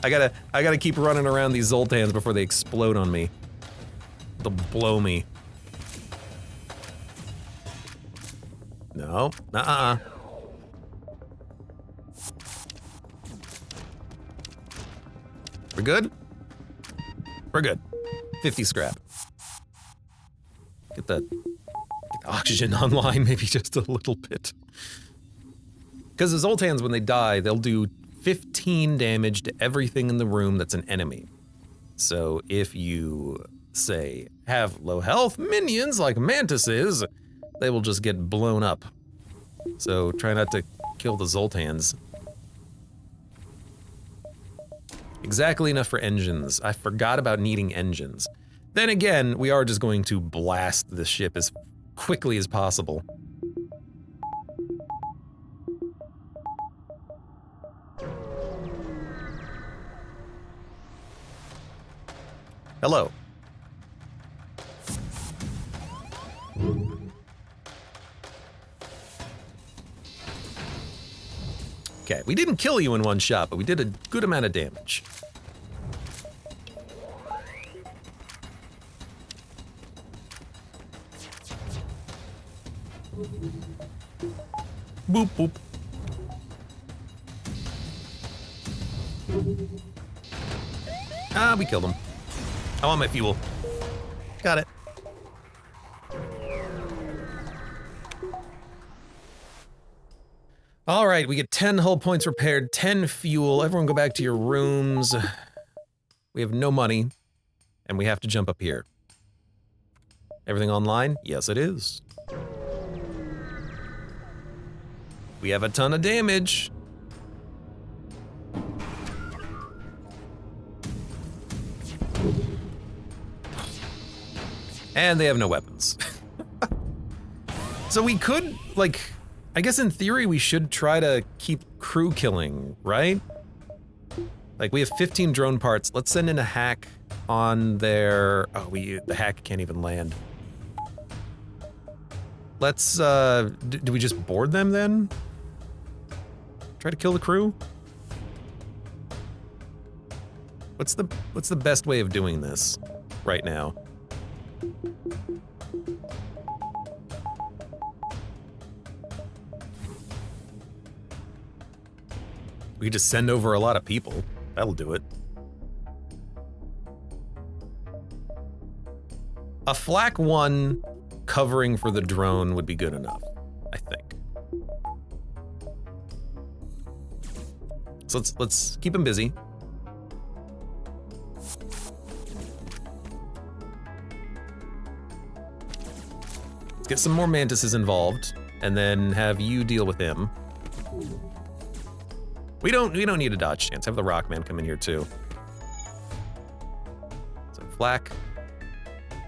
I gotta keep running around these Zoltans before they explode on me. They'll blow me. No. Nuh-uh. We're good? We're good. 50 scrap. Get the oxygen online, maybe just a little bit. Because the Zoltans, when they die, they'll do 15 damage to everything in the room that's an enemy. So if you, say, have low health minions like mantises, they will just get blown up. So try not to kill the Zoltans. Exactly enough for engines. I forgot about needing engines. Then again, we are just going to blast the ship as quickly as possible. Hello. Okay, we didn't kill you in one shot, but we did a good amount of damage. Boop, boop. Ah, we killed him. I want my fuel. Got it. All right, we get 10 hull points repaired, 10 fuel. Everyone go back to your rooms. We have no money, and we have to jump up here. Everything online? Yes, it is. We have a ton of damage. And they have no weapons. So we could, like, I guess in theory we should try to keep crew killing, right? Like, we have 15 drone parts. Let's send in a hack on their... Oh, the hack can't even land. Let's, do we just board them then? Try to kill the crew? What's the best way of doing this right now? We just send over a lot of people. That'll do it. A flak 1 covering for the drone would be good enough, I think. So let's keep him busy. Let's get some more mantises involved, and then have you deal with him. We don't need a dodge chance. Have the Rockman come in here too. So flak.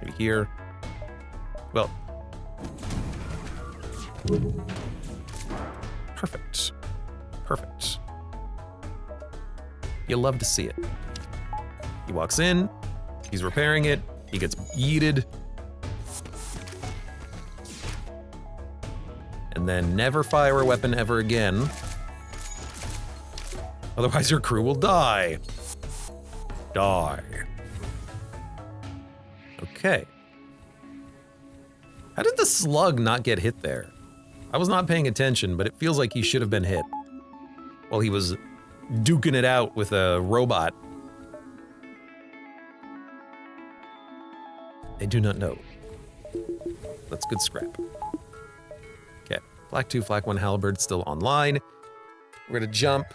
Maybe here. Well. Perfect. Perfect. You'll love to see it. He walks in, he's repairing it, he gets yeeted. And then never fire a weapon ever again. Otherwise your crew will die. Die. Okay. How did the slug not get hit there? I was not paying attention, but it feels like he should have been hit while he was duking it out with a robot. I do not know. That's good scrap. Okay, flak 2, flak 1 halberd still online. We're gonna jump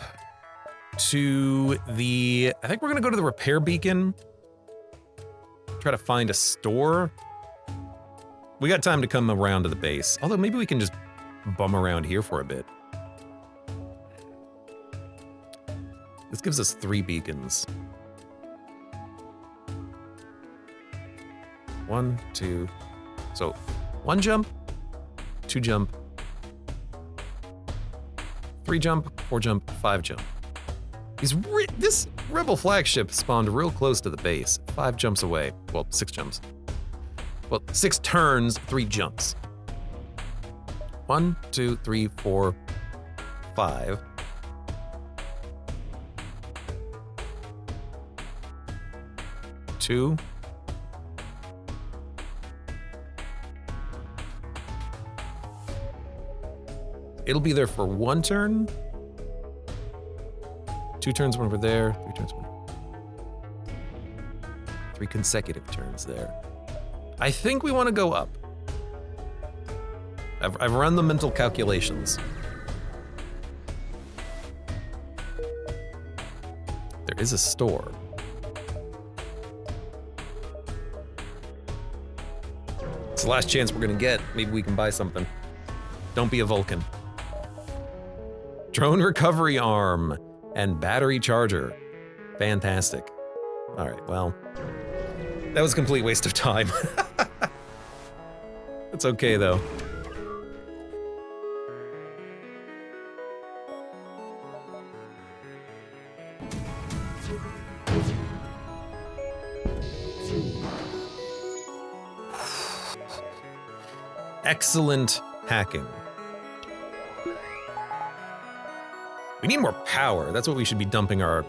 to the, I think we're gonna go to the repair beacon. Try to find a store. We got time to come around to the base. Although maybe we can just bum around here for a bit. This gives us 3 beacons. 1, 2. So 1 jump, 2 jump, 3 jump, 4 jump, 5 jump. This rebel flagship spawned real close to the base. 5 jumps away. Well, 6 jumps. Well, 6 turns, 3 jumps. 1, 2, 3, 4, 5. Two. It'll be there for 1 turn. 2 turns when we're there. 3 turns when. 3 consecutive turns there. I think we want to go up. I've run the mental calculations. There is a store. It's the last chance we're gonna get. Maybe we can buy something. Don't be a Vulcan. Drone recovery arm and battery charger. Fantastic. All right, well, that was a complete waste of time. It's okay though. Excellent hacking. We need more power. That's what we should be dumping our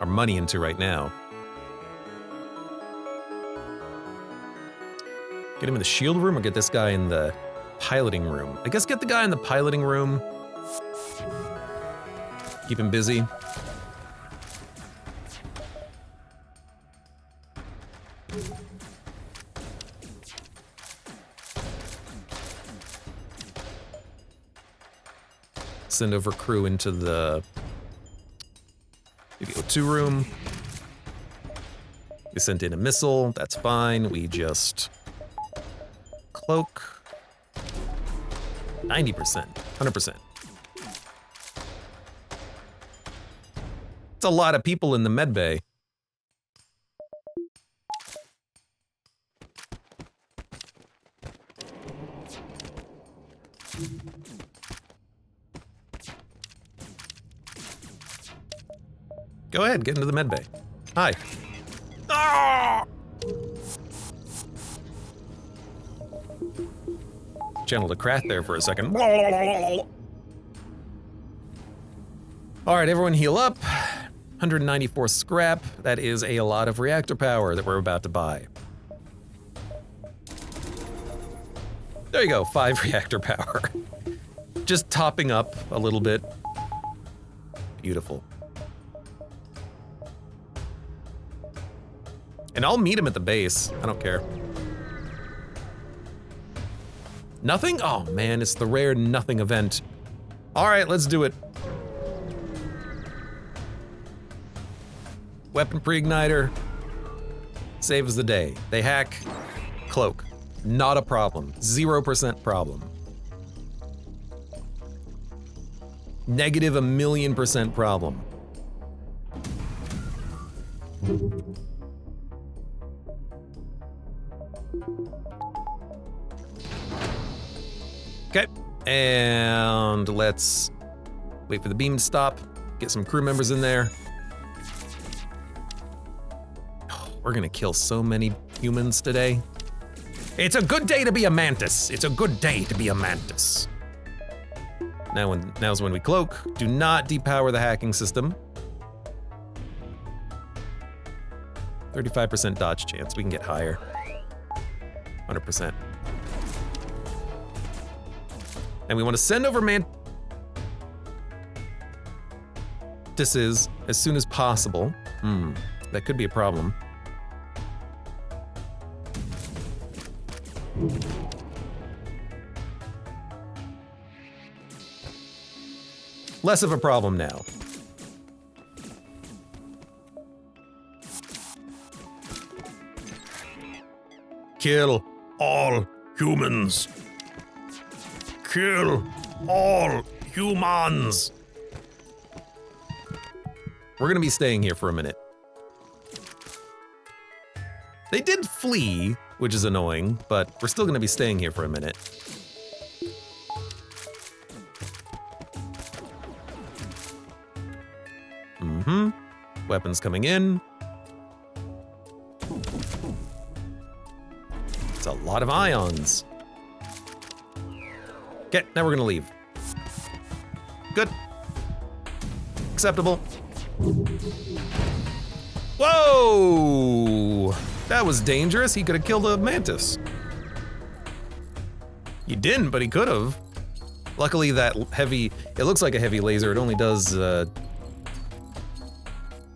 money into right now. Get him in the shield room or get this guy in the piloting room? I guess get the guy in the piloting room. Keep him busy. Send over crew into the BBO2 room. We sent in a missile, that's fine. We just cloak. 90%, 100%. It's a lot of people in the med bay. Go ahead, get into the med bay. Hi. Ah! Channeled a craft there for a second. All right, everyone heal up. 194 scrap. That is a lot of reactor power that we're about to buy. There you go, 5 reactor power. Just topping up a little bit. Beautiful. And I'll meet him at the base. I don't care. Nothing? Oh man, it's the rare nothing event. All right, let's do it. Weapon pre-igniter. Saves the day. They hack. Cloak. Not a problem. 0% problem. Negative $1,000,000% problem. Okay, and let's wait for the beam to stop, get some crew members in there. Oh, we're gonna kill so many humans today. It's a good day to be a mantis. It's a good day to be a mantis. Now's when we cloak. Do not depower the hacking system. 35% dodge chance. We can get higher. 100%. And we want to send over mantises as soon as possible. That could be a problem. Less of a problem now. Kill all humans. Kill all humans. We're gonna be staying here for a minute. They did flee, which is annoying, but we're still gonna be staying here for a minute. Mm-hmm. Weapons coming in. It's a lot of ions. Okay, now we're gonna leave. Good. Acceptable. Whoa! That was dangerous. He could have killed a mantis. He didn't, but he could have. Luckily, that heavy, it looks like a heavy laser. It only does the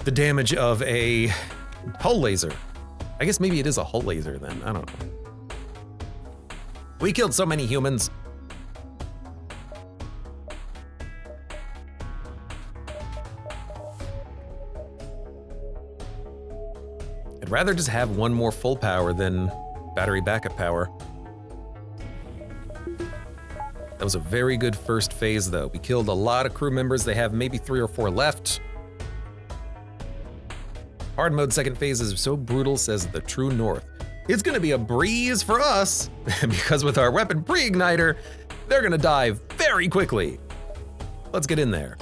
damage of a hull laser. I guess maybe it is a hull laser then. I don't know. We killed so many humans. I'd rather just have one more full power than battery backup power. That was a very good first phase though. We killed a lot of crew members. They have maybe 3 or 4 left. Hard mode second phase is so brutal, says the True North. It's gonna be a breeze for us because with our weapon pre-igniter, they're gonna die very quickly. Let's get in there.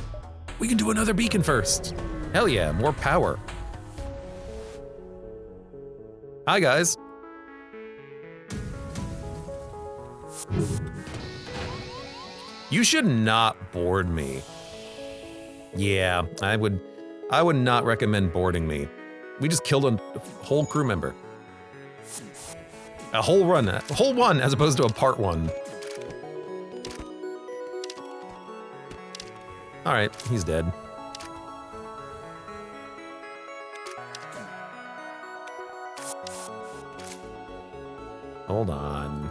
We can do another beacon first. Hell yeah, more power. Hi guys. You should not board me. Yeah, I would not recommend boarding me. We just killed a whole crew member. A whole one as opposed to a part 1. All right, he's dead. Hold on.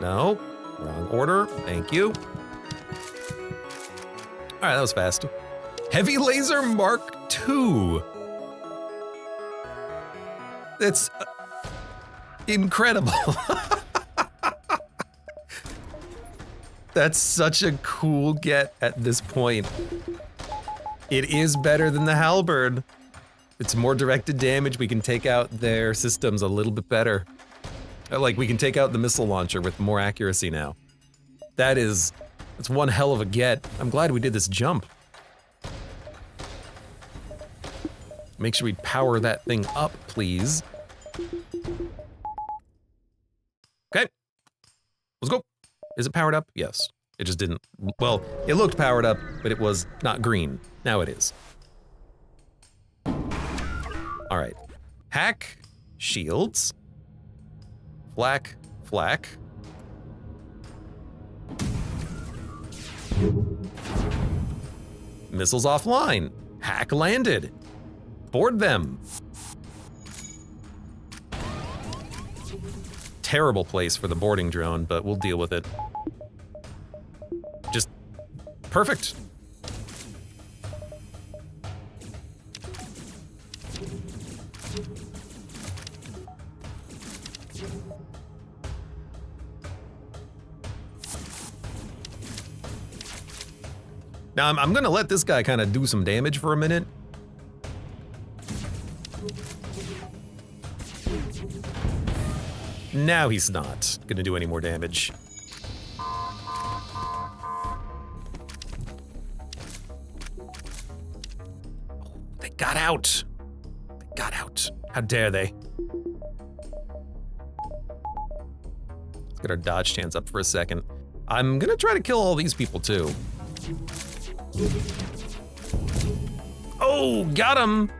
No, wrong order, thank you. All right, that was fast. Heavy Laser Mark II. That's incredible. That's such a cool get at this point. It is better than the halberd. It's more directed damage. We can take out their systems a little bit better. Like, we can take out the missile launcher with more accuracy now. That's one hell of a get. I'm glad we did this jump. Make sure we power that thing up, please. Okay, let's go. Is it powered up? Yes. It just didn't, well, it looked powered up, but it was not green. Now it is. All right, hack, shields, flak, flak. Missiles offline, hack landed. Board them. Terrible place for the boarding drone, but we'll deal with it. Just perfect. Now I'm gonna let this guy kind of do some damage for a minute. Now he's not gonna do any more damage. They got out. They got out. How dare they? Let's get our dodge chance up for a second. I'm gonna try to kill all these people too. Oh, got him.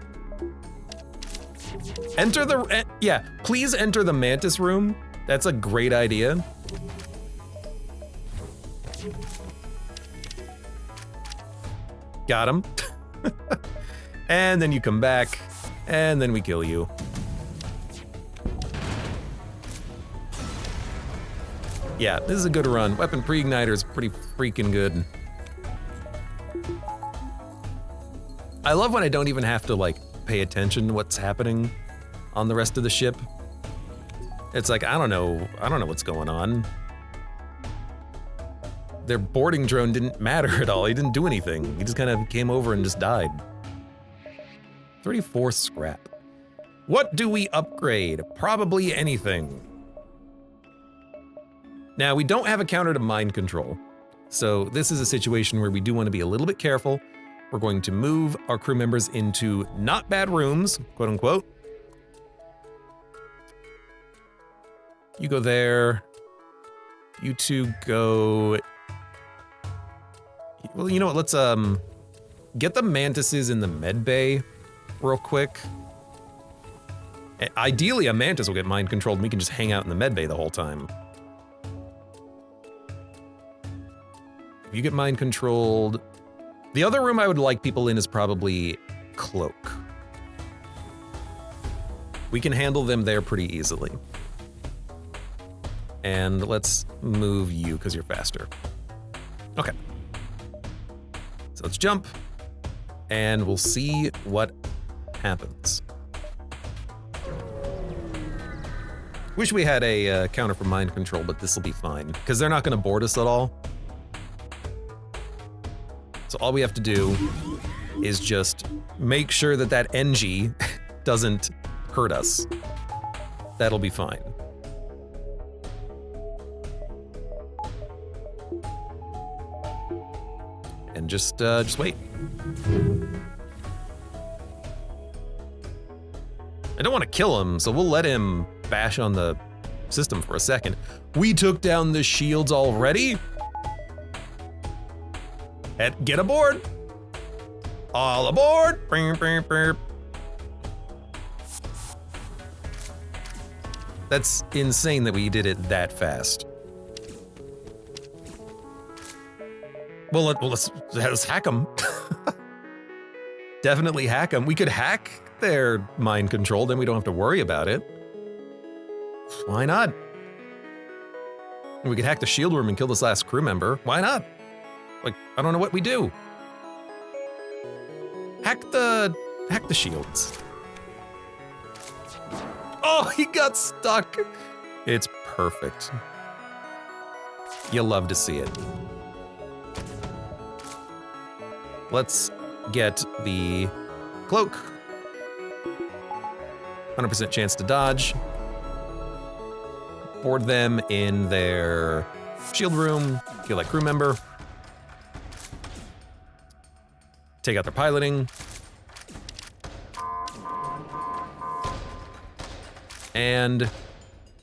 Enter the, yeah, please enter the mantis room. That's a great idea. Got him. And then you come back, and then we kill you. Yeah, this is a good run. Weapon pre-igniter is pretty freaking good. I love when I don't even have to like pay attention to what's happening on the rest of the ship. It's like, I don't know what's going on. Their boarding drone didn't matter at all. He didn't do anything. He just kind of came over and just died. 34 scrap. What do we upgrade? Probably anything. Now, we don't have a counter to mind control, so this is a situation where we do want to be a little bit careful. We're going to move our crew members into not bad rooms, quote unquote. You go there. You two go... Well, you know what, let's get the mantises in the med bay real quick. Ideally, a mantis will get mind controlled and we can just hang out in the med bay the whole time. If you get mind controlled... The other room I would like people in is probably cloak. We can handle them there pretty easily. And let's move you because you're faster. Okay. So let's jump and we'll see what happens. Wish we had a counter for mind control, but this will be fine because they're not going to board us at all. So all we have to do is just make sure that that NG doesn't hurt us. That'll be fine. And just wait. I don't want to kill him, so we'll let him bash on the system for a second. We took down the shields already? Get aboard! All aboard! That's insane that we did it that fast. Well, let's hack them. Definitely hack them. We could hack their mind control, then we don't have to worry about it. Why not? We could hack the shield room and kill this last crew member. Why not? Like, I don't know what we do. Hack the shields. Oh, he got stuck. It's perfect. You love to see it. Let's get the cloak. 100% chance to dodge. Board them in their shield room. Kill that crew member. Take out their piloting. And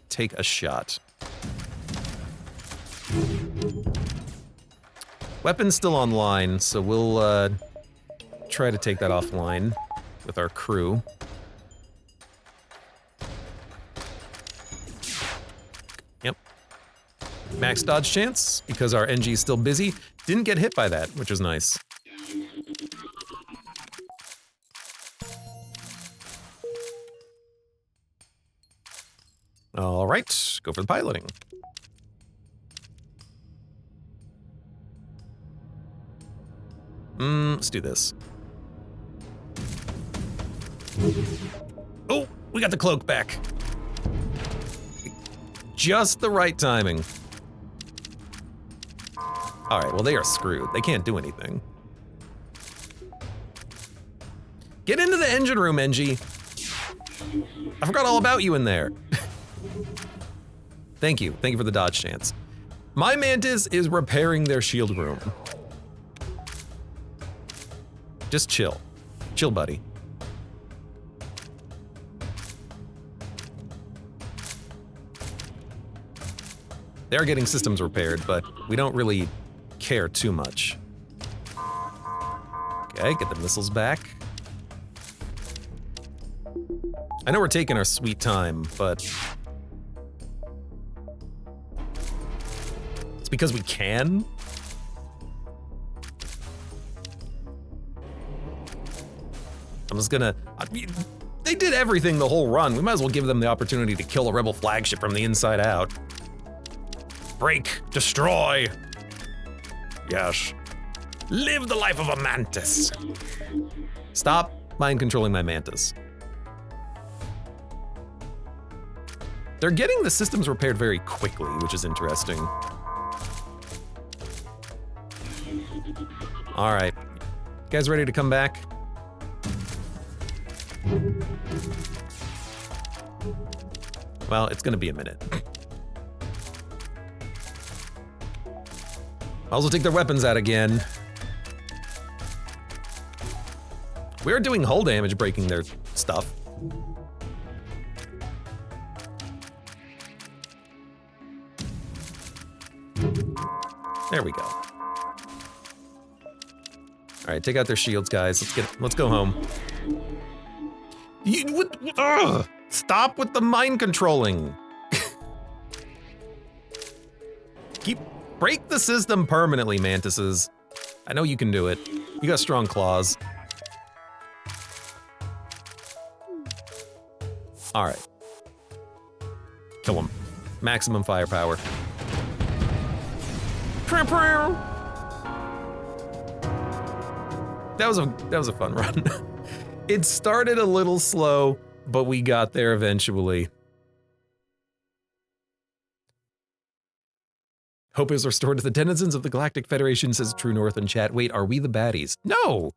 take a shot. Weapon's still online, so we'll try to take that offline with our crew. Yep. Max dodge chance, because our NG is still busy. Didn't get hit by that, which was nice. All right, go for the piloting. Let's do this. Oh, we got the cloak back. Just the right timing. All right, well, they are screwed. They can't do anything. Get into the engine room, NG. I forgot all about you in there. Thank you. Thank you for the dodge chance. My Mantis is repairing their shield room. Just chill. Chill, buddy. They're getting systems repaired, but we don't really care too much. Okay, get the missiles back. I know we're taking our sweet time, but it's because we can. I'm just gonna... they did everything the whole run. We might as well give them the opportunity to kill a rebel flagship from the inside out. Break, destroy. Yes. Live the life of a mantis. Stop mind controlling my mantis. They're getting the systems repaired very quickly, which is interesting. All right, you guys ready to come back? Well, it's gonna be a minute. I'll also take their weapons out again. We're doing hull damage breaking their stuff. There we go. All right, take out their shields, guys. Let's go home. Stop with the mind controlling. Break the system permanently, mantises. I know you can do it. You got strong claws. All right. Kill him. Maximum firepower. That was a fun run. It started a little slow, but we got there eventually. Hope is restored to the denizens of the Galactic Federation, says True North in chat. Wait, are we the baddies? No!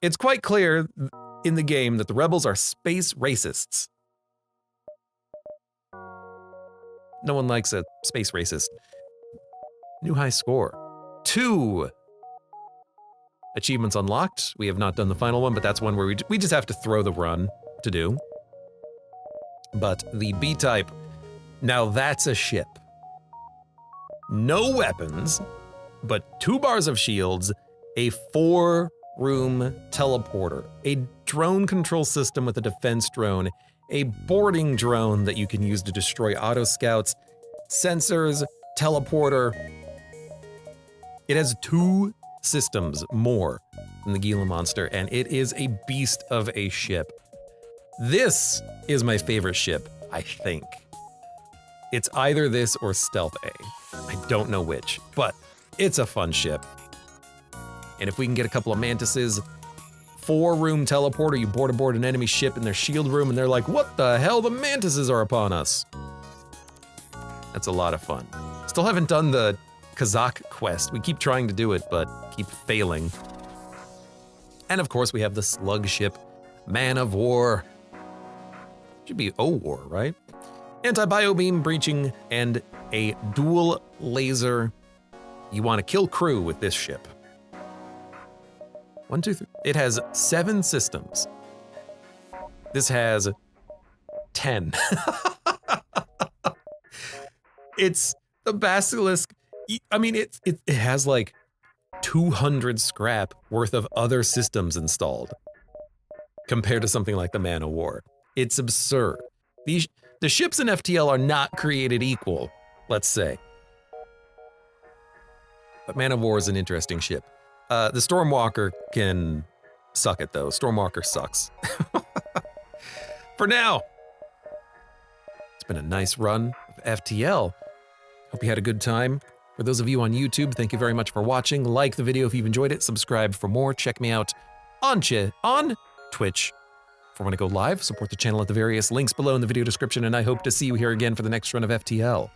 It's quite clear in the game that the rebels are space racists. No one likes a space racist. New high score. 2 achievements unlocked. We have not done the final one, but that's one where we just have to throw the run to do. But the B-type, now that's a ship. No weapons, but 2 bars of shields, a 4-room teleporter, a drone control system with a defense drone, a boarding drone that you can use to destroy auto scouts, sensors, teleporter. It has 2 systems more than the Gila monster, and it is a beast of a ship. This is my favorite ship, I think. It's either this or Stealth A. I don't know which, but it's a fun ship. And if we can get a couple of mantises, 4-room teleporter, you board aboard an enemy ship in their shield room and they're like, what the hell, the mantises are upon us. That's a lot of fun. Still haven't done the Kazakh quest. We keep trying to do it, but keep failing. And of course we have the slug ship, Man of War. Should be O-War, right? Anti-biobeam breaching and a dual laser. You want to kill crew with this ship. 1, 2, 3. It has 7 systems. This has 10. It's the Basilisk. I mean, it has like 200 scrap worth of other systems installed compared to something like the Man of War. It's absurd. The ships in FTL are not created equal, let's say. But Man of War is an interesting ship. The Stormwalker can suck it though. Stormwalker sucks. For now, it's been a nice run of FTL. Hope you had a good time. For those of you on YouTube, thank you very much for watching. Like the video if you've enjoyed it. Subscribe for more. Check me out on Twitch. For when I go live, support the channel at the various links below in the video description, and I hope to see you here again for the next run of FTL.